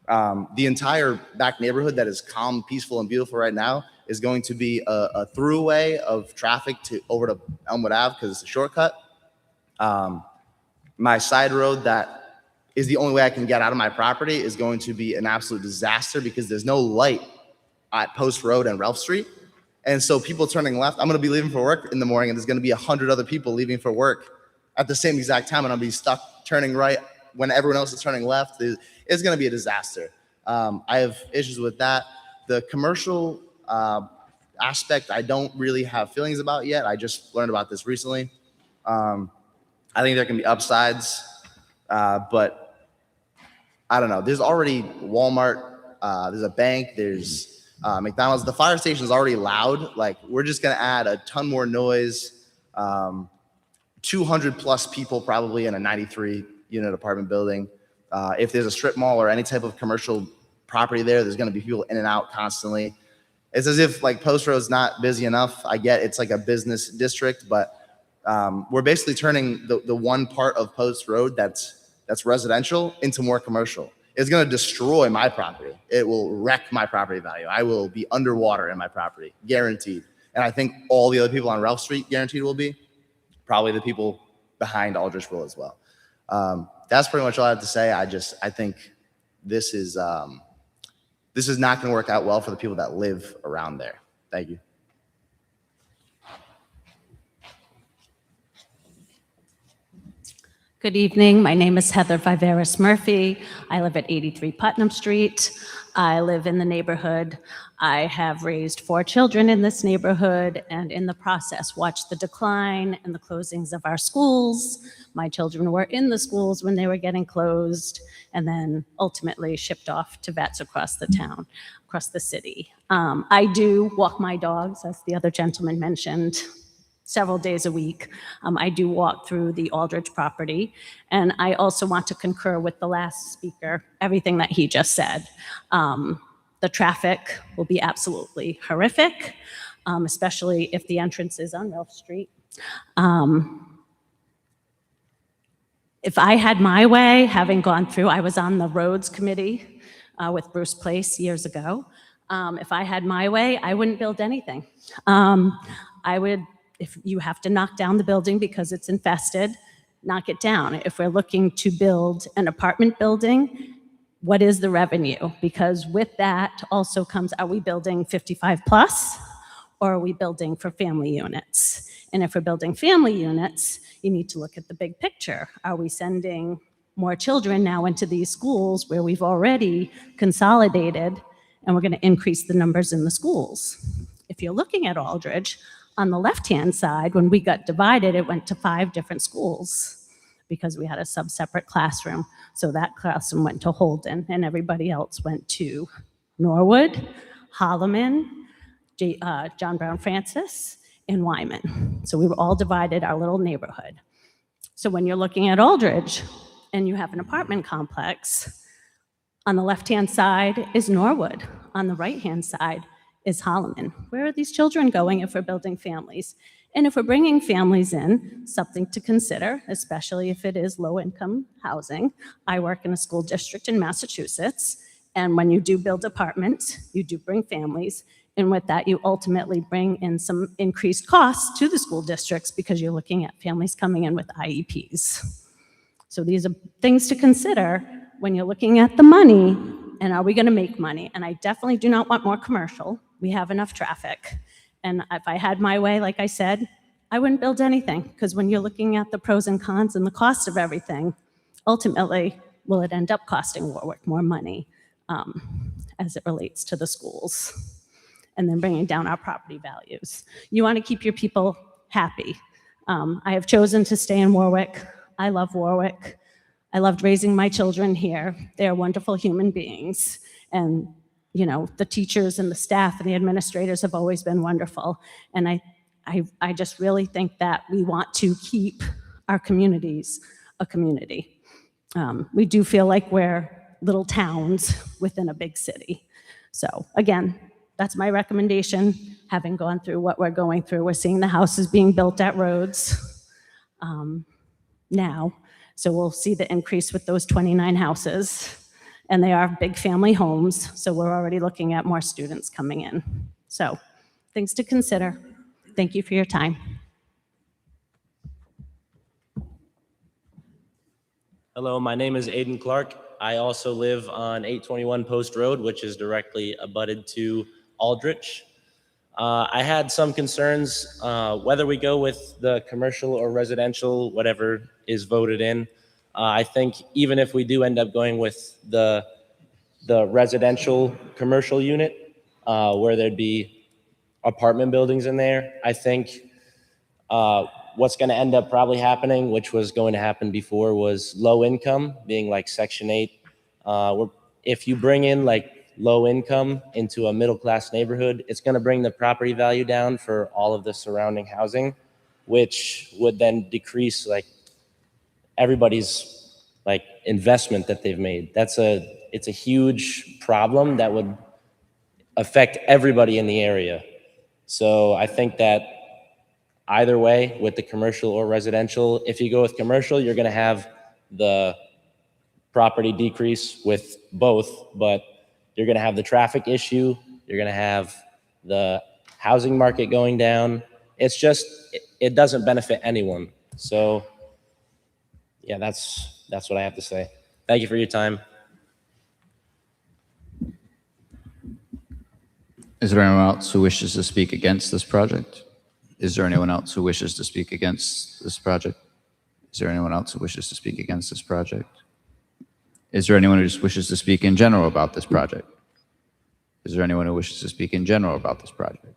The entire back neighborhood that is calm, peaceful, and beautiful right now is going to be a throughway of traffic over to Elmwood Ave because it's a shortcut. My side road that is the only way I can get out of my property is going to be an absolute disaster because there's no light at Post Road and Ralph Street. And so people turning left, I'm going to be leaving for work in the morning and there's going to be 100 other people leaving for work at the same exact time and I'll be stuck turning right when everyone else is turning left. It's going to be a disaster. I have issues with that. The commercial aspect, I don't really have feelings about yet. I just learned about this recently. I think there can be upsides, but I don't know. There's already Walmart, there's a bank, there's McDonald's. The fire station is already loud. Like, we're just going to add a ton more noise. 200 plus people probably in a 93 unit apartment building. If there's a strip mall or any type of commercial property there's going to be people in and out constantly. It's as if like Post Road's not busy enough. I get it's like a business district, but we're basically turning the one part of Post Road that's residential into more commercial. It's going to destroy my property. It will wreck my property value. I will be underwater in my property, guaranteed. And I think all the other people on Ralph Street guaranteed will be. Probably the people behind Aldrich will as well. That's pretty much all I have to say. I think this is not going to work out well for the people that live around there. Thank you.
Good evening. My name is Heather Viveris Murphy. I live at 83 Putnam Street. I live in the neighborhood. I have raised 4 children in this neighborhood and in the process watched the decline and the closings of our schools. My children were in the schools when they were getting closed and then ultimately shipped off to vets across the town, across the city. I do walk my dogs, as the other gentleman mentioned, several days a week. I do walk through the Aldrich property, and I also want to concur with the last speaker, everything that he just said. The traffic will be absolutely horrific, especially if the entrance is on Ralph Street. If I had my way, having gone through, I was on the roads committee with Bruce Place years ago. If I had my way, I wouldn't build anything. I would, if you have to knock down the building because it's infested, knock it down. If we're looking to build an apartment building, what is the revenue? Because with that also comes, are we building 55 plus or are we building for family units? And if we're building family units, you need to look at the big picture. Are we sending more children now into these schools where we've already consolidated and we're going to increase the numbers in the schools? If you're looking at Aldrich, on the left-hand side, when we got divided, it went to 5 different schools because we had a sub-separate classroom. So that classroom went to Holden and everybody else went to Norwood, Holloman, John Brown Francis, and Wyman. So we were all divided, our little neighborhood. So when you're looking at Aldrich and you have an apartment complex, on the left-hand side is Norwood. On the right-hand side is Holloman. Where are these children going if we're building families? And if we're bringing families in, something to consider, especially if it is low-income housing. I work in a school district in Massachusetts, and when you do build apartments, you do bring families, and with that, you ultimately bring in some increased costs to the school districts because you're looking at families coming in with IEPs. So these are things to consider when you're looking at the money, and are we gonna make money? And I definitely do not want more commercial. We have enough traffic. And if I had my way, like I said, I wouldn't build anything, because when you're looking at the pros and cons and the cost of everything, ultimately, will it end up costing Warwick more money as it relates to the schools? And then bringing down our property values. You want to keep your people happy. I have chosen to stay in Warwick. I love Warwick. I loved raising my children here. They're wonderful human beings. And the teachers and the staff and the administrators have always been wonderful. And I just really think that we want to keep our communities a community. We do feel like we're little towns within a big city. So again, that's my recommendation, having gone through what we're going through. We're seeing the houses being built at Rhodes now. So we'll see the increase with those 29 houses. And they are big family homes, so we're already looking at more students coming in. So things to consider. Thank you for your time.
Hello, my name is Aiden Clark. I also live on 821 Post Road, which is directly abutted to Aldrich. I had some concerns whether we go with the commercial or residential, whatever is voted in. I think even if we do end up going with the residential commercial unit, where there'd be apartment buildings in there, I think what's going to end up probably happening, which was going to happen before, was low income, being like Section 8. If you bring in like low income into a middle class neighborhood, it's going to bring the property value down for all of the surrounding housing, which would then decrease like everybody's like investment that they've made. It's a huge problem that would affect everybody in the area. So I think that either way, with the commercial or residential, if you go with commercial, you're going to have the property decrease with both, but you're going to have the traffic issue. You're going to have the housing market going down. It's just, it doesn't benefit anyone. So yeah, that's what I have to say. Thank you for your time.
Is there anyone else who wishes to speak against this project? Is there anyone else who wishes to speak against this project? Is there anyone else who wishes to speak against this project? Is there anyone who just wishes to speak in general about this project? Is there anyone who wishes to speak in general about this project?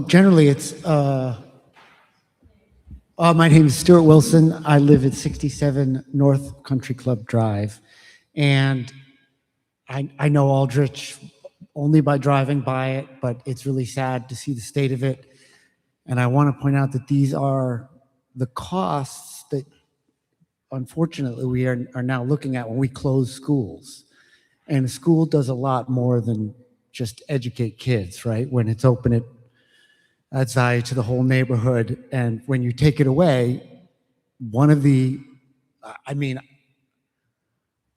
Generally, it's my name is Stuart Wilson. I live at 67 North Country Club Drive, and I know Aldrich only by driving by it, but it's really sad to see the state of it. And I want to point out that these are the costs that, unfortunately, we are now looking at when we close schools. And a school does a lot more than just educate kids, right? When it's open, it adds value to the whole neighborhood. And when you take it away,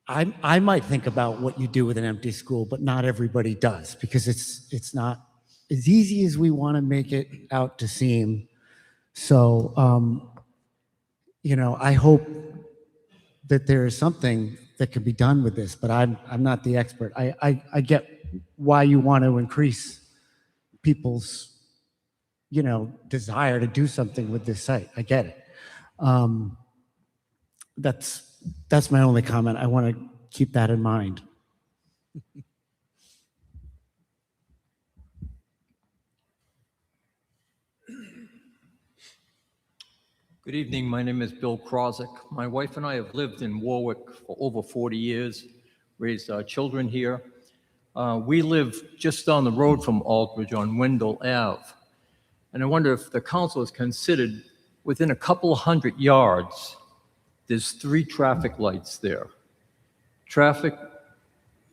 I might think about what you do with an empty school, but not everybody does, because it's not as easy as we want to make it out to seem. So, I hope that there is something that can be done with this, but I'm not the expert. I get why you want to increase people's, desire to do something with this site. I get it. That's my only comment. I want to keep that in mind.
Good evening. My name is Bill Krozik. My wife and I have lived in Warwick for over 40 years, raised our children here. We live just down the road from Aldridge on Wendell Ave. And I wonder if the council has considered, within a couple of 100 yards, there's 3 traffic lights there. Traffic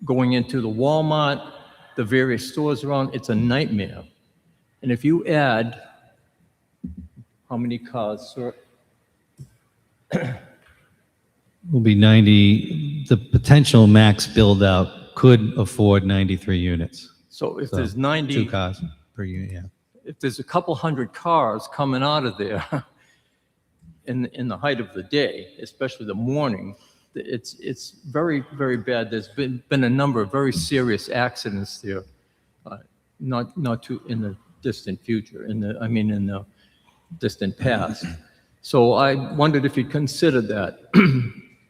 going into the Walmart, the various stores around, it's a nightmare. And if you add, how many cars, sir?
Will be 90, the potential max build out could afford 93 units.
So if there's 90.
2 cars per unit, yeah.
If there's a couple 100 cars coming out of there in the height of the day, especially the morning, it's very, very bad. There's been a number of very serious accidents there, not too in the distant future, in the distant past. So I wondered if you considered that.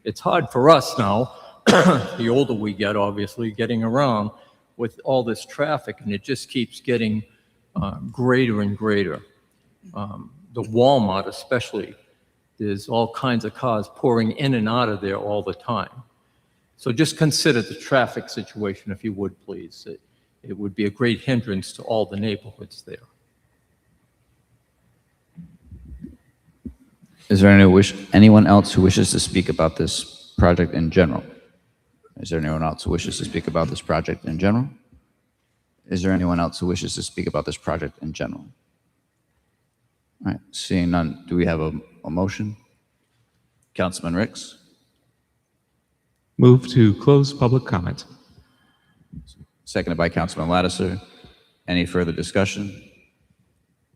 It's hard for us now, the older we get, obviously, getting around with all this traffic, and it just keeps getting greater and greater. The Walmart especially, there's all kinds of cars pouring in and out of there all the time. So just consider the traffic situation, if you would, please. It would be a great hindrance to all the neighborhoods there.
Is there anyone else who wishes to speak about this project in general? Is there anyone else who wishes to speak about this project in general? Is there anyone else who wishes to speak about this project in general? All right, seeing none, do we have a motion? Councilman Ricks?
Move to close public comment.
Seconded by Councilman Lattiser. Any further discussion?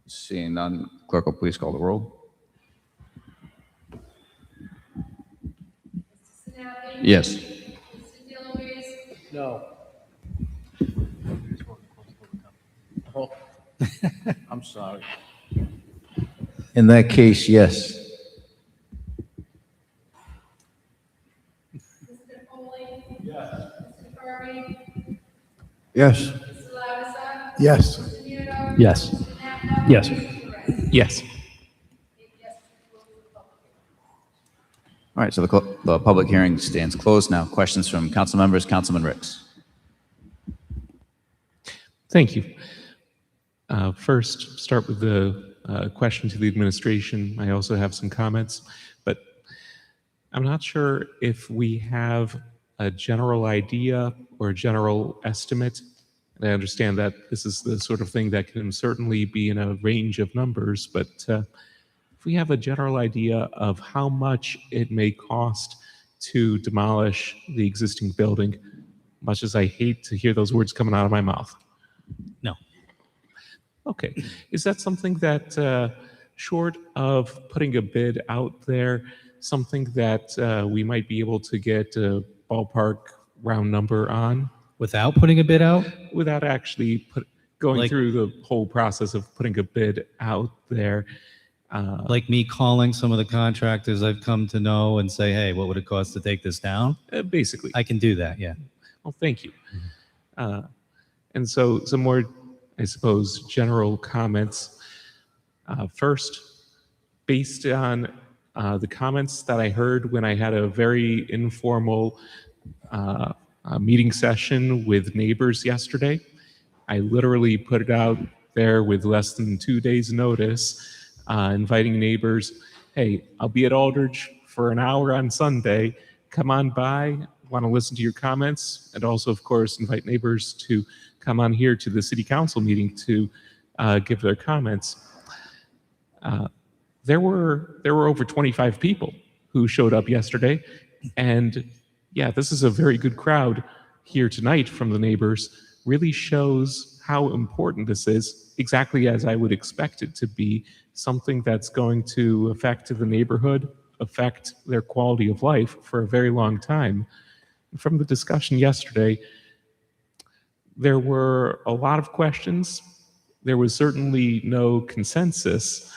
Seeing none, clerk will please call the roll. Yes.
No.
Oh, I'm sorry.
In that case, yes. Yes. Yes.
Yes.
Yes.
Yes.
All right, so the public hearing stands closed now. Questions from council members? Councilman Ricks.
Thank you. First, start with the question to the administration. I also have some comments, but I'm not sure if we have a general idea or a general estimate. And I understand that this is the sort of thing that can certainly be in a range of numbers, but if we have a general idea of how much it may cost to demolish the existing building, much as I hate to hear those words coming out of my mouth.
No.
Okay. Is that something that, short of putting a bid out there, something that we might be able to get a ballpark round number on?
Without putting a bid out?
Without actually going through the whole process of putting a bid out there.
Like me calling some of the contractors I've come to know and say, hey, what would it cost to take this down?
Basically.
I can do that, yeah.
Well, thank you. And so some more, I suppose, general comments. First, based on the comments that I heard when I had a very informal meeting session with neighbors yesterday, I literally put it out there with less than 2 days' notice, inviting neighbors, hey, I'll be at Aldrich for an hour on Sunday. Come on by, want to listen to your comments, and also, of course, invite neighbors to come on here to the city council meeting to give their comments. There were over 25 people who showed up yesterday, and yeah, this is a very good crowd here tonight from the neighbors. Really shows how important this is, exactly as I would expect it to be, something that's going to affect the neighborhood, affect their quality of life for a very long time. From the discussion yesterday, there were a lot of questions. There was certainly no consensus.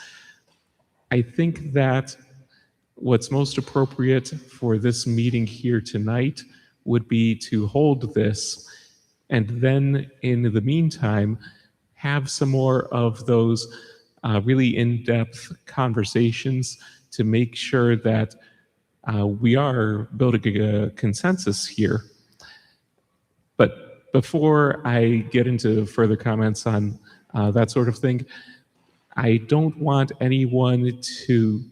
I think that what's most appropriate for this meeting here tonight would be to hold this, and then in the meantime, have some more of those really in-depth conversations to make sure that we are building a consensus here. But before I get into further comments on that sort of thing, I don't want anyone to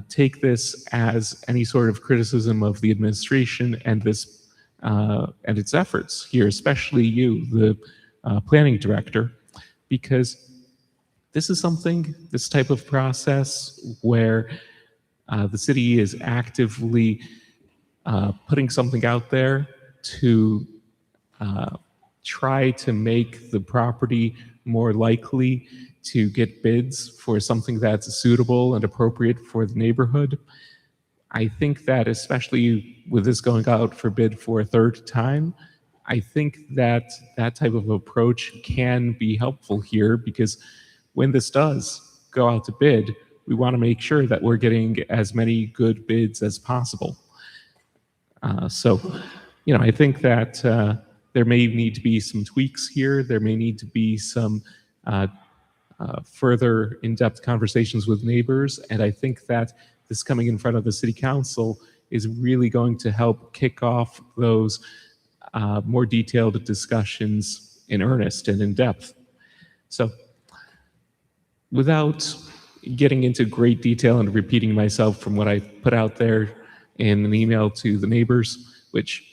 take this as any sort of criticism of the administration and this and its efforts here, especially you, the planning director, because this is something, this type of process where the city is actively putting something out there to try to make the property more likely to get bids for something that's suitable and appropriate for the neighborhood. I think that especially with this going out for bid for a third time, I think that that type of approach can be helpful here, because when this does go out to bid, we want to make sure that we're getting as many good bids as possible. So, I think that there may need to be some tweaks here. There may need to be some further in-depth conversations with neighbors, and I think that this coming in front of the city council is really going to help kick off those more detailed discussions in earnest and in depth. So without getting into great detail and repeating myself from what I put out there in an email to the neighbors, which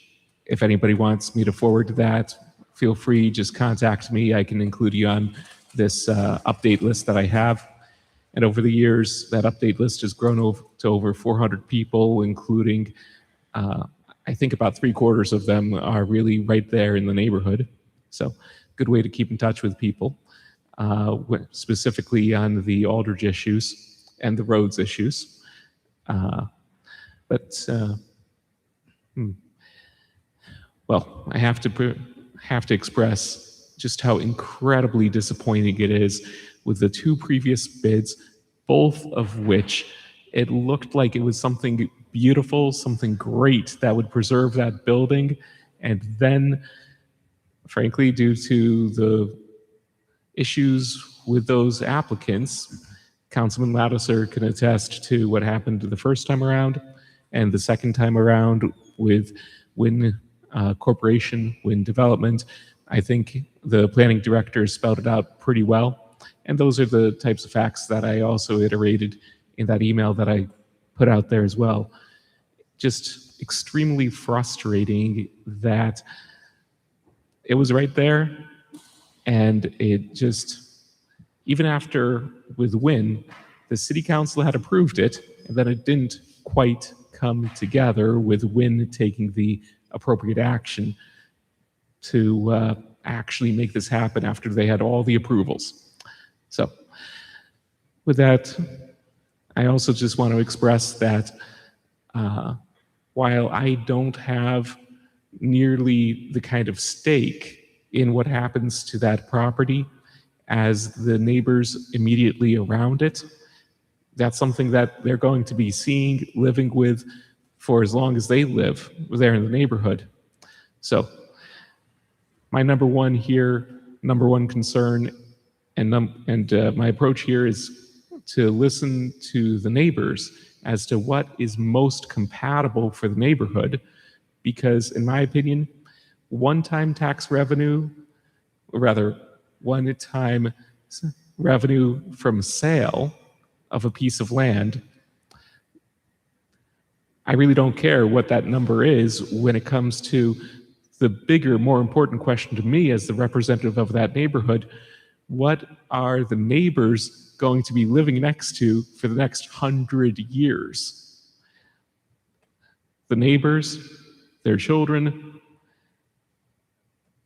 if anybody wants me to forward that, feel free, just contact me. I can include you on this update list that I have. And over the years, that update list has grown to over 400 people, including, I think about 3/4 of them are really right there in the neighborhood. So good way to keep in touch with people, specifically on the Aldridge issues and the roads issues. Well, I have to express just how incredibly disappointing it is with the two previous bids, both of which it looked like it was something beautiful, something great that would preserve that building. And then, frankly, due to the issues with those applicants, Councilman Loudeser can attest to what happened the first time around and the second time around with Wynn Corporation, Wynn Development. I think the planning director spelled it out pretty well. And those are the types of facts that I also iterated in that email that I put out there as well. Just extremely frustrating that it was right there, and it just, even after with Wynn, the city council had approved it, and then it didn't quite come together with Wynn taking the appropriate action to actually make this happen after they had all the approvals. So with that, I also just want to express that while I don't have nearly the kind of stake in what happens to that property as the neighbors immediately around it, that's something that they're going to be seeing, living with for as long as they live there in the neighborhood. So my number one concern and my approach here is to listen to the neighbors as to what is most compatible for the neighborhood, because in my opinion, one-time tax revenue, or rather one-time revenue from sale of a piece of land, I really don't care what that number is when it comes to the bigger, more important question to me as the representative of that neighborhood. What are the neighbors going to be living next to for the next 100 years? The neighbors, their children,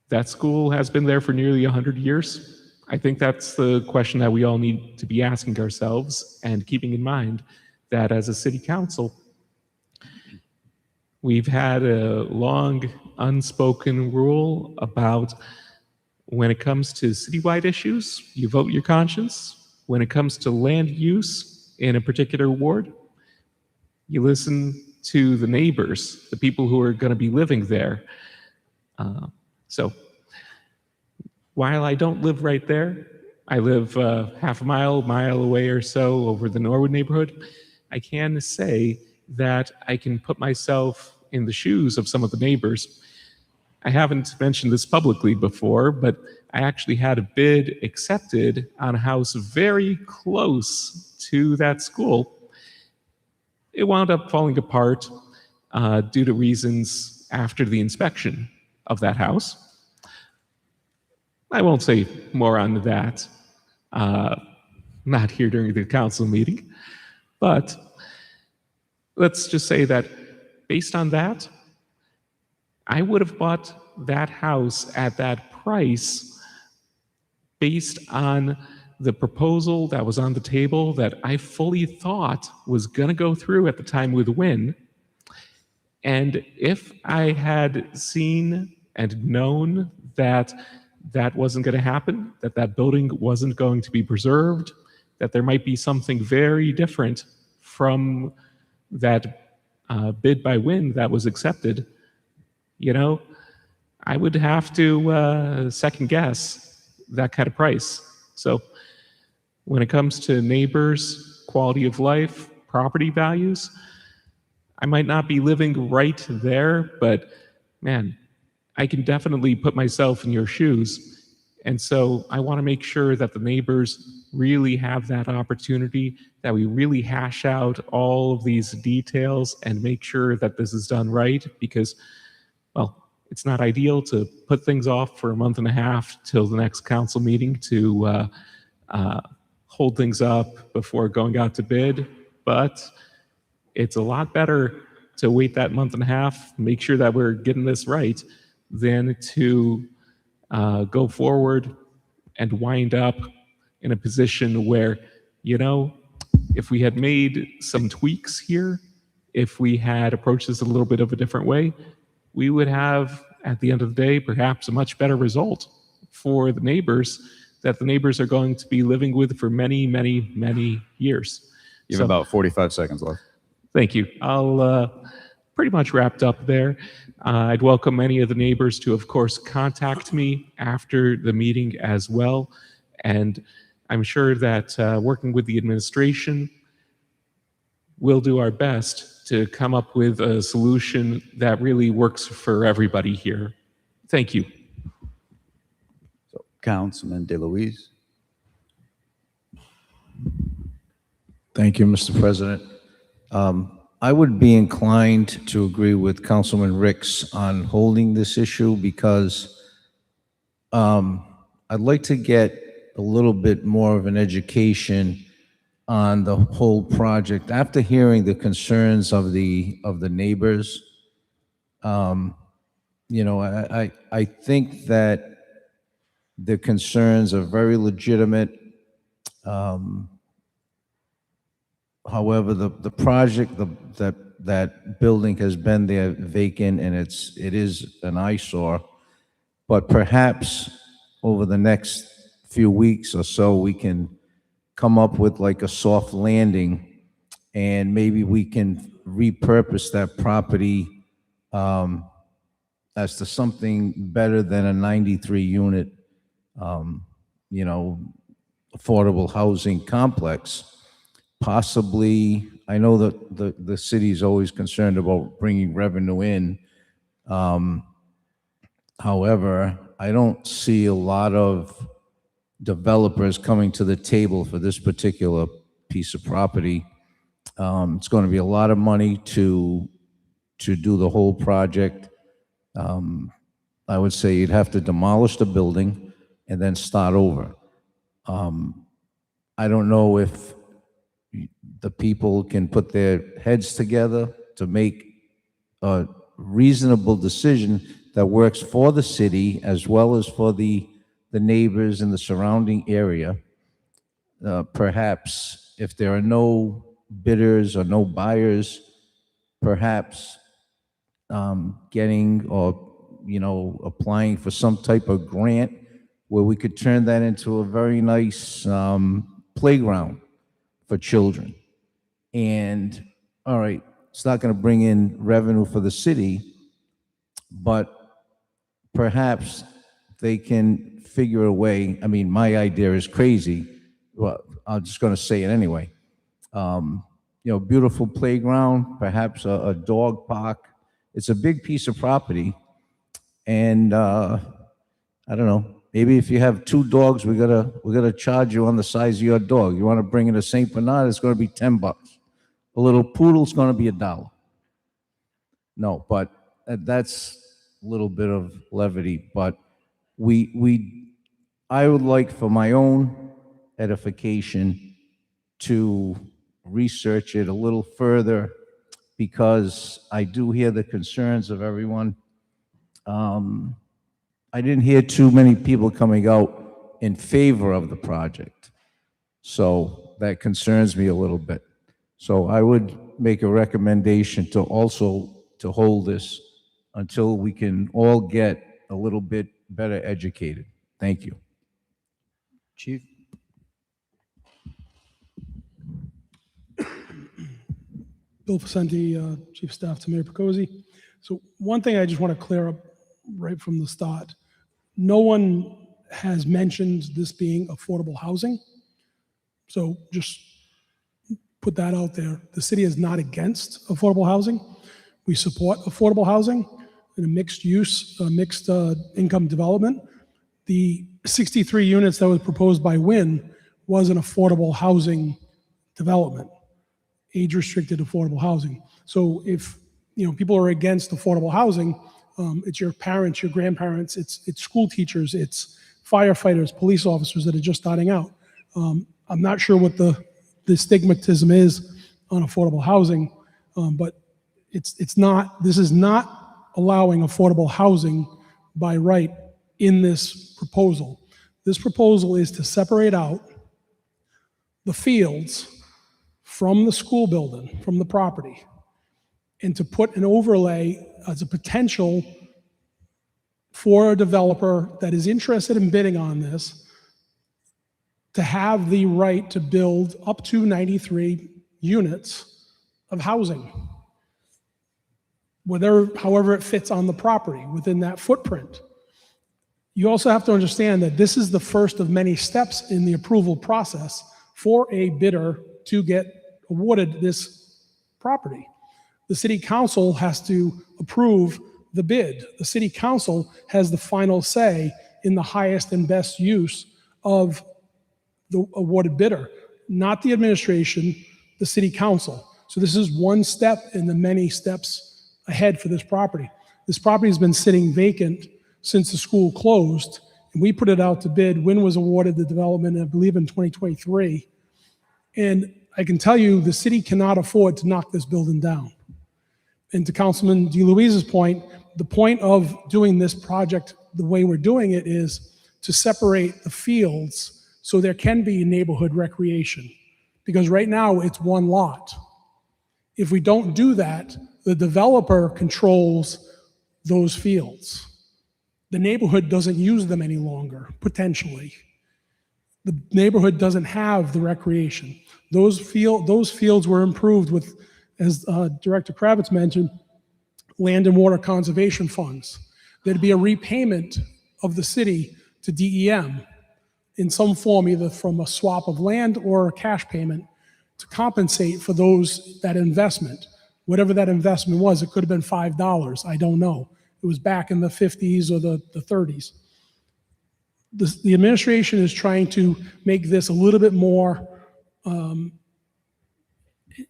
that school has been there for nearly 100 years. I think that's the question that we all need to be asking ourselves, and keeping in mind that as a city council, we've had a long unspoken rule about when it comes to citywide issues, you vote your conscience. When it comes to land use in a particular ward, you listen to the neighbors, the people who are going to be living there. So while I don't live right there, I live half a mile away or so over the Norwood neighborhood, I can say that I can put myself in the shoes of some of the neighbors. I haven't mentioned this publicly before, but I actually had a bid accepted on a house very close to that school. It wound up falling apart due to reasons after the inspection of that house. I won't say more on that, not here during the council meeting, but let's just say that based on that, I would have bought that house at that price based on the proposal that was on the table that I fully thought was going to go through at the time with Wynn. And if I had seen and known that that wasn't going to happen, that that building wasn't going to be preserved, that there might be something very different from that bid by Wynn that was accepted, you know, I would have to second guess that kind of price. So when it comes to neighbors, quality of life, property values, I might not be living right there, but man, I can definitely put myself in your shoes. And so I want to make sure that the neighbors really have that opportunity, that we really hash out all of these details and make sure that this is done right, because, well, it's not ideal to put things off for a month and a half till the next council meeting to hold things up before going out to bid, but it's a lot better to wait that month and a half, make sure that we're getting this right, than to go forward and wind up in a position where, if we had made some tweaks here, if we had approached this a little bit of a different way, we would have, at the end of the day, perhaps a much better result for the neighbors that the neighbors are going to be living with for many, many, many years.
You have about 45 seconds left.
Thank you. I'll pretty much wrapped up there. I'd welcome any of the neighbors to, of course, contact me after the meeting as well. And I'm sure that working with the administration, we'll do our best to come up with a solution that really works for everybody here. Thank you.
So, Councilman DeLuise.
Thank you, Mr. President. I would be inclined to agree with Councilman Ricks on holding this issue because I'd like to get a little bit more of an education on the whole project. After hearing the concerns of the neighbors, I think that the concerns are very legitimate. However, the project, that building has been there vacant and it is an eyesore. But perhaps over the next few weeks or so, we can come up with like a soft landing, and maybe we can repurpose that property as to something better than a 93 unit, affordable housing complex. Possibly, I know that the city is always concerned about bringing revenue in. However, I don't see a lot of developers coming to the table for this particular piece of property. It's going to be a lot of money to do the whole project. I would say you'd have to demolish the building and then start over. I don't know if the people can put their heads together to make a reasonable decision that works for the city as well as for the neighbors in the surrounding area. Perhaps if there are no bidders or no buyers, perhaps getting or applying for some type of grant where we could turn that into a very nice playground for children. And all right, it's not going to bring in revenue for the city, but perhaps they can figure a way. I mean, my idea is crazy. Well, I'm just going to say it anyway. Beautiful playground, perhaps a dog park. It's a big piece of property, and I don't know. Maybe if you have 2 dogs, we're gonna charge you on the size of your dog. You want to bring in a Saint Bernard, it's going to be $10. A little poodle's going to be $1. No, but that's a little bit of levity. But I would like, for my own edification, to research it a little further, because I do hear the concerns of everyone. I didn't hear too many people coming out in favor of the project, so that concerns me a little bit. So I would make a recommendation to hold this until we can all get a little bit better educated. Thank you.
Chief?
Bill Vicente, Chief of Staff to Mayor Picozzi. So one thing I just want to clear up right from the start. No one has mentioned this being affordable housing. So just put that out there. The city is not against affordable housing. We support affordable housing and a mixed use, mixed income development. The 63 units that was proposed by Wynn was an affordable housing development, age-restricted affordable housing. So if people are against affordable housing, it's your parents, your grandparents, it's school teachers, it's firefighters, police officers that are just starting out. I'm not sure what the stigmatism is on affordable housing, but it's not. This is not allowing affordable housing by right in this proposal. This proposal is to separate out the fields from the school building, from the property, and to put an overlay as a potential for a developer that is interested in bidding on this to have the right to build up to 93 units of housing, however it fits on the property within that footprint. You also have to understand that this is the first of many steps in the approval process for a bidder to get awarded this property. The city council has to approve the bid. The city council has the final say in the highest and best use of the awarded bidder, not the administration, the city council. So this is one step in the many steps ahead for this property. This property has been sitting vacant since the school closed, and we put it out to bid. Wynn was awarded the development, I believe, in 2023. And I can tell you the city cannot afford to knock this building down. And to Councilman DeLuise's point, the point of doing this project the way we're doing it is to separate the fields so there can be neighborhood recreation. Because right now it's one lot. If we don't do that, the developer controls those fields. The neighborhood doesn't use them any longer, potentially. The neighborhood doesn't have the recreation. Those fields were improved with, as Director Kravitz mentioned, land and water conservation funds. There'd be a repayment of the city to DEM in some form, either from a swap of land or a cash payment to compensate for that investment. Whatever that investment was, it could have been $5, I don't know. It was back in the 50s or the 30s. The administration is trying to make this a little bit more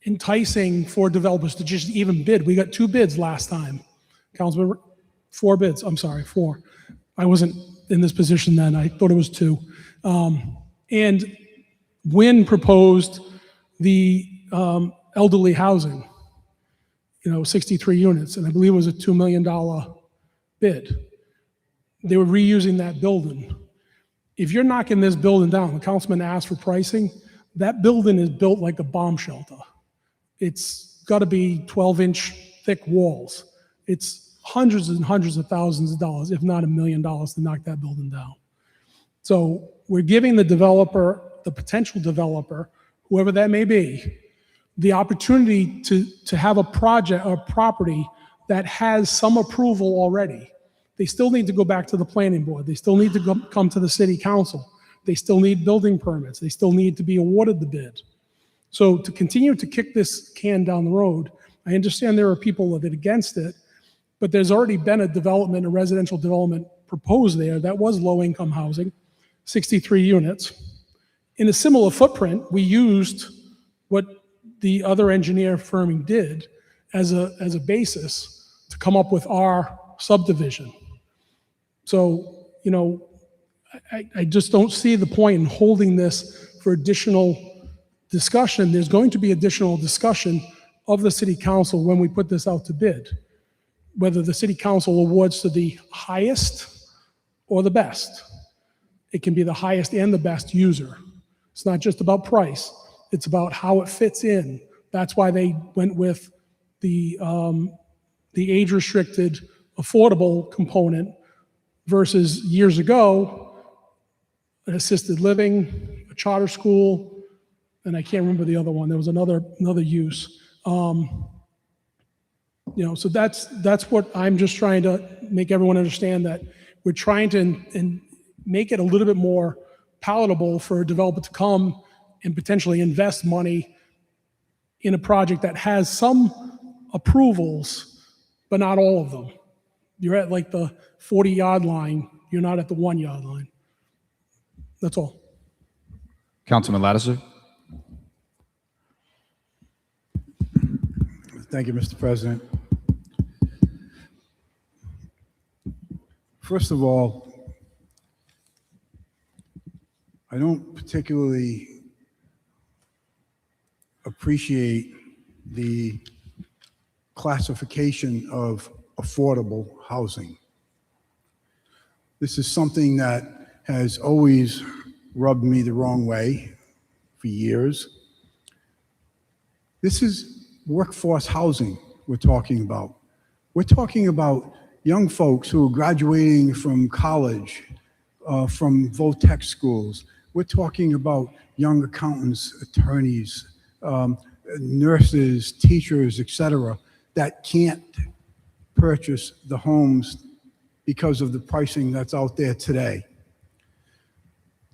enticing for developers to just even bid. We got 2 bids last time. Councilman, 4 bids, I'm sorry, 4. I wasn't in this position then, I thought it was 2. And Wynn proposed the elderly housing, 63 units, and I believe it was a $2 million bid. They were reusing that building. If you're knocking this building down, the councilman asked for pricing, that building is built like a bomb shelter. It's got to be 12-inch thick walls. It's hundreds and hundreds of thousands of dollars, if not $1 million, to knock that building down. So we're giving the developer, the potential developer, whoever that may be, the opportunity to have a project or property that has some approval already. They still need to go back to the planning board. They still need to come to the city council. They still need building permits. They still need to be awarded the bid. So to continue to kick this can down the road, I understand there are people that are against it, but there's already been a residential development proposed there that was low-income housing, 63 units. In a similar footprint, we used what the other engineer firm did as a basis to come up with our subdivision. So, I just don't see the point in holding this for additional discussion. There's going to be additional discussion of the city council when we put this out to bid, whether the city council awards to the highest or the best. It can be the highest and the best user. It's not just about price. It's about how it fits in. That's why they went with the age-restricted, affordable component versus years ago, an assisted living, a charter school, and I can't remember the other one. There was another use. So that's what I'm just trying to make everyone understand, that we're trying to and make it a little bit more palatable for a developer to come and potentially invest money in a project that has some approvals, but not all of them. You're at like the 40-yard line. You're not at the 1-yard line. That's all.
Councilman Lattiser.
Thank you, Mr. President. First of all, I don't particularly appreciate the classification of affordable housing. This is something that has always rubbed me the wrong way for years. This is workforce housing we're talking about. We're talking about young folks who are graduating from college, from vo-tech schools. We're talking about young accountants, attorneys, nurses, teachers, etc., that can't purchase the homes because of the pricing that's out there today.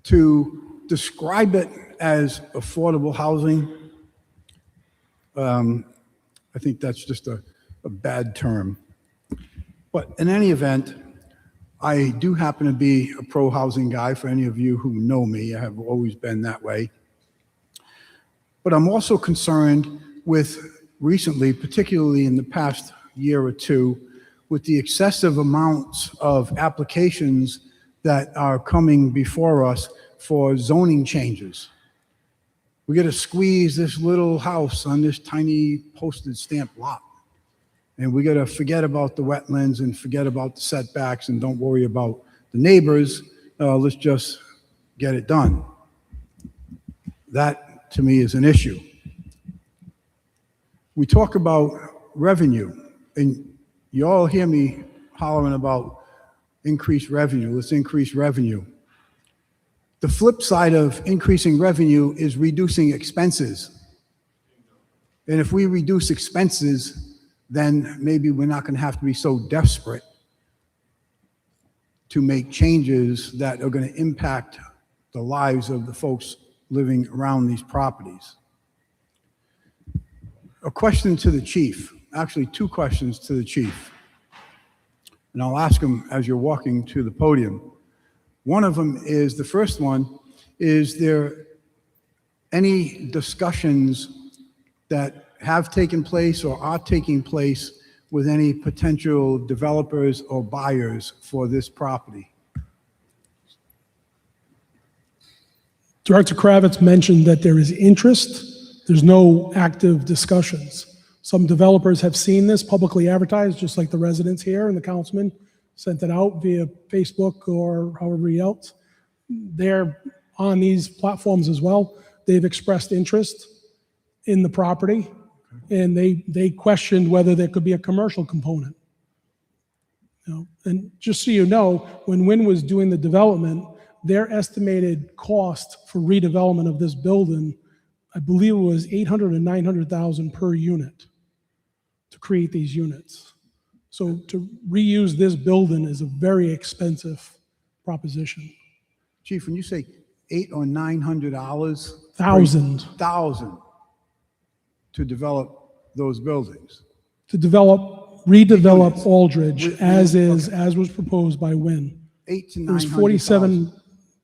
To describe it as affordable housing, I think that's just a bad term. But in any event, I do happen to be a pro-housing guy. For any of you who know me, I have always been that way. But I'm also concerned with recently, particularly in the past year or two, with the excessive amounts of applications that are coming before us for zoning changes. We got to squeeze this little house on this tiny postage stamp lot. And we got to forget about the wetlands and forget about the setbacks and don't worry about the neighbors. Let's just get it done. That, to me, is an issue. We talk about revenue, and you all hear me hollering about increased revenue. Let's increase revenue. The flip side of increasing revenue is reducing expenses. And if we reduce expenses, then maybe we're not going to have to be so desperate to make changes that are going to impact the lives of the folks living around these properties. A question to the chief, actually 2 questions to the chief. And I'll ask him as you're walking to the podium. One of them is, the first one, is there any discussions that have taken place or are taking place with any potential developers or buyers for this property?
Director Kravitz mentioned that there is interest. There's no active discussions. Some developers have seen this publicly advertised, just like the residents here, and the councilman sent it out via Facebook or however else. They're on these platforms as well. They've expressed interest in the property, and they questioned whether there could be a commercial component. You know, and just so you know, when Wynn was doing the development, their estimated cost for redevelopment of this building, I believe it was $800,000 and $900,000 per unit to create these units. So to reuse this building is a very expensive proposition.
Chief, when you say $800 or $900,
Thousand
to develop those buildings.
to redevelop Aldridge as was proposed by Wynn.
$800,000 to $900,000.
It was 47,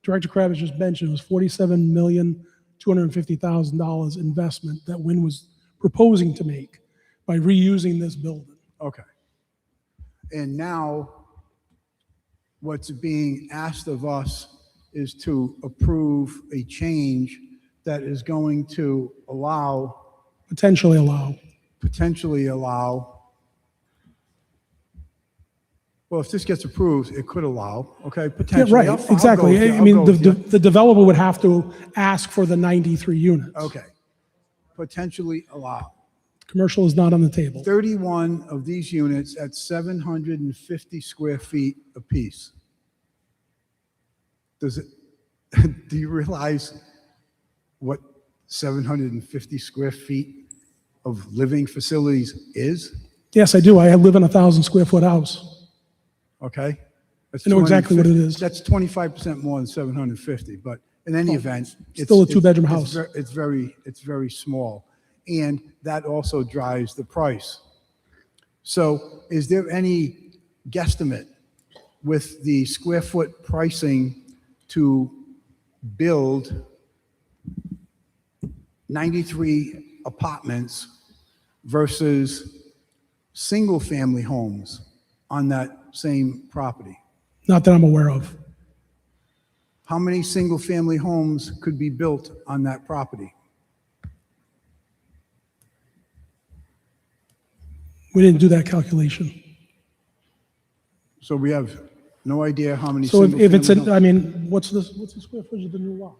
Director Kravitz just mentioned, it was $47,250,000 investment that Wynn was proposing to make by reusing this building.
Okay. And now what's being asked of us is to approve a change that is going to
potentially allow,
well, if this gets approved, it could allow, okay,
yeah,
potentially.
right, exactly. I mean, the developer would have to ask for the 93 units.
Okay, potentially allow.
Commercial is not on the table.
31 of these units at 750 square feet apiece. Do you realize what 750 square feet of living facilities is?
Yes, I do. I live in a 1,000 square foot house.
Okay? That's
I know exactly what it is.
That's 25% more than 750, but In any event,
Still a two-bedroom
it's
house.
It's very small, and that also drives the price. So is there any guesstimate with the square foot pricing to build 93 apartments versus single-family homes on that same property?
Not that I'm aware of.
How many single-family homes could be built on that property?
We didn't do that calculation.
So we have no idea how many
So if it's,
single-family
I
homes.
mean, what's the square footage of the new lot?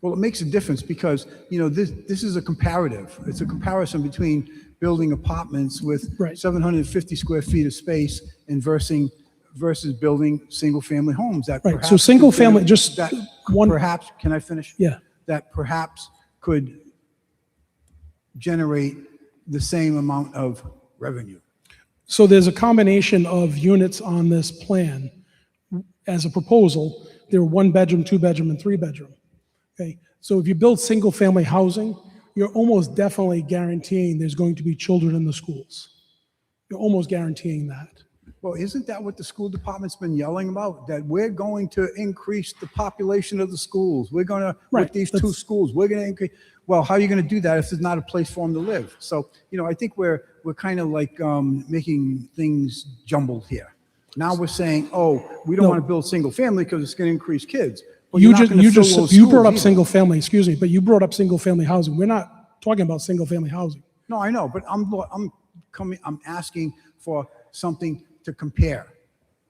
Well, it makes a difference because, this is a comparative. It's a comparison between building apartments with 750 square feet of space and versus building single-family homes. That
Right,
perhaps
so single
could gener-
family, just
that
one.
Perhaps, can I finish?
Yeah.
That perhaps could generate the same amount of revenue.
So there's a combination of units on this plan. As a proposal, they're one bedroom, two bedroom, and three bedroom. Okay, so if you build single family housing, you're almost definitely guaranteeing there's going to be children in the schools. You're almost guaranteeing that.
Well, isn't that what the school department's been yelling about? That we're going to increase the population of the schools. We're going to, with these two schools, we're going to increase. Well, how are you going to do that if there's not a place for them to live? So, I think we're kind of like making things jumbled here. Now we're saying, oh, we don't want to build single family because it's going to increase kids. Well,
You
you're not gonna fill those
you brought
schools
up
either.
single family, excuse me, but you brought up single family housing. We're not talking about single family housing.
No, I know, but I'm asking for something to compare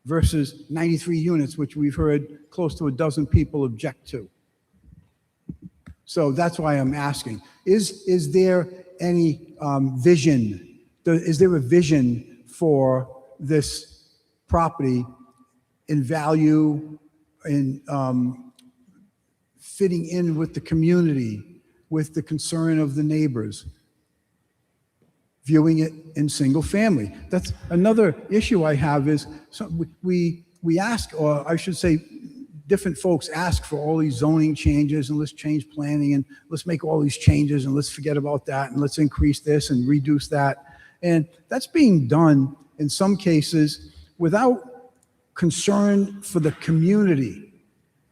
versus 93 units, which we've heard close to a dozen people object to. So that's why I'm asking. Is there any vision? Is there a vision for this property in value, in fitting in with the community, with the concern of the neighbors? Viewing it in single family. That's another issue I have is we ask, or I should say, different folks ask for all these zoning changes and let's change planning and let's make all these changes and let's forget about that and let's increase this and reduce that. And that's being done in some cases without concern for the community.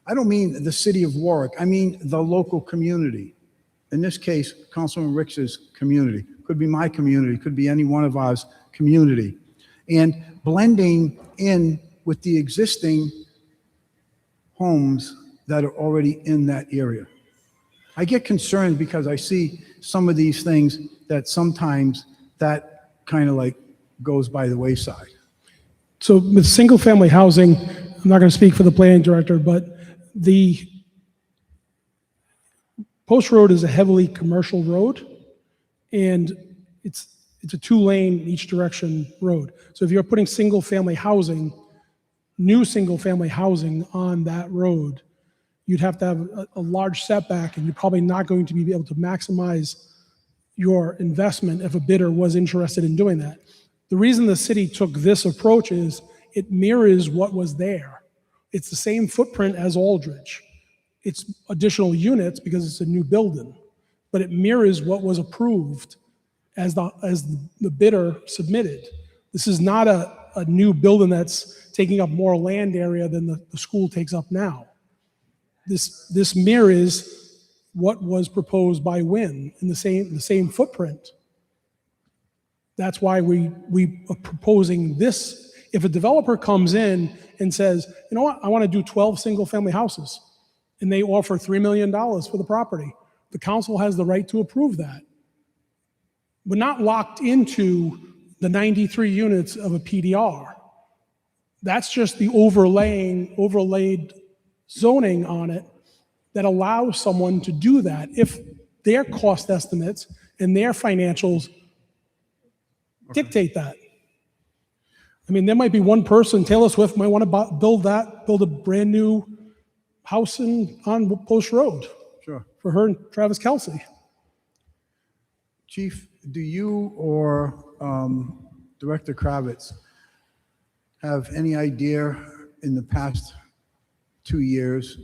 I don't mean the city of Warwick, I mean the local community. In this case, Councilman Ricks's community. Could be my community, could be any one of ours community. And blending in with the existing homes that are already in that area. I get concerned because I see some of these things that sometimes that kind of like goes by the wayside.
So with single family housing, I'm not going to speak for the planning director, but the Post Road is a heavily commercial road, and it's a two-lane each direction road. So if you're putting single-family housing, new single-family housing on that road, you'd have to have a large setback, and you're probably not going to be able to maximize your investment if a bidder was interested in doing that. The reason the city took this approach is it mirrors what was there. It's the same footprint as Aldrich. It's additional units because it's a new building, but it mirrors what was approved as the bidder submitted. This is not a new building that's taking up more land area than the school takes up now. This mirrors what was proposed by Wynn in the same footprint. That's why we are proposing this. If a developer comes in and says, you know what, I want to do 12 single-family houses, and they offer $3 million for the property, the council has the right to approve that. We're not locked into the 93 units of a PDR. That's just the overlaid zoning on it that allows someone to do that if their cost estimates and their financials dictate that. I mean, there might be one person, Taylor Swift might want to build a brand new house on Post Road.
Sure.
For her and Travis Kelce.
Chief, do you or Director Kravitz have any idea in the past 2 years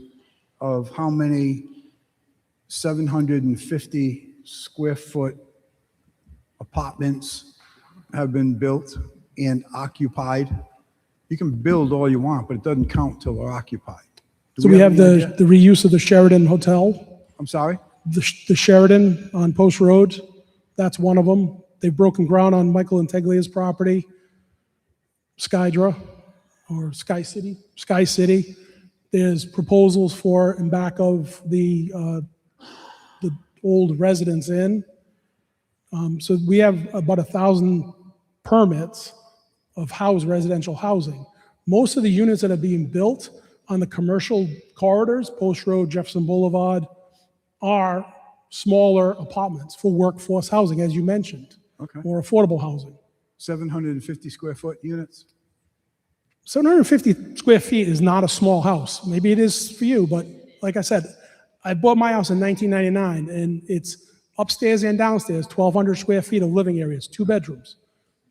of how many 750 square foot apartments have been built and occupied? You can build all you want, but it doesn't count till they're occupied. Do
So we have
any idea?
the reuse of the Sheridan Hotel,
I'm sorry?
the Sheridan on Post Road. That's one of them. They've broken ground on Michael Integlia's property, Skydra, or Sky City. There's proposals for in back of the old Residence Inn. So we have about 1,000 permits of residential housing. Most of the units that are being built on the commercial corridors, Post Road, Jefferson Boulevard, are smaller apartments for workforce housing, as you mentioned,
Okay.
or affordable housing.
750 square foot units?
750 square feet is not a small house. Maybe it is for you, but like I said, I bought my house in 1999, and it's upstairs and downstairs, 1,200 square feet of living areas, 2 bedrooms.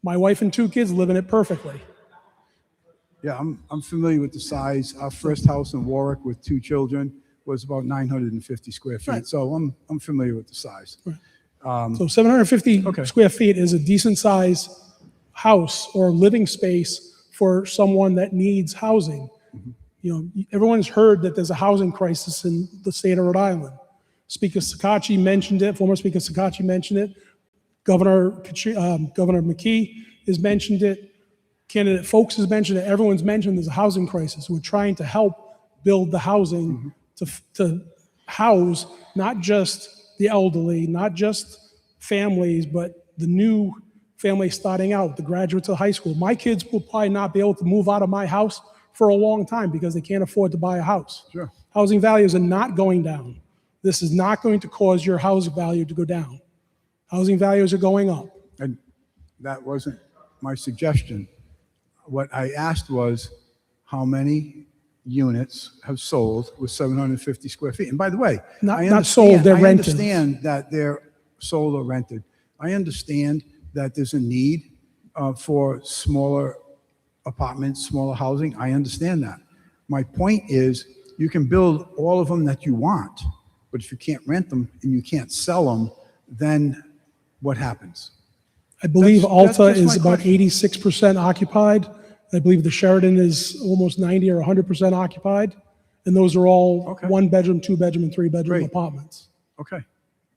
My wife and 2 kids live in it perfectly.
Yeah, I'm familiar with the size. Our first house in Warwick with 2 children was about 950 square feet.
Right.
So I'm familiar with the size.
So 750
Okay.
square feet is a decent size house or living space for someone that needs housing. You know, everyone's heard that there's a housing crisis in the state of Rhode Island. Speaker Sakachi mentioned it, former Speaker Sakachi mentioned it. Governor McKee has mentioned it. Candidate Folks has mentioned it. Everyone's mentioned there's a housing crisis. We're trying to help build the housing to house not just the elderly, not just families, but the new families starting out, the graduates of high school. My kids will probably not be able to move out of my house for a long time because they can't afford to buy a house.
Sure.
Housing values are not going down. This is not going to cause your housing value to go down. Housing values are going up.
And that wasn't my suggestion. What I asked was how many units have sold with 750 square feet. And by the way,
Not sold, they're rented.
I understand that they're sold or rented. I understand that there's a need for smaller apartments, smaller housing. I understand that. My point is you can build all of them that you want, but if you can't rent them and you can't sell them, then what happens?
I believe
That's
Alta
just my
is about
question.
86% occupied. I believe the Sheridan is almost 90 or 100% occupied. And those are all 1 bedroom, 2 bedroom, and 3 bedroom
Great.
apartments.
Okay,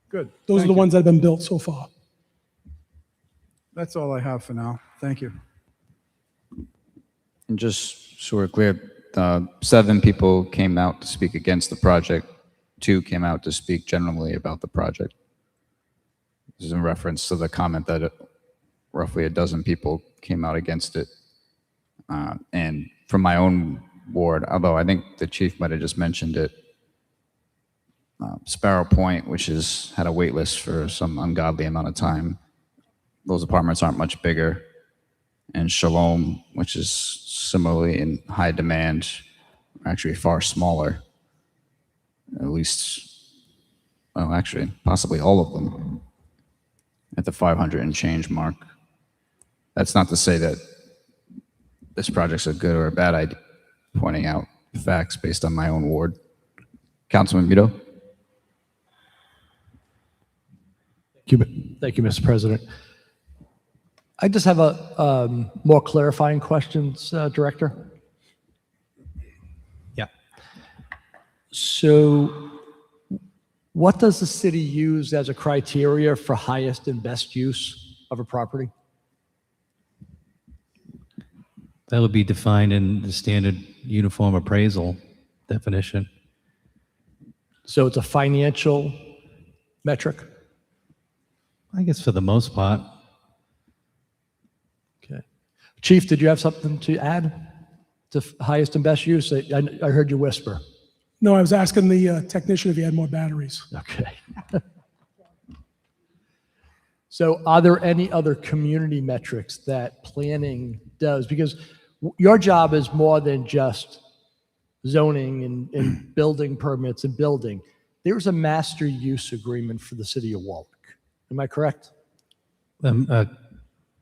good.
Those are
Thank
the
you.
ones that have been built so far.
That's all I have for now. Thank you.
And just so we're clear, 7 people came out to speak against the project. 2 came out to speak generally about the project. This is in reference to the comment that roughly a dozen people came out against it. And from my own ward, although I think the chief might have just mentioned it, Sparrow Point, which has had a wait list for some ungodly amount of time, those apartments aren't much bigger. And Shalom, which is similarly in high demand, are actually far smaller. At least, well, actually, possibly all of them at the 500 and change mark. That's not to say that this project's a good or a bad idea, pointing out facts based on my own ward. Councilman Vito?
Thank you, Mr. President. I just have a more clarifying questions, Director.
Yeah.
So what does the city use as a criteria for highest and best use of a property?
That would be defined in the standard uniform appraisal definition.
So it's a financial metric?
I guess for the most part.
Okay. Chief, did you have something to add to highest and best use? I heard you whisper.
No, I was asking the technician if he had more batteries.
Okay. So are there any other community metrics that planning does? Because your job is more than just zoning and building permits and building. There's a master use agreement for the city of Warwick. Am I correct?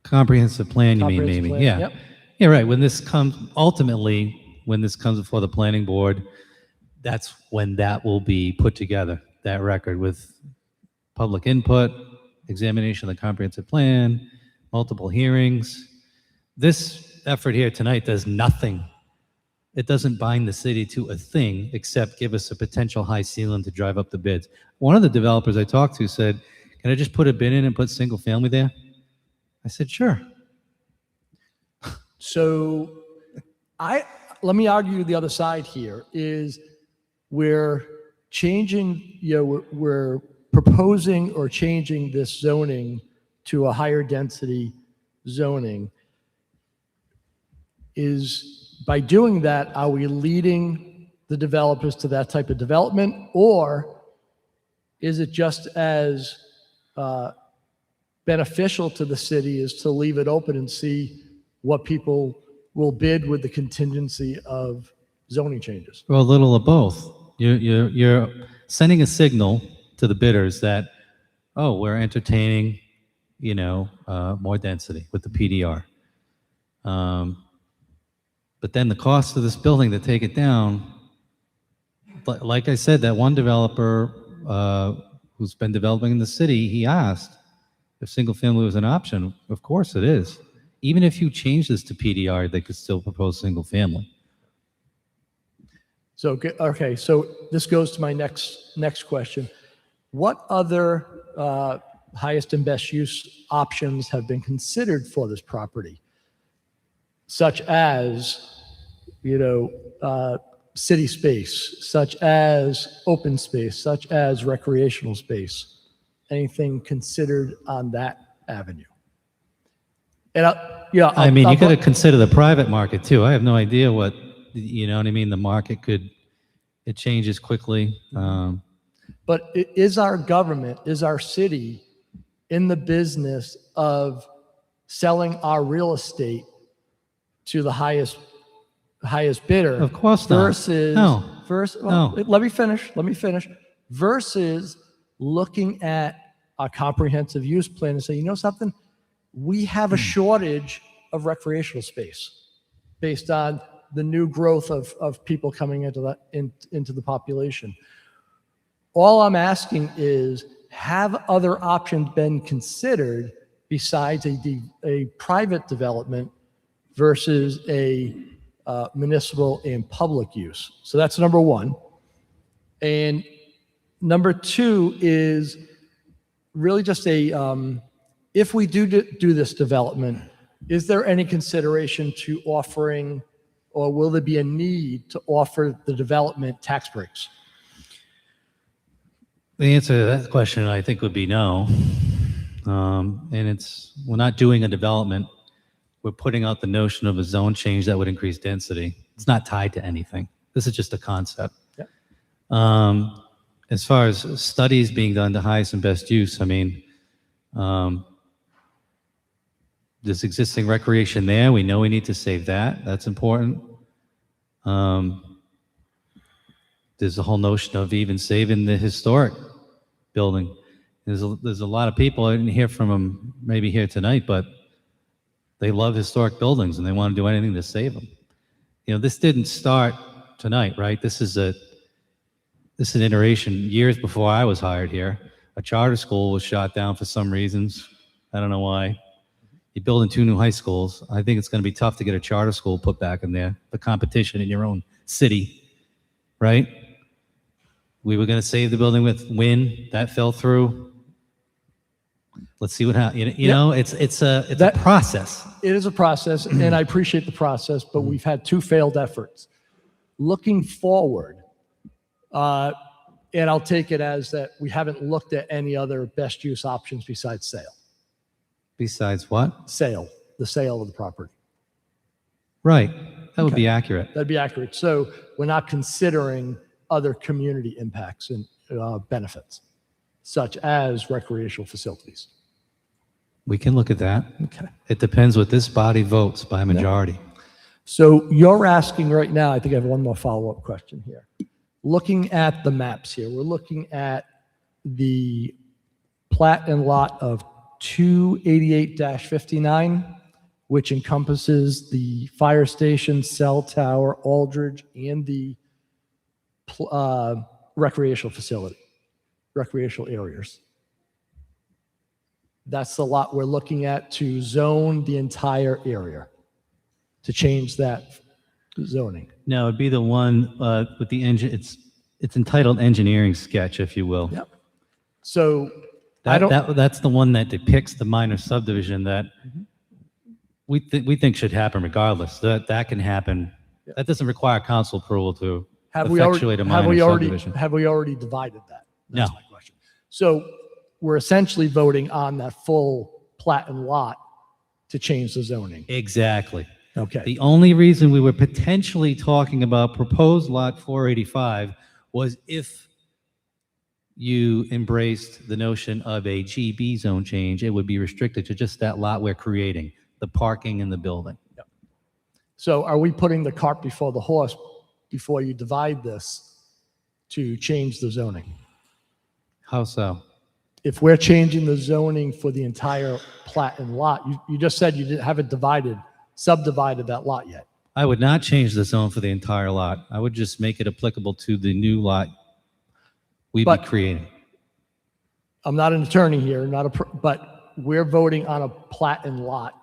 Comprehensive plan, you mean,
Comprehensive
maybe?
plan,
Yeah.
yep.
Yeah, right. When this comes, ultimately, when this comes before the planning board, that's when that will be put together, that record with public input, examination of the comprehensive plan, multiple hearings. This effort here tonight does nothing. It doesn't bind the city to a thing except give us a potential high ceiling to drive up the bids. One of the developers I talked to said, can I just put a bid in and put single family there? I said, sure.
So let me argue the other side here is we're changing, we're proposing or changing this zoning to a higher density zoning. Is by doing that, are we leading the developers to that type of development, or is it just as beneficial to the city is to leave it open and see what people will bid with the contingency of zoning changes?
Well, a little of both. You're sending a signal to the bidders that, oh, we're entertaining, more density with the PDR. But then the cost of this building to take it down, like I said, that one developer who's been developing in the city, he asked if single family was an option. Of course it is. Even if you change this to PDR, they could still propose single family.
So, okay, so this goes to my next question. What other highest and best use options have been considered for this property? Such as, city space, such as open space, such as recreational space. Anything considered on that avenue? And you
got to consider the private market too. I have no idea what, the market it changes quickly.
But is our government, is our city in the business of selling our real estate to the highest bidder?
Of course not.
Let me finish. Versus looking at a comprehensive use plan and say, you know something? We have a shortage of recreational space based on the new growth of people coming into the population. All I'm asking is, have other options been considered besides a private development versus a municipal and public use? So that's number one. And number two is really just if we do this development, is there any consideration to offering, or will there be a need to offer the development tax breaks?
The answer to that question, I think, would be no. And we're not doing a development. We're putting out the notion of a zone change that would increase density. It's not tied to anything. This is just a concept.
Yeah.
As far as studies being done to highest and best use, there's existing recreation there. We know we need to save that. That's important. There's the whole notion of even saving the historic building. There's a lot of people, I didn't hear from them maybe here tonight, but they love historic buildings and they want to do anything to save them. This didn't start tonight, right? This is an iteration years before I was hired here. A charter school was shot down for some reasons. I don't know why. You're building 2 new high schools. I think it's going to be tough to get a charter school put back in there. The competition in your own city, right? We were going to save the building with Wynn. That fell through. Let's see what happens. It's a process.
It is a process, and I appreciate the process, but we've had 2 failed efforts. Looking forward, and I'll take it as that we haven't looked at any other best use options besides sale.
Besides what?
Sale, the sale of the property.
Right. That would be accurate.
That'd be accurate. So we're not considering other community impacts and benefits, such as recreational facilities.
We can look at that.
Okay.
It depends what this body votes by a majority.
So you're asking right now, I think I have one more follow-up question here. Looking at the maps here, we're looking at the plat and lot of 288-59 which encompasses the fire station, cell tower, Aldridge, and the recreational facility, recreational areas. That's the lot we're looking at to zone the entire area, to change that zoning.
No, it'd be the one with the engine. It's entitled engineering sketch, if you will.
Yep. So I don't.
That's the one that depicts the minor subdivision that we think should happen regardless. That can happen. That doesn't require council approval to effectuate a minor subdivision.
Have we already divided that?
No.
That's my question. So we're essentially voting on that full plat and lot to change the zoning.
Exactly.
Okay.
The only reason we were potentially talking about proposed lot 485 was if you embraced the notion of a GB zone change, it would be restricted to just that lot we're creating, the parking and the building.
Yep. So are we putting the cart before the horse before you divide this to change the zoning?
How so?
If we're changing the zoning for the entire plat and lot, you just said you haven't subdivided that lot yet.
I would not change the zone for the entire lot. I would just make it applicable to the new lot we'd be creating.
I'm not an attorney here, but we're voting on a plat and lot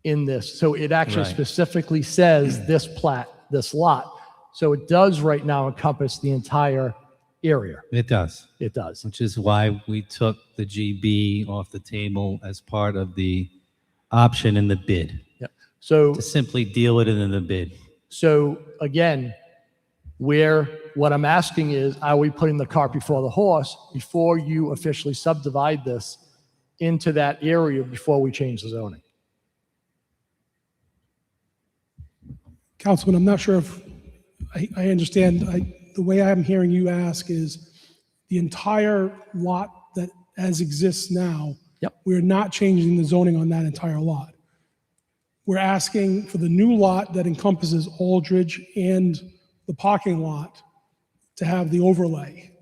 in this. So it actually specifically says this plat, this lot. So it does right now encompass the entire area.
It does.
It does.
Which is why we took the GB off the table as part of the option in the bid.
Yep. So
to simply deal with it in the bid.
So again, what I'm asking is, are we putting the cart before the horse before you officially subdivide this into that area before we change the zoning?
Councilman, I'm not sure if I understand. The way I'm hearing you ask is the entire lot that as exists now, we're not changing the zoning on that entire lot. We're asking for the new lot that encompasses Aldridge and the parking lot to have the overlay.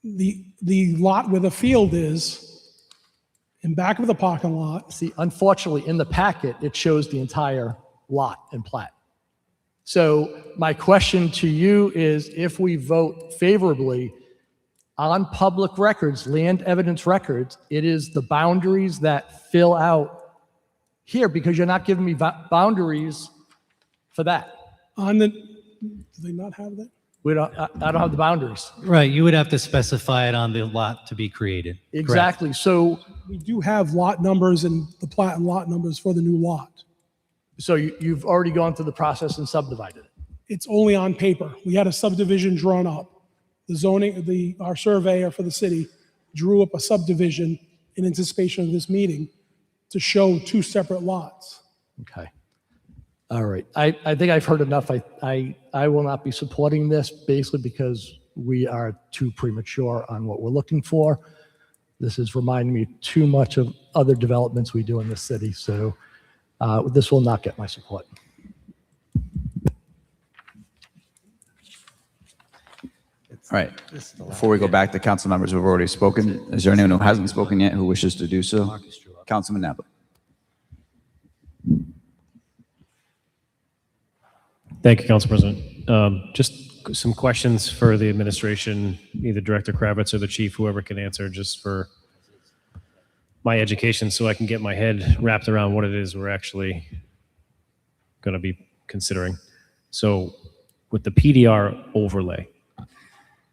The lot where the field is in back of the parking lot.
See, unfortunately, in the packet, it shows the entire lot and plat. So my question to you is, if we vote favorably on public records, land evidence records, it is the boundaries that fill out here, because you're not giving me boundaries for that.
Do they not have that?
I don't have the boundaries.
Right, you would have to specify it on the lot to be created.
Exactly. So
we do have lot numbers and the plat and lot numbers for the new lot.
So you've already gone through the process and subdivided it.
It's only on paper. We had a subdivision drawn up. Our surveyor for the city drew up a subdivision in anticipation of this meeting to show two separate lots.
Okay. All right. I think I've heard enough. I will not be supporting this basically because we are too premature on what we're looking for. This is reminding me too much of other developments we do in this city. So this will not get my support.
All right. Before we go back to council members who have already spoken, is there anyone who hasn't spoken yet who wishes to do so? Councilman Napa.
Thank you, Council President. Just some questions for the administration, either Director Kravitz or the chief, whoever can answer, just for my education so I can get my head wrapped around what it is we're actually going to be considering. So with the PDR overlay,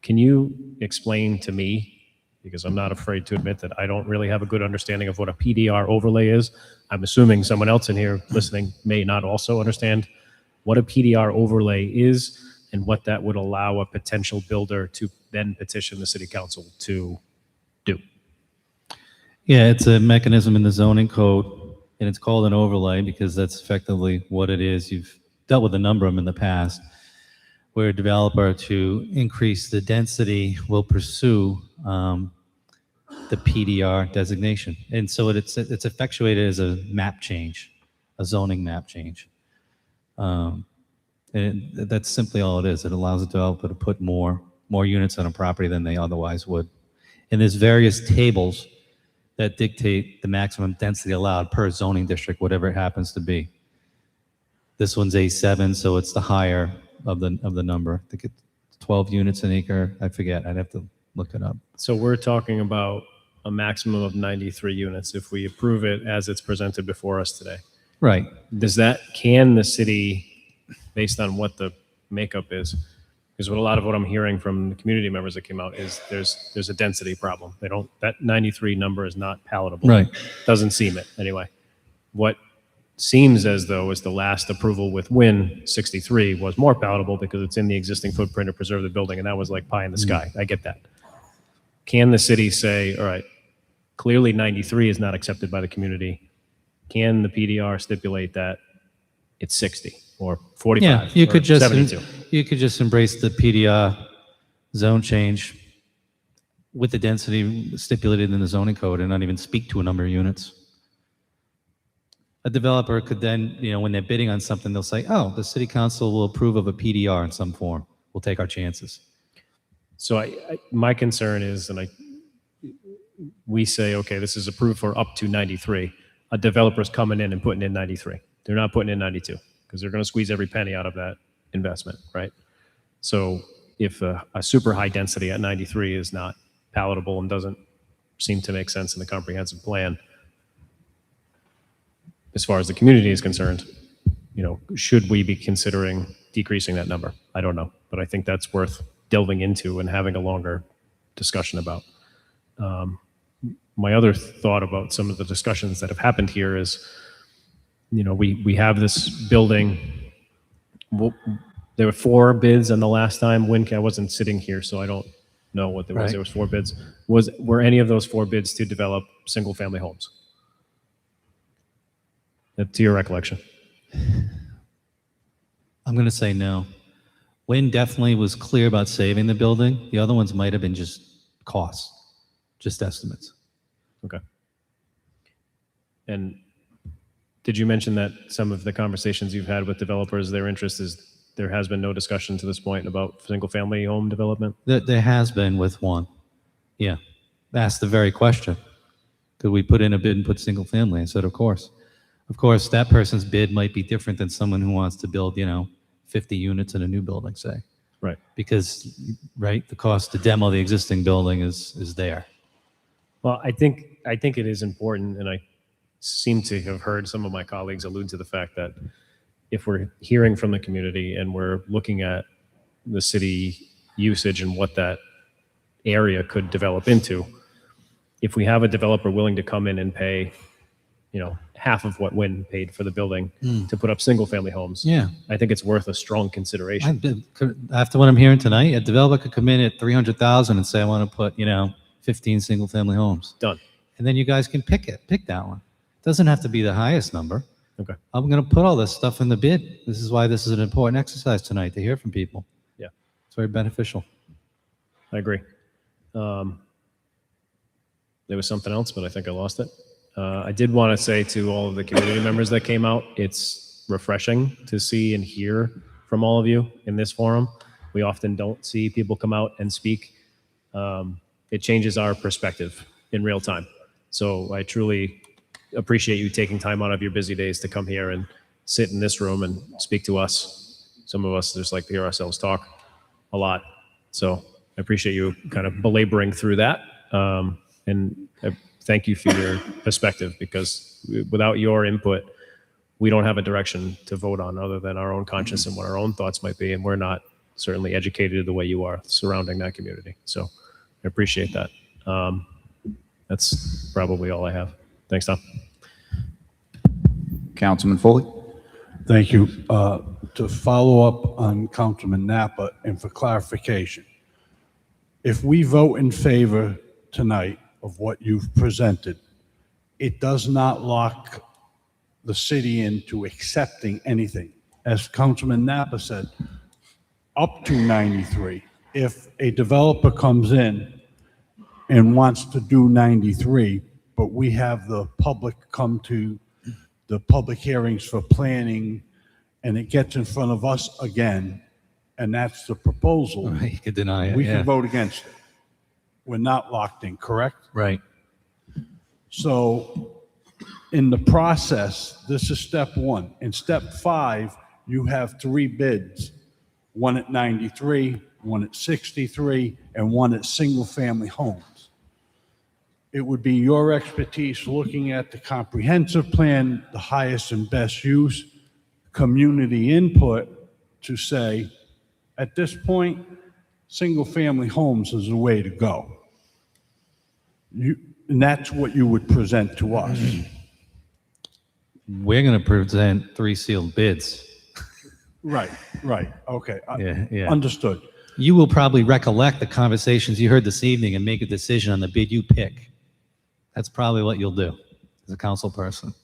can you explain to me, because I'm not afraid to admit that I don't really have a good understanding of what a PDR overlay is. I'm assuming someone else in here listening may not also understand what a PDR overlay is and what that would allow a potential builder to then petition the city council to do.
Yeah, it's a mechanism in the zoning code, and it's called an overlay because that's effectively what it is. You've dealt with a number of them in the past, where a developer, to increase the density, will pursue the PDR designation. And so it's effectuated as a map change, a zoning map change. And that's simply all it is. It allows a developer to put more units on a property than they otherwise would. And there's various tables that dictate the maximum density allowed per zoning district, whatever it happens to be. This one's A7, so it's the higher of the number. I think it's 12 units an acre. I forget. I'd have to look it up.
So we're talking about a maximum of 93 units if we approve it as it's presented before us today.
Right.
Can the city, based on what the makeup is, because a lot of what I'm hearing from the community members that came out is there's a density problem. That 93 number is not palatable.
Right.
Doesn't seem it anyway. What seems as though is the last approval with Win 63 was more palatable because it's in the existing footprint to preserve the building, and that was like pie in the sky. I get that. Can the city say, all right, clearly 93 is not accepted by the community. Can the PDR stipulate that it's 60 or 45
Yeah, you
or
could just
72?
you could just embrace the PDR zone change with the density stipulated in the zoning code and not even speak to a number of units. A developer could then, when they're bidding on something, they'll say, "Oh, the city council will approve of a PDR in some form. We'll take our chances."
So my concern is, we say, okay, this is approved for up to 93. A developer's coming in and putting in 93. They're not putting in 92 because they're going to squeeze every penny out of that investment, right? So if a super high density at 93 is not palatable and doesn't seem to make sense in the comprehensive plan, as far as the community is concerned, should we be considering decreasing that number? I don't know, but I think that's worth delving into and having a longer discussion about. My other thought about some of the discussions that have happened here is, we have this building. There were 4 bids on the last time. I wasn't sitting here, so I don't know what there was.
Right.
There was 4 bids. Were any of those 4 bids to develop single-family homes? To your recollection?
I'm going to say no. Wynn definitely was clear about saving the building. The other ones might have been just costs, just estimates.
Okay. And did you mention that some of the conversations you've had with developers, their interest is there has been no discussion to this point about single-family home development?
There has been with one. Yeah. Asked the very question. Could we put in a bid and put single family? I said, of course. Of course, that person's bid might be different than someone who wants to build, 50 units in a new building, say.
Right.
Because, the cost to demo the existing building is there.
Well, I think it is important, and I seem to have heard some of my colleagues allude to the fact that if we're hearing from the community and we're looking at the city usage and what that area could develop into, if we have a developer willing to come in and pay, half of what Wynn paid for the building to put up single-family homes,
Yeah.
I think it's worth a strong consideration.
After what I'm hearing tonight, a developer could come in at $300,000 and say, I want to put, 15 single-family homes.
Done.
And then you guys can pick that one. Doesn't have to be the highest number.
Okay.
I'm going to put all this stuff in the bid. This is why this is an important exercise tonight, to hear from people.
Yeah.
It's very beneficial.
I agree. There was something else, but I think I lost it. I did want to say to all of the community members that came out, it's refreshing to see and hear from all of you in this forum. We often don't see people come out and speak. It changes our perspective in real time. So I truly appreciate you taking time out of your busy days to come here and sit in this room and speak to us. Some of us just like to hear ourselves talk a lot. So I appreciate you kind of belaboring through that. And thank you for your perspective, because without your input, we don't have a direction to vote on other than our own conscience and what our own thoughts might be. And we're not certainly educated the way you are surrounding that community. So I appreciate that. That's probably all I have. Thanks, Tom.
Councilman Foley.
Thank you. To follow up on Councilman Napa and for clarification, if we vote in favor tonight of what you've presented, it does not lock the city into accepting anything. As Councilman Napa said, up to 93. If a developer comes in and wants to do 93, but we have the public come to the public hearings for planning, and it gets in front of us again, and that's the proposal.
Right, you could deny it.
We
yeah.
can vote against it. We're not locked in, correct?
Right.
So in the process, this is step one. In step 5, you have 3 bids, one at 93, one at 63, and one at single-family homes. It would be your expertise looking at the comprehensive plan, the highest and best use, community input to say, at this point, single-family homes is the way to go. And that's what you would present to us.
We're going to present 3 sealed bids.
Right, okay.
Yeah.
Understood.
You will probably recollect the conversations you heard this evening and make a decision on the bid you pick. That's probably what you'll do as a council person.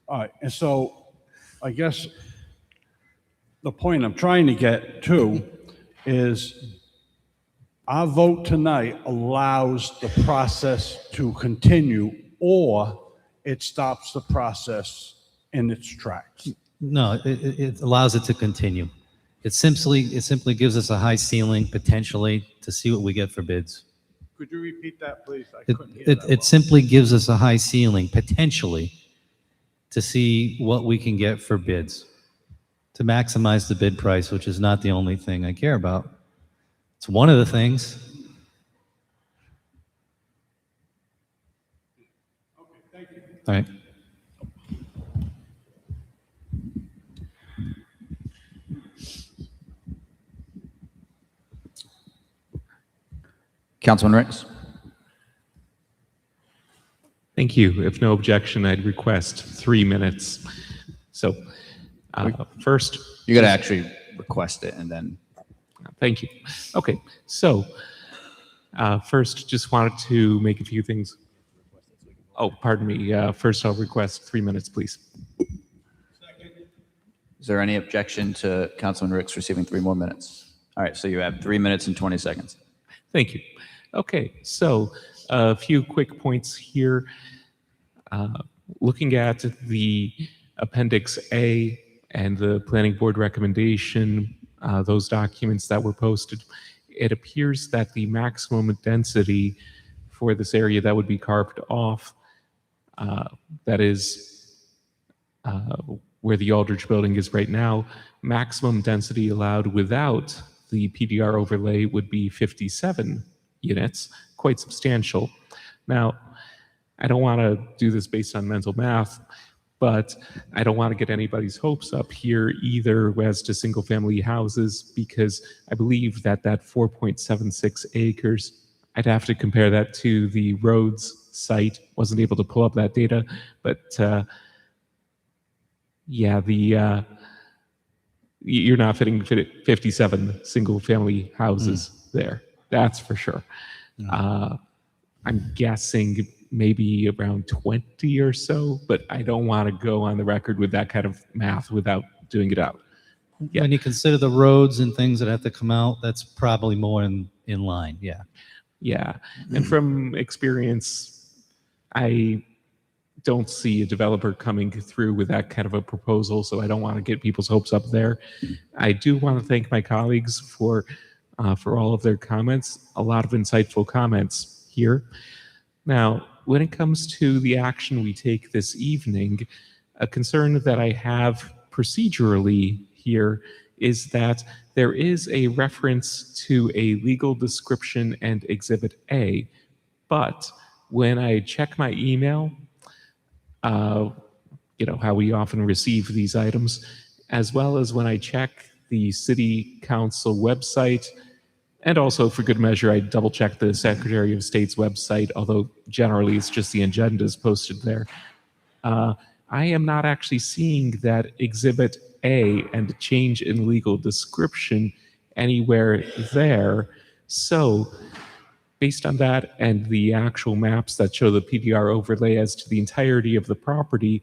All right, and so I guess the point I'm trying to get to is our vote tonight allows the process to continue, or it stops the process in its tracks.
No, it allows it to continue. It simply gives us a high ceiling potentially to see what we get for bids.
Could you repeat that, please? I
It,
couldn't hear
it,
that
it
well.
simply gives us a high ceiling potentially to see what we can get for bids, to maximize the bid price, which is not the only thing I care about. It's one of the things. All right.
Councilman Ricks.
Thank you. If no objection, I'd request 3 minutes. So first.
You got to actually request it and then.
Thank you. Okay, so first, just wanted to make a few things. Oh, pardon me. First, I'll request 3 minutes, please.
Is there any objection to Councilman Ricks receiving 3 more minutes? All right, so you have 3 minutes and 20 seconds.
Thank you. Okay, so a few quick points here. Looking at the Appendix A and the Planning Board recommendation, those documents that were posted, it appears that the maximum density for this area that would be carved off, that is where the Aldrich building is right now, maximum density allowed without the PDR overlay would be 57 units, quite substantial. Now, I don't want to do this based on mental math, but I don't want to get anybody's hopes up here either as to single family houses, because I believe that that 4.76 acres, I'd have to compare that to the Rhodes site. Wasn't able to pull up that data, but yeah, you're not fitting 57 single family houses there. That's for sure. I'm guessing maybe around 20 or so, but I don't want to go on the record with that kind of math without doing it out. Yeah.
When you consider the roads and things that have to come out, that's probably more in line. Yeah.
Yeah. And from experience, I don't see a developer coming through with that kind of a proposal, so I don't want to get people's hopes up there. I do want to thank my colleagues for all of their comments, a lot of insightful comments here. Now, when it comes to the action we take this evening, a concern that I have procedurally here is that there is a reference to a legal description and Exhibit A, but when I check my email, you know, how we often receive these items, as well as when I check the City Council website, and also for good measure, I double check the Secretary of State's website, although generally it's just the agendas posted there. I am not actually seeing that Exhibit A and the change in legal description anywhere there. So based on that and the actual maps that show the PDR overlay as to the entirety of the property,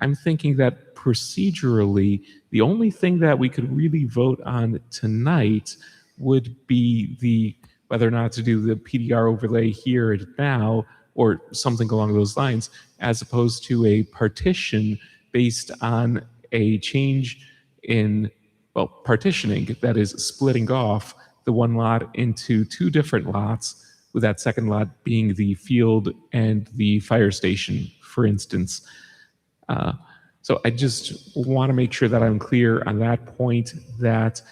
I'm thinking that procedurally, the only thing that we could really vote on tonight would be whether or not to do the PDR overlay here and now, or something along those lines, as opposed to a partition based on a change in, well, partitioning, that is splitting off the one lot into 2 different lots with that second lot being the field and the fire station, for instance. So I just want to make sure that I'm clear on that point, that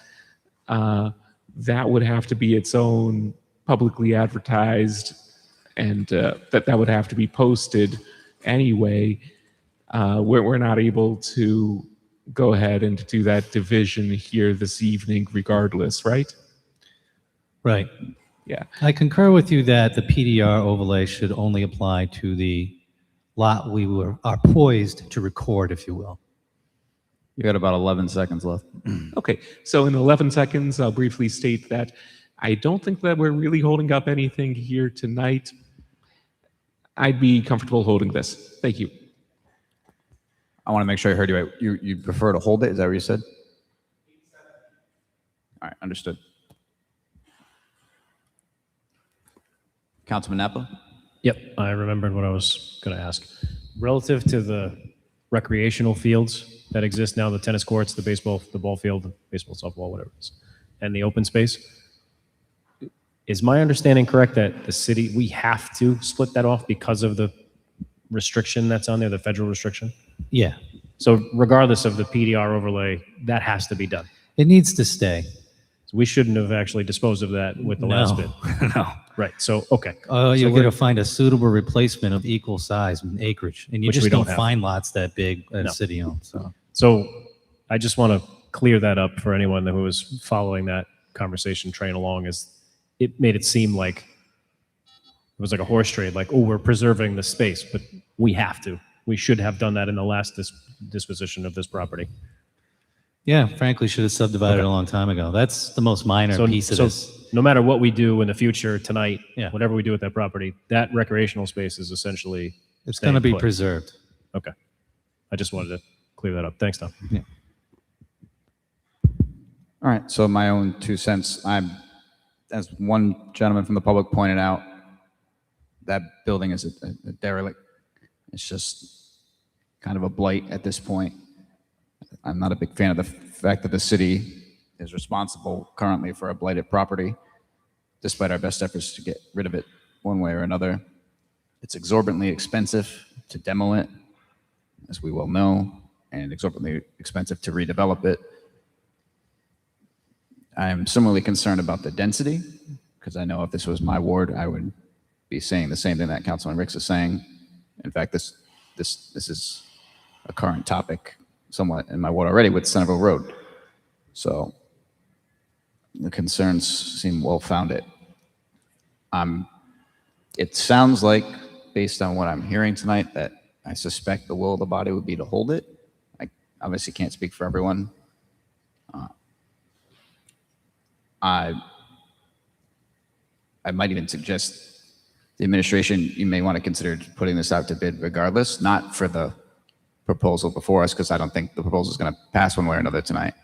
that would have to be its own publicly advertised, and that would have to be posted anyway. We're not able to go ahead and do that division here this evening regardless, right?
Right.
Yeah.
I concur with you that the PDR overlay should only apply to the lot we are poised to record, if you will.
You got about 11 seconds left.
Okay, so in 11 seconds, I'll briefly state that I don't think that we're really holding up anything here tonight. I'd be comfortable holding this. Thank you.
I want to make sure I heard you right. You prefer to hold it? Is that what you said? All right, understood. Councilman Napa?
Yep, I remembered what I was going to ask. Relative to the recreational fields that exist now, the tennis courts, the baseball, the ball field, the baseball, softball, whatever it is, and the open space, is my understanding correct that the city, we have to split that off because of the restriction that's on there, the federal restriction?
Yeah.
So regardless of the PDR overlay, that has to be done.
It needs to stay.
So we shouldn't have actually disposed of that with the last bid.
No.
Right. So, okay.
Oh,
So
you're
we're-
going to find a suitable replacement of equal size and acreage, and you
Which
just
we
don't
don't have.
find lots that big that
No.
city owns.
So I just want to clear that up for anyone who was following that conversation train along, is it made it seem like it was like a horse trade, like, oh, we're preserving the space, but we have to. We should have done that in the last disposition of this property.
Yeah, frankly, should have subdivided a long time ago. That's the most minor piece of this.
No matter what we do in the future tonight,
Yeah.
whatever we do with that property, that recreational space is essentially
It's
staying
going to be
put.
preserved.
Okay. I just wanted to clear that up. Thanks, Tom.
Yeah.
All right, so my own 2 cents, as one gentleman from the public pointed out, that building is a derelict. It's just kind of a blight at this point. I'm not a big fan of the fact that the city is responsible currently for a blighted property, despite our best efforts to get rid of it one way or another. It's exorbitantly expensive to demo it, as we well know, and exorbitantly expensive to redevelop it. I'm similarly concerned about the density, because I know if this was my ward, I would be saying the same thing that Councilman Ricks is saying. In fact, this is a current topic somewhat in my ward already with Centerville Road. So the concerns seem well-founded. It sounds like, based on what I'm hearing tonight, that I suspect the will of the body would be to hold it. I obviously can't speak for everyone. I might even suggest the administration, you may want to consider putting this out to bid regardless, not for the proposal before us, because I don't think the proposal is going to pass one way or another tonight.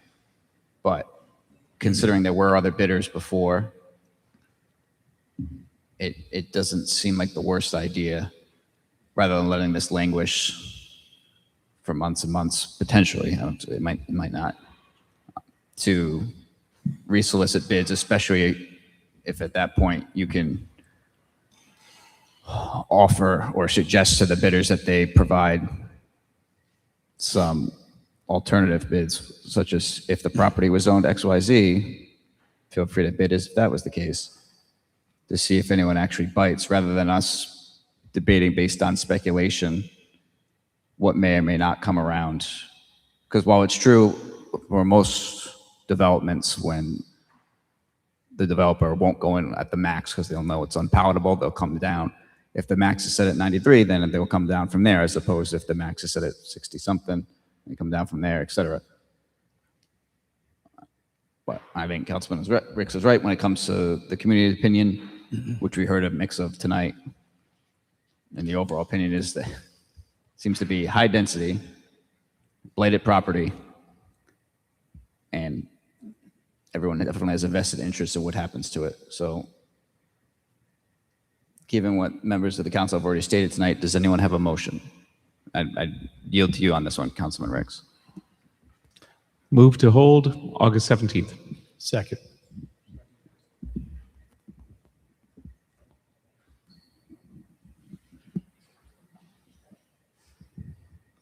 But considering there were other bidders before, it doesn't seem like the worst idea, rather than letting this languish for months and months, potentially. It might not, to resolicit bids, especially if at that point you can offer or suggest to the bidders that they provide some alternative bids, such as if the property was owned XYZ, feel free to bid as if that was the case, to see if anyone actually bites, rather than us debating based on speculation what may or may not come around. Because while it's true for most developments, when the developer won't go in at the max because they'll know it's unpalatable, they'll come down. If the max is set at 93, then they'll come down from there, as opposed to if the max is set at 60 something, they come down from there, et cetera. But I think Councilman Ricks is right when it comes to the community opinion, which we heard a mix of tonight. And the overall opinion is that it seems to be high density, blighted property, and everyone definitely has a vested interest in what happens to it. So given what members of the council have already stated tonight, does anyone have a motion? I yield to you on this one, Councilman Ricks.
Move to hold August 17th.
Second.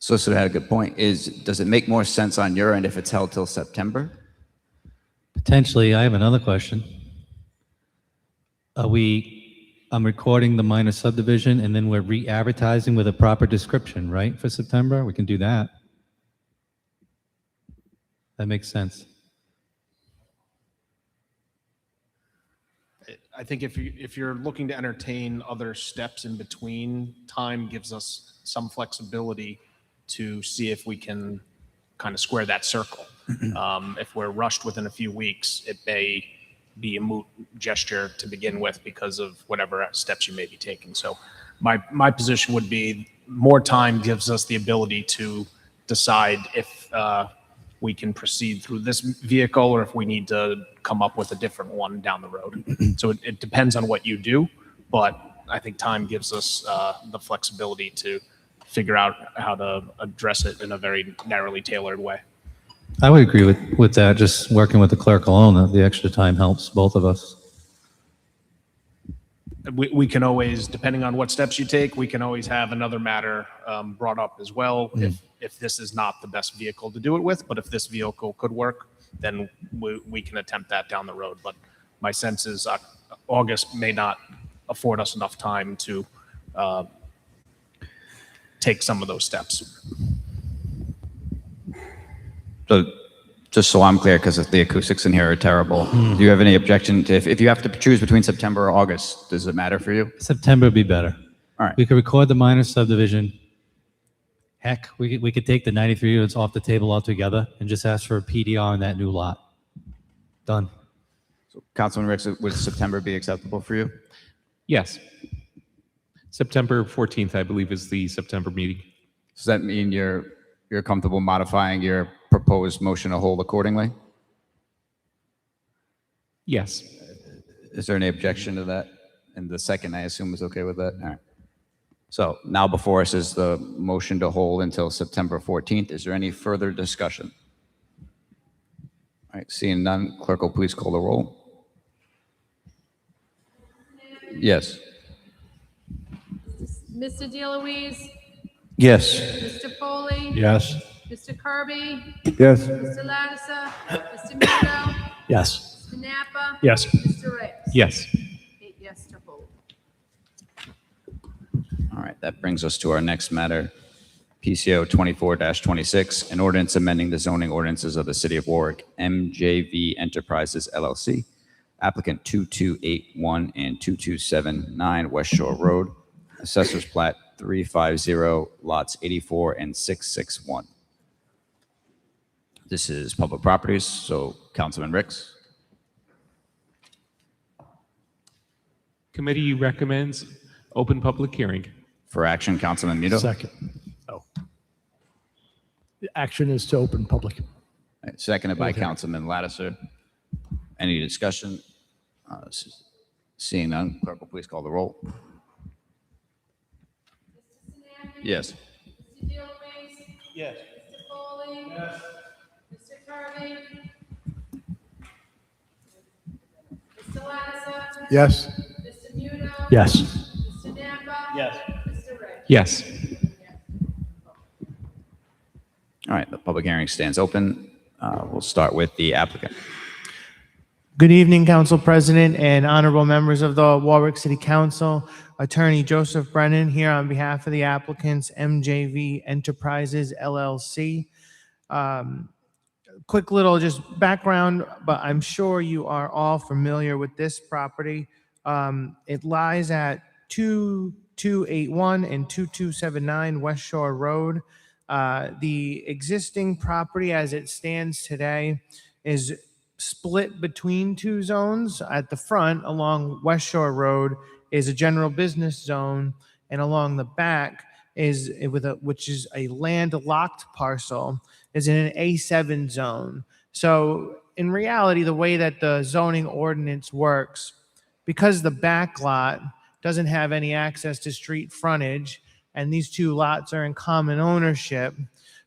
Solicitor had a good point. Does it make more sense on your end if it's held till September?
Potentially. I have another question. I'm recording the minor subdivision and then we're re-advertising with a proper description, right, for September? We can do that. That makes sense.
I think if you're looking to entertain other steps in between, time gives us some flexibility to see if we can kind of square that circle. If we're rushed within a few weeks, it may be a moot gesture to begin with because of whatever steps you may be taking. So my position would be more time gives us the ability to decide if we can proceed through this vehicle or if we need to come up with a different one down the road. So it depends on what you do, but I think time gives us the flexibility to figure out how to address it in a very narrowly tailored way.
I would agree with that. Just working with the clerk alone, the extra time helps both of us.
We can always, depending on what steps you take, we can always have another matter brought up as well if this is not the best vehicle to do it with. But if this vehicle could work, then we can attempt that down the road. But my sense is August may not afford us enough time to take some of those steps.
So just so I'm clear, because the acoustics in here are terrible, do you have any objection to if you have to choose between September or August, does it matter for you?
September would be better.
All right.
We could record the minor subdivision. Heck, we could take the 93 units off the table altogether and just ask for a PDR on that new lot. Done.
So Councilman Ricks, would September be acceptable for you?
Yes. September 14th, I believe, is the September meeting.
Does that mean you're comfortable modifying your proposed motion to hold accordingly?
Yes.
Is there any objection to that? And the second, I assume, is okay with that? All right. So now before us is the motion to hold until September 14th. Is there any further discussion? All right, seeing none, clerk will please call the roll. Yes.
Mr. DeLuise?
Yes.
Mr. Foley?
Yes.
Mr. Kirby?
Yes.
Mr. Lattiser? Mr. Muto?
Yes.
Mr. Napa?
Yes.
Mr. Ricks?
Yes.
8 yes to hold.
All right, that brings us to our next matter, PCO 24-26, an ordinance amending the zoning ordinances of the City of Warwick, MJV Enterprises LLC, applicant 2281 and 2279 West Shore Road, Assessor's Plat 350, lots 84 and 661. This is public properties, so Councilman Ricks.
Committee recommends open public hearing.
For action, Councilman Muto.
Second. Oh. The action is to open public.
Seconded by
Okay.
Councilman Lattiser. Any discussion? Seeing none, clerk will please call the roll. Yes.
Mr. DeLuise?
Yes.
Mr. Foley? Yes. Mr. Kirby? Mr. Lattiser?
Yes.
Mr. Muto?
Yes.
Mr. Napa?
Yes.
Mr. Ricks?
Yes.
All right, the public hearing stands open. We'll start with the applicant.
Good evening, Council President and honorable members of the Warwick City Council. Attorney Joseph Brennan here on behalf of the applicants, MJV Enterprises LLC. Quick little just background, but I'm sure you are all familiar with this property. It lies at 2281 and 2279 West Shore Road. The existing property as it stands today is split between two zones. At the front along West Shore Road is a general business zone, and along the back is which is a landlocked parcel, is in an A7 zone. So in reality, the way that the zoning ordinance works, because the back lot doesn't have any access to street frontage, and these two lots are in common ownership,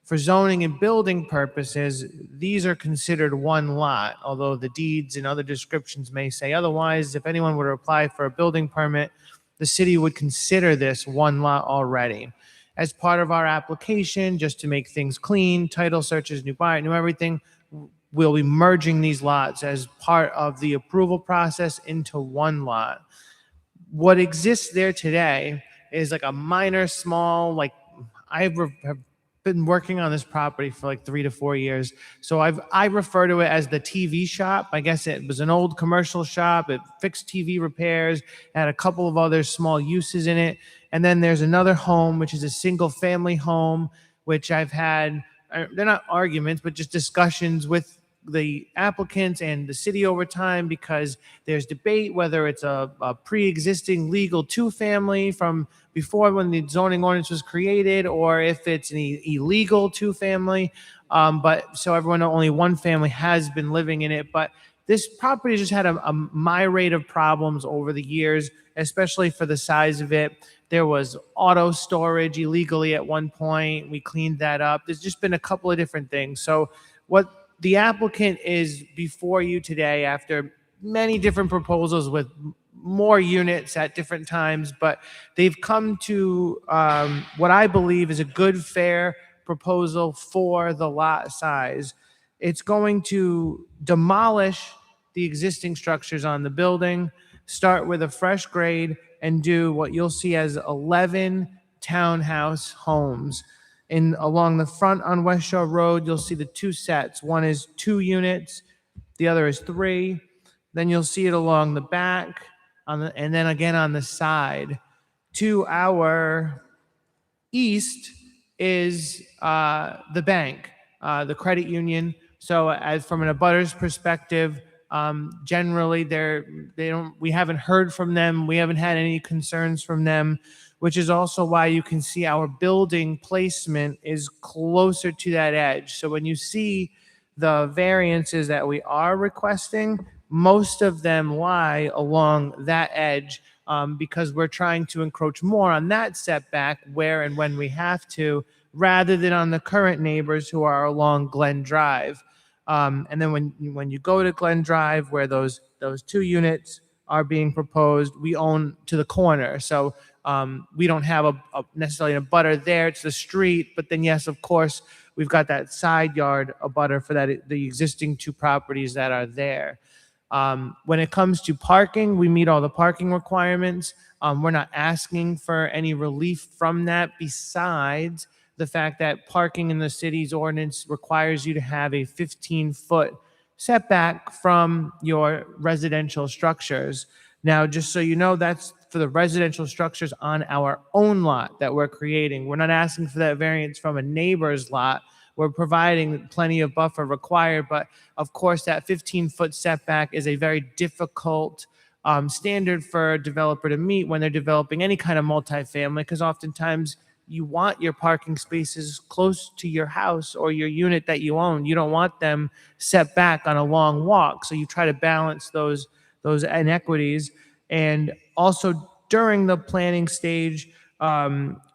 for zoning and building purposes, these are considered one lot, although the deeds and other descriptions may say otherwise. If anyone were to apply for a building permit, the city would consider this one lot already. as part of our application, just to make things clean, title searches, new buyer, new everything, we'll be merging these lots as part of the approval process into one lot. What exists there today is like a minor, small, like have been working on this property for like 3 to 4 years. So I refer to it as the TV shop. I guess it was an old commercial shop. It fixed TV repairs, had a couple of other small uses in it. And then there's another home, which is a single family home, which I've had, they're not arguments, but just discussions with the applicants and the city over time, because there's debate whether it's a pre-existing legal two-family from before when the zoning ordinance was created, or if it's an illegal two-family. But so everyone, only one family has been living in it. But this property just had a myriad of problems over the years, especially for the size of it. There was auto storage illegally at one point. We cleaned that up. There's just been a couple of different things. So what the applicant is before you today after many different proposals with more units at different times, but they've come to what I believe is a good, fair proposal for the lot size. It's going to demolish the existing structures on the building, start with a fresh grade, and do what you'll see as 11 townhouse homes. Along the front on West Shore Road, you'll see the two sets. One is 2 units, the other is 3. Then you'll see it along the back, and then again on the side. To our east is the bank, the credit union. So, as from an abutters perspective, generally we haven't heard from them. We haven't had any concerns from them, which is also why you can see our building placement is closer to that edge. So when you see the variances that we are requesting, most of them lie along that edge, because we're trying to encroach more on that setback where and when we have to, rather than on the current neighbors who are along Glen Drive. And then when you go to Glen Drive, where those 2 units are being proposed, we own to the corner. So we don't have necessarily a abutter there. It's the street. But then, yes, of course, we've got that side yard abutter for the existing 2 properties that are there. When it comes to parking, we meet all the parking requirements. We're not asking for any relief from that, besides the fact that parking in the city's ordinance requires you to have a 15-foot setback from your residential structures. Now, just so you know, that's for the residential structures on our own lot that we're creating. We're not asking for that variance from a neighbor's lot. We're providing plenty of buffer required, but of course that 15-foot setback is a very difficult standard for a developer to meet when they're developing any kind of multifamily, because oftentimes you want your parking spaces close to your house or your unit that you own. You don't want them set back on a long walk. So you try to balance those inequities. And also during the planning stage,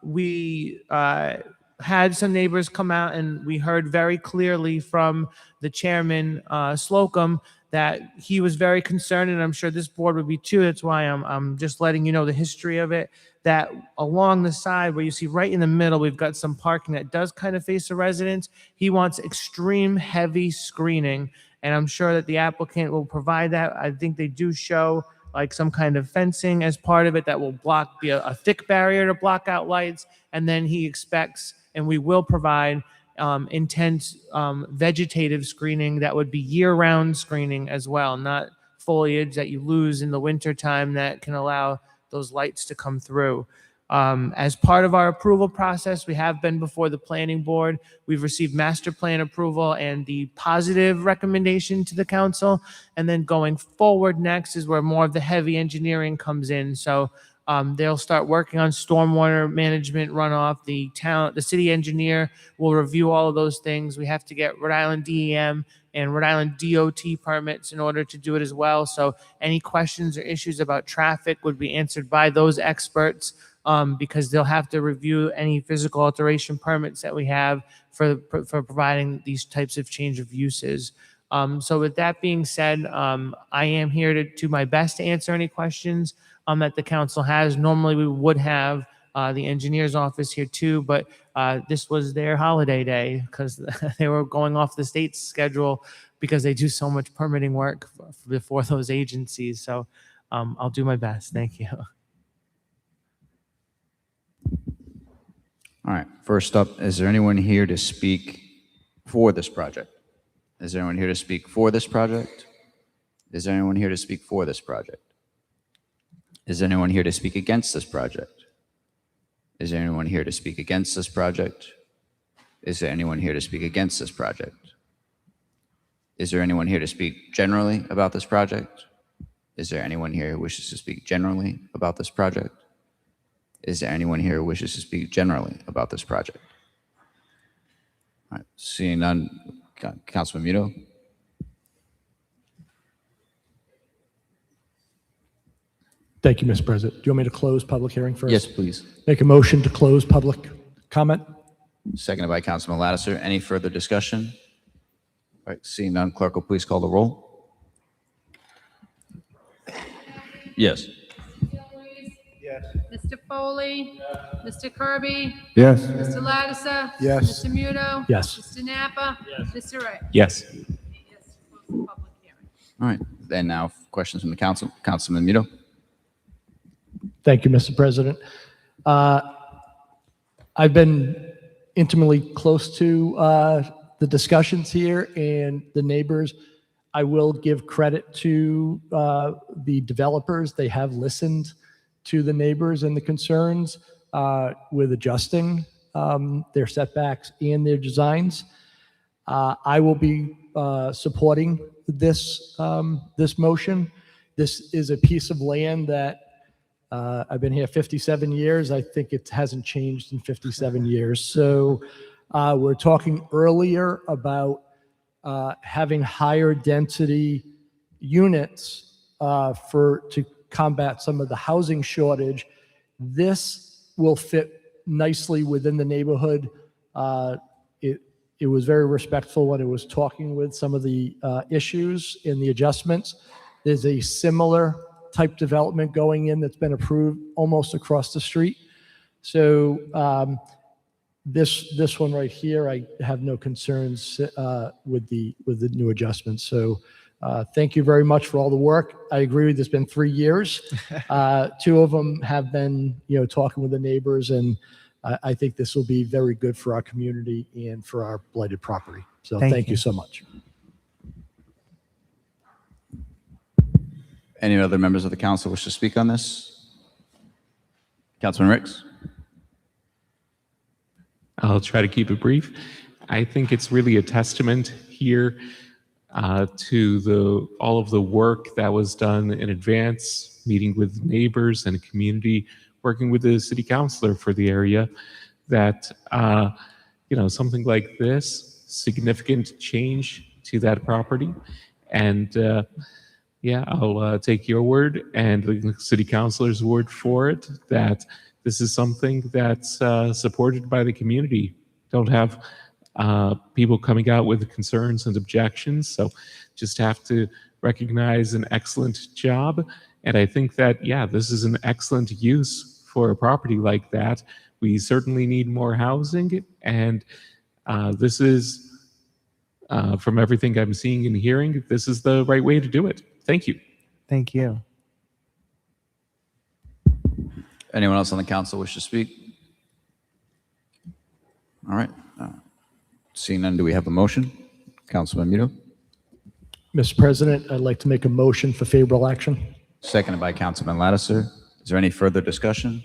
we had some neighbors come out, and we heard very clearly from the chairman, Slocum, that he was very concerned, and I'm sure this board would be too. That's why I'm just letting you know the history of it, that along the side where you see right in the middle, we've got some parking that does kind of face the residence. He wants extreme heavy screening, and I'm sure that the applicant will provide that. I think they do show like some kind of fencing as part of it that will be a thick barrier to block out lights. And then he expects, and we will provide intense vegetative screening that would be year-round screening as well, not foliage that you lose in the wintertime that can allow those lights to come through. As part of our approval process, we have been before the planning board. We've received master plan approval and the positive recommendation to the council. And then going forward next is where more of the heavy engineering comes in. So they'll start working on stormwater management runoff. The city engineer will review all of those things. We have to get Rhode Island DEM and Rhode Island DOT permits in order to do it as well. So any questions or issues about traffic would be answered by those experts, because they'll have to review any physical alteration permits that we have for providing these types of change of uses. So with that being said, I am here to do my best to answer any questions that the council has. Normally we would have the engineer's office here too, but this was their holiday day because they were going off the state's schedule because they do so much permitting work for those agencies. So I'll do my best. Thank you.
All right, first up, is there anyone here to speak for this project? Is there anyone here to speak for this project? Is there anyone here to speak for this project? Is there anyone here to speak against this project? Is there anyone here to speak against this project? Is there anyone here to speak against this project? Is there anyone here to speak generally about this project? Is there anyone here who wishes to speak generally about this project? Is there anyone here who wishes to speak generally about this project? All right, seeing none, Councilman Muto.
Thank you, Mr. President. Do you want me to close public hearing first?
Yes, please.
Make a motion to close public comment?
Seconded by Councilman Lattiser. Any further discussion? All right, seeing none, clerk will please call the roll. Yes.
Mr. Foley? Mr. Kirby?
Yes.
Mr. Ladisa?
Yes.
Mr. Muto?
Yes.
Mr. Napa? Mr. Ray?
Yes.
8 yes to close the public hearing.
All right, then now questions from the council. Councilman Muto.
Thank you, Mr. President. I've been intimately close to the discussions here and the neighbors. I will give credit to the developers. They have listened to the neighbors and the concerns with adjusting their setbacks and their designs. I will be supporting this motion. This is a piece of land that I've been here 57 years. I think it hasn't changed in 57 years. So we're talking earlier about having higher density units to combat some of the housing shortage. This will fit nicely within the neighborhood. It was very respectful when it was talking with some of the issues in the adjustments. There's a similar type development going in that's been approved almost across the street. So this one right here, I have no concerns with the new adjustments. So thank you very much for all the work. I agree with, it's been 3 years. 2 of them have been, talking with the neighbors, and I think this will be very good for our community and for our blighted property. So thank you so much.
Any other members of the council wish to speak on this? Councilman Ricks?
I'll try to keep it brief. I think it's really a testament here to all of the work that was done in advance, meeting with neighbors and community, working with the city councilor for the area, that something like this, significant change to that property. And I'll take your word and the city councilor's word for it, that this is something that's supported by the community. Don't have people coming out with concerns and objections. So just have to recognize an excellent job. And I think that, this is an excellent use for a property like that. We certainly need more housing. And this is, from everything I'm seeing and hearing, this is the right way to do it. Thank you.
Thank you.
Anyone else on the council wish to speak? All right. Seeing none, do we have a motion? Councilman Muto.
Mr. President, I'd like to make a motion for favorable action.
Seconded by Councilman Lattiser. Is there any further discussion?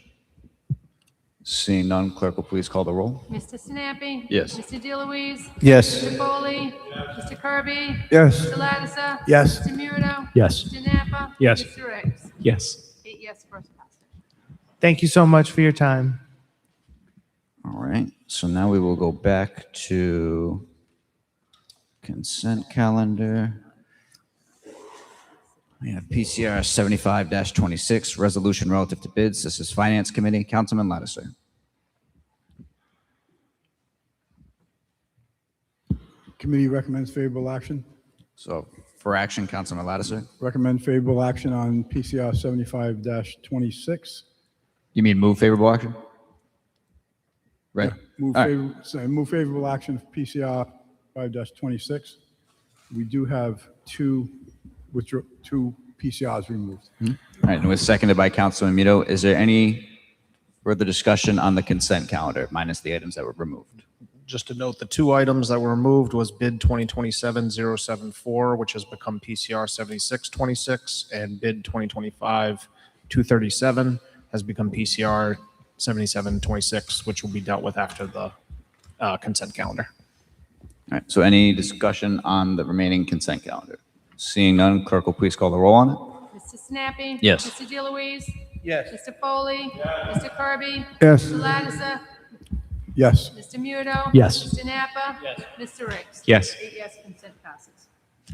Seeing none, clerk will please call the roll.
Mr. Sinapi?
Yes.
Mr. DeLuise?
Yes.
Mr. Foley? Mr. Kirby?
Yes.
Mr. Ladisa?
Yes.
Mr. Muto?
Yes.
Mr. Napa?
Yes.
Mr. Riggs?
Yes.
8 yes, first passage.
Thank you so much for your time.
All right. So now we will go back to consent calendar. We have PCR 75-26, resolution relative to bids. This is Finance Committee. Councilman Lattiser.
Committee recommends favorable action.
So for action, Councilman Lattiser.
Recommend favorable action on PCR 75-26.
You mean move favorable action? Right.
Move
All right.
move favorable action for PCR 5-26. We do have two PCRs removed.
All right, and it was seconded by Councilman Mito. Is there any further discussion on the consent calendar, minus the items that were removed?
Just to note, the two items that were removed was bid 2027-074, which has become PCR 7626, and bid 2025-237 has become PCR 7726, which will be dealt with after the consent calendar.
All right, so any discussion on the remaining consent calendar? Seeing none, clerk will please call the roll on it.
Mr. Snappy?
Yes.
Mr. DeLuise?
Yes.
Mr. Foley? Yes. Mr. Kirby?
Yes.
Mr. Lattiser?
Yes.
Mr. Muto?
Yes.
Mr. Napa? Yes. Mr. Ricks?
Yes.
8 yes, consent passes.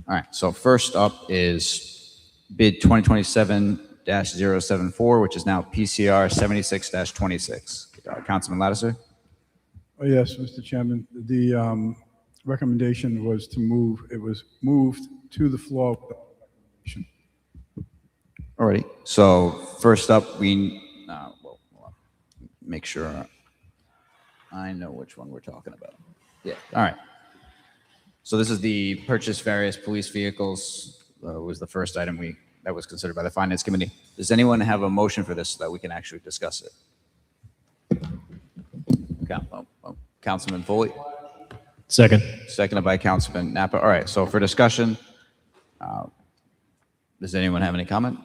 All right, so first up is bid 2027-074, which is now PCR 76-26. Councilman Lattiser?
Oh, yes, Mr. Chairman. The recommendation was to move, it was moved to the floor.
Alrighty, so first up, well, make sure I know which one we're talking about. Yeah, all right. So this is the purchase various police vehicles, was the first item that was considered by the Finance Committee. Does anyone have a motion for this so that we can actually discuss it? Councilman Foley?
Second.
Seconded by Councilman Napa. All right, so for discussion, does anyone have any comment?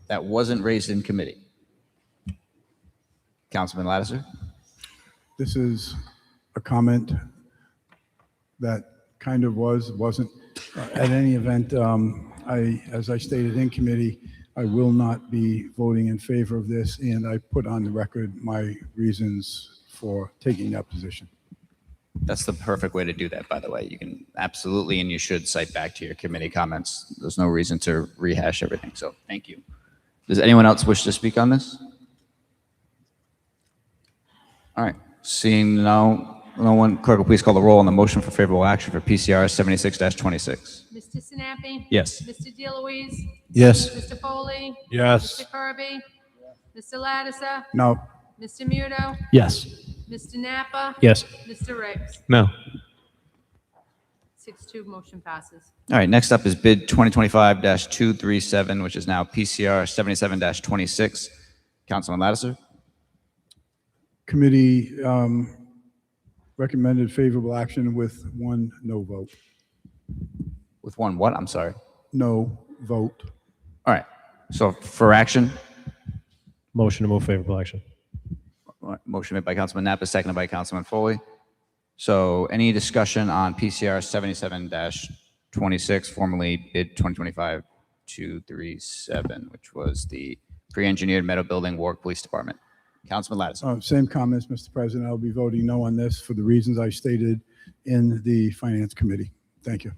That wasn't raised in committee. Councilman Lattiser?
This is a comment that kind of wasn't. At any event, as I stated in committee, I will not be voting in favor of this, and I put on the record my reasons for taking that position.
That's the perfect way to do that, by the way. You can absolutely, and you should cite back to your committee comments. There's no reason to rehash everything, so thank you. Does anyone else wish to speak on this? All right, seeing no one, clerk will please call the roll on the motion for favorable action for PCR 76-26.
Mr. Snappy?
Yes.
Mr. DeLuise?
Yes.
Mr. Foley?
Yes.
Mr. Kirby? Mr. Lattiser?
No.
Mr. Muto?
Yes.
Mr. Napa?
Yes.
Mr. Ricks?
No.
6-2, motion passes.
All right, next up is bid 2025-237, which is now PCR 77-26. Councilman Lattiser?
Committee recommended favorable action with one no vote.
With one what? I'm sorry.
No vote.
All right, so for action,
Motion to move favorable action.
motion made by Councilman Napa, seconded by Councilman Foley. So any discussion on PCR 77-26, formerly bid 2025-237, which was the pre-engineered metal building, Warwick Police Department? Councilman Lattiser.
Same comments, Mr. President. I'll be voting no on this for the reasons I stated in the Finance Committee. Thank you.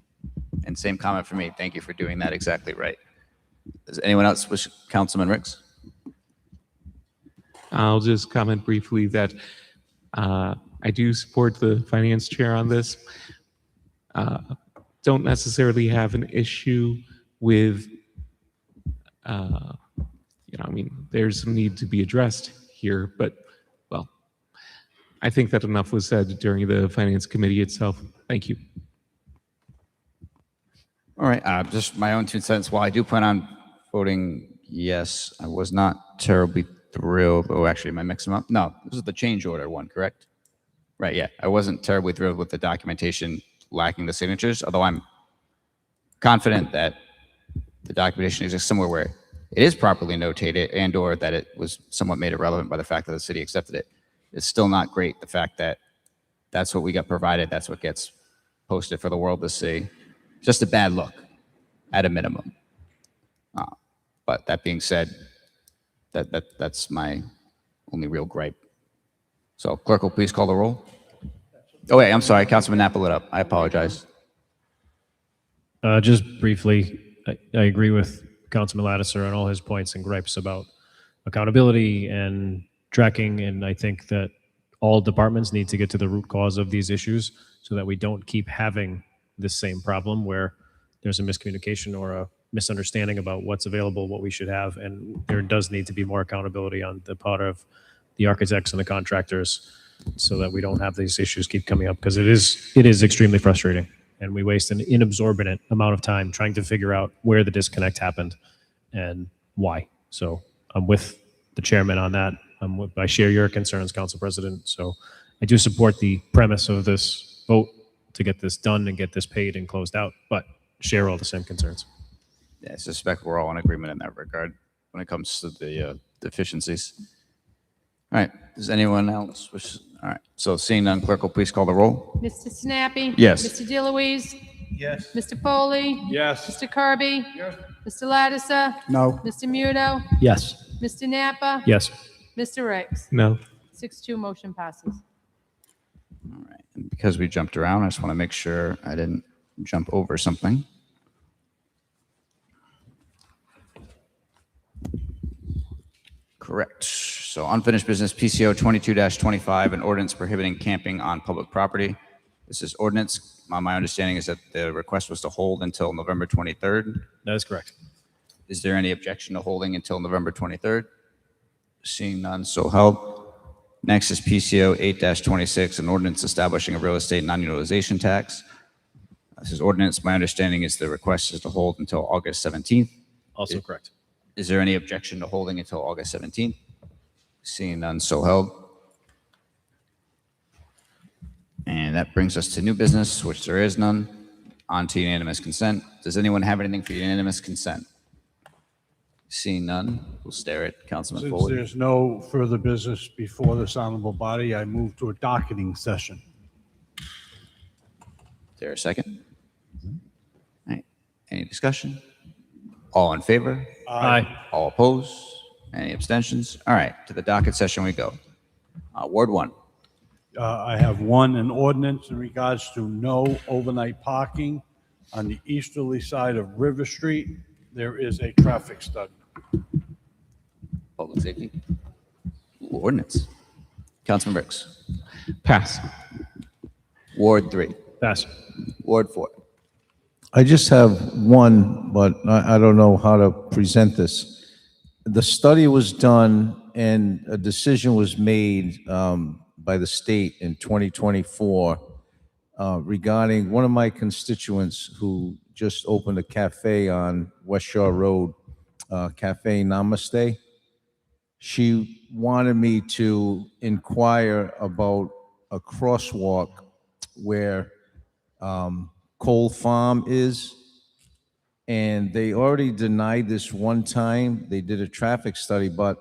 And same comment for me. Thank you for doing that exactly right. Does anyone else wish? Councilman Ricks?
I'll just comment briefly that I do support the finance chair on this. Don't necessarily have an issue with, there's some need to be addressed here, but, well, I think that enough was said during the finance committee itself. Thank you.
All right, just my own 2 cents. While I do plan on voting yes, I was not terribly thrilled. Oh, actually, am I mixing them up? No, this is the change order one, correct? Right, yeah. I wasn't terribly thrilled with the documentation lacking the signatures, although I'm confident that the documentation exists somewhere where it is properly notated and or that it was somewhat made irrelevant by the fact that the city accepted it. It's still not great, the fact that that's what we got provided, that's what gets posted for the world to see. Just a bad look, at a minimum. But that being said, that's my only real gripe. So clerk will please call the roll. Oh wait, I'm sorry, Councilman Napa lit up. I apologize.
Just briefly, I agree with Councilman Lattiser on all his points and gripes about accountability and tracking, and I think that all departments need to get to the root cause of these issues so that we don't keep having this same problem where there's a miscommunication or a misunderstanding about what's available, what we should have, and there does need to be more accountability on the part of the architects and the contractors so that we don't have these issues keep coming up, because it is extremely frustrating. And we waste an inabsorbent amount of time trying to figure out where the disconnect happened and why. So I'm with the chairman on that. I share your concerns, Council President. So I do support the premise of this vote to get this done and get this paid and closed out, but share all the same concerns.
Yeah, I suspect we're all in agreement in that regard when it comes to the deficiencies. All right, does anyone else wish? All right, so seeing none, clerk will please call the roll.
Mr. Snappy.
Yes.
Mr. DeLuise.
Yes.
Mr. Foley.
Yes.
Mr. Kirby.
Yes.
Mr. Lattiser.
No.
Mr. Muto.
Yes.
Mr. Napa.
Yes.
Mr. Ricks.
No.
6-2 motion passes.
All right, and because we jumped around, I just want to make sure I didn't jump over something. Correct. So unfinished business, PCO 22-25, an ordinance prohibiting camping on public property. This is ordinance. My understanding is that the request was to hold until November 23rd.
That is correct.
Is there any objection to holding until November 23rd? Seeing none, so held. Next is PCO 8-26, an ordinance establishing a real estate non-utilization tax. This is ordinance. My understanding is the request is to hold until August 17th.
Also correct.
Is there any objection to holding until August 17th? Seeing none, so held. And that brings us to new business, which there is none. On to unanimous consent. Does anyone have anything for unanimous consent? Seeing none, we'll stare at Councilman
Since
Foley.
there's no further business before this honorable body, I move to a docketing session.
Is there a second? All right. Any discussion? All in favor?
Aye.
All opposed? Any abstentions? All right, to the docket session we go. Ward 1.
I have an ordinance in regards to no overnight parking on the easterly side of River Street. There is a traffic study.
Public safety. Ooh, ordinance. Councilman Bricks.
Pass.
Ward 3.
Pass.
Ward 4.
I just have one, but I don't know how to present this. The study was done and a decision was made by the state in 2024 regarding one of my constituents who just opened a cafe on West Shore Road, Cafe Namaste. She wanted me to inquire about a crosswalk where Cole Farm is, and they already denied this one time. They did a traffic study, but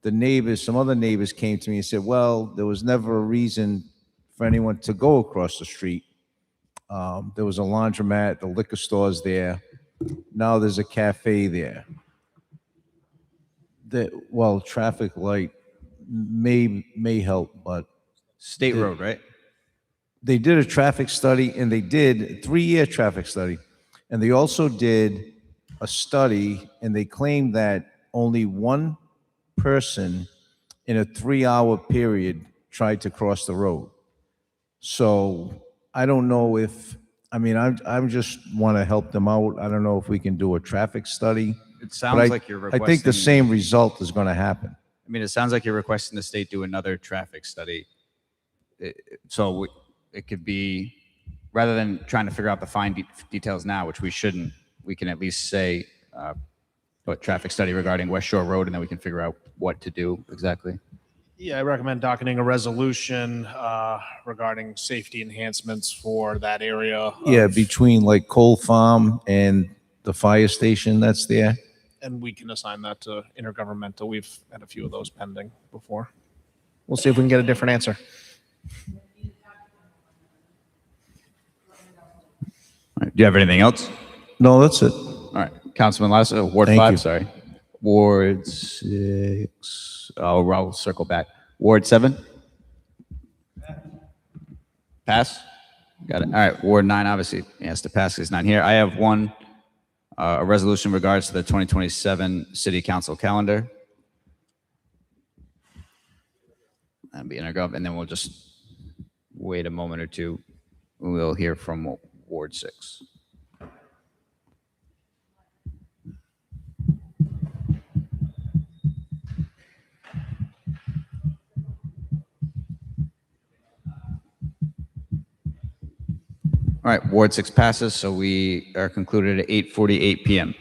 the neighbors, some other neighbors came to me and said, well, there was never a reason for anyone to go across the street. There was a laundromat, the liquor store's there. Now there's a cafe there. Well, traffic light may help, but
State road, right?
they did a traffic study, and they did a 3-year traffic study. And they also did a study, and they claimed that only one person in a 3-hour period tried to cross the road. So I don't know if, I'm just want to help them out. I don't know if we can do a traffic study.
It sounds
but
like you're
I think the
requesting-
same result is going to happen.
I mean, it sounds like you're requesting the state do another traffic study. So it could be, rather than trying to figure out the fine details now, which we shouldn't, we can at least say, a traffic study regarding West Shore Road, and then we can figure out what to do exactly.
Yeah, I recommend docketing a resolution regarding safety enhancements for that area.
Yeah, between like Cole Farm and the fire station that's there.
And we can assign that to intergovernmental. We've had a few of those pending before. We'll see if we can get a different answer.
All right, do you have anything else?
No, that's it.
All right, Councilman Lattiser, Ward
Thank
5,
you.
sorry. Ward 6, I'll circle back. Ward 7? Pass? Got it. All right, Ward 9, obviously, has to pass, it's not here. I have one, a resolution in regards to the 2027 City Council calendar. That'll be intergov, and then we'll just wait a moment or two. We'll hear from Ward 6. All right, Ward 6 passes, so we are concluded at 8:48 PM.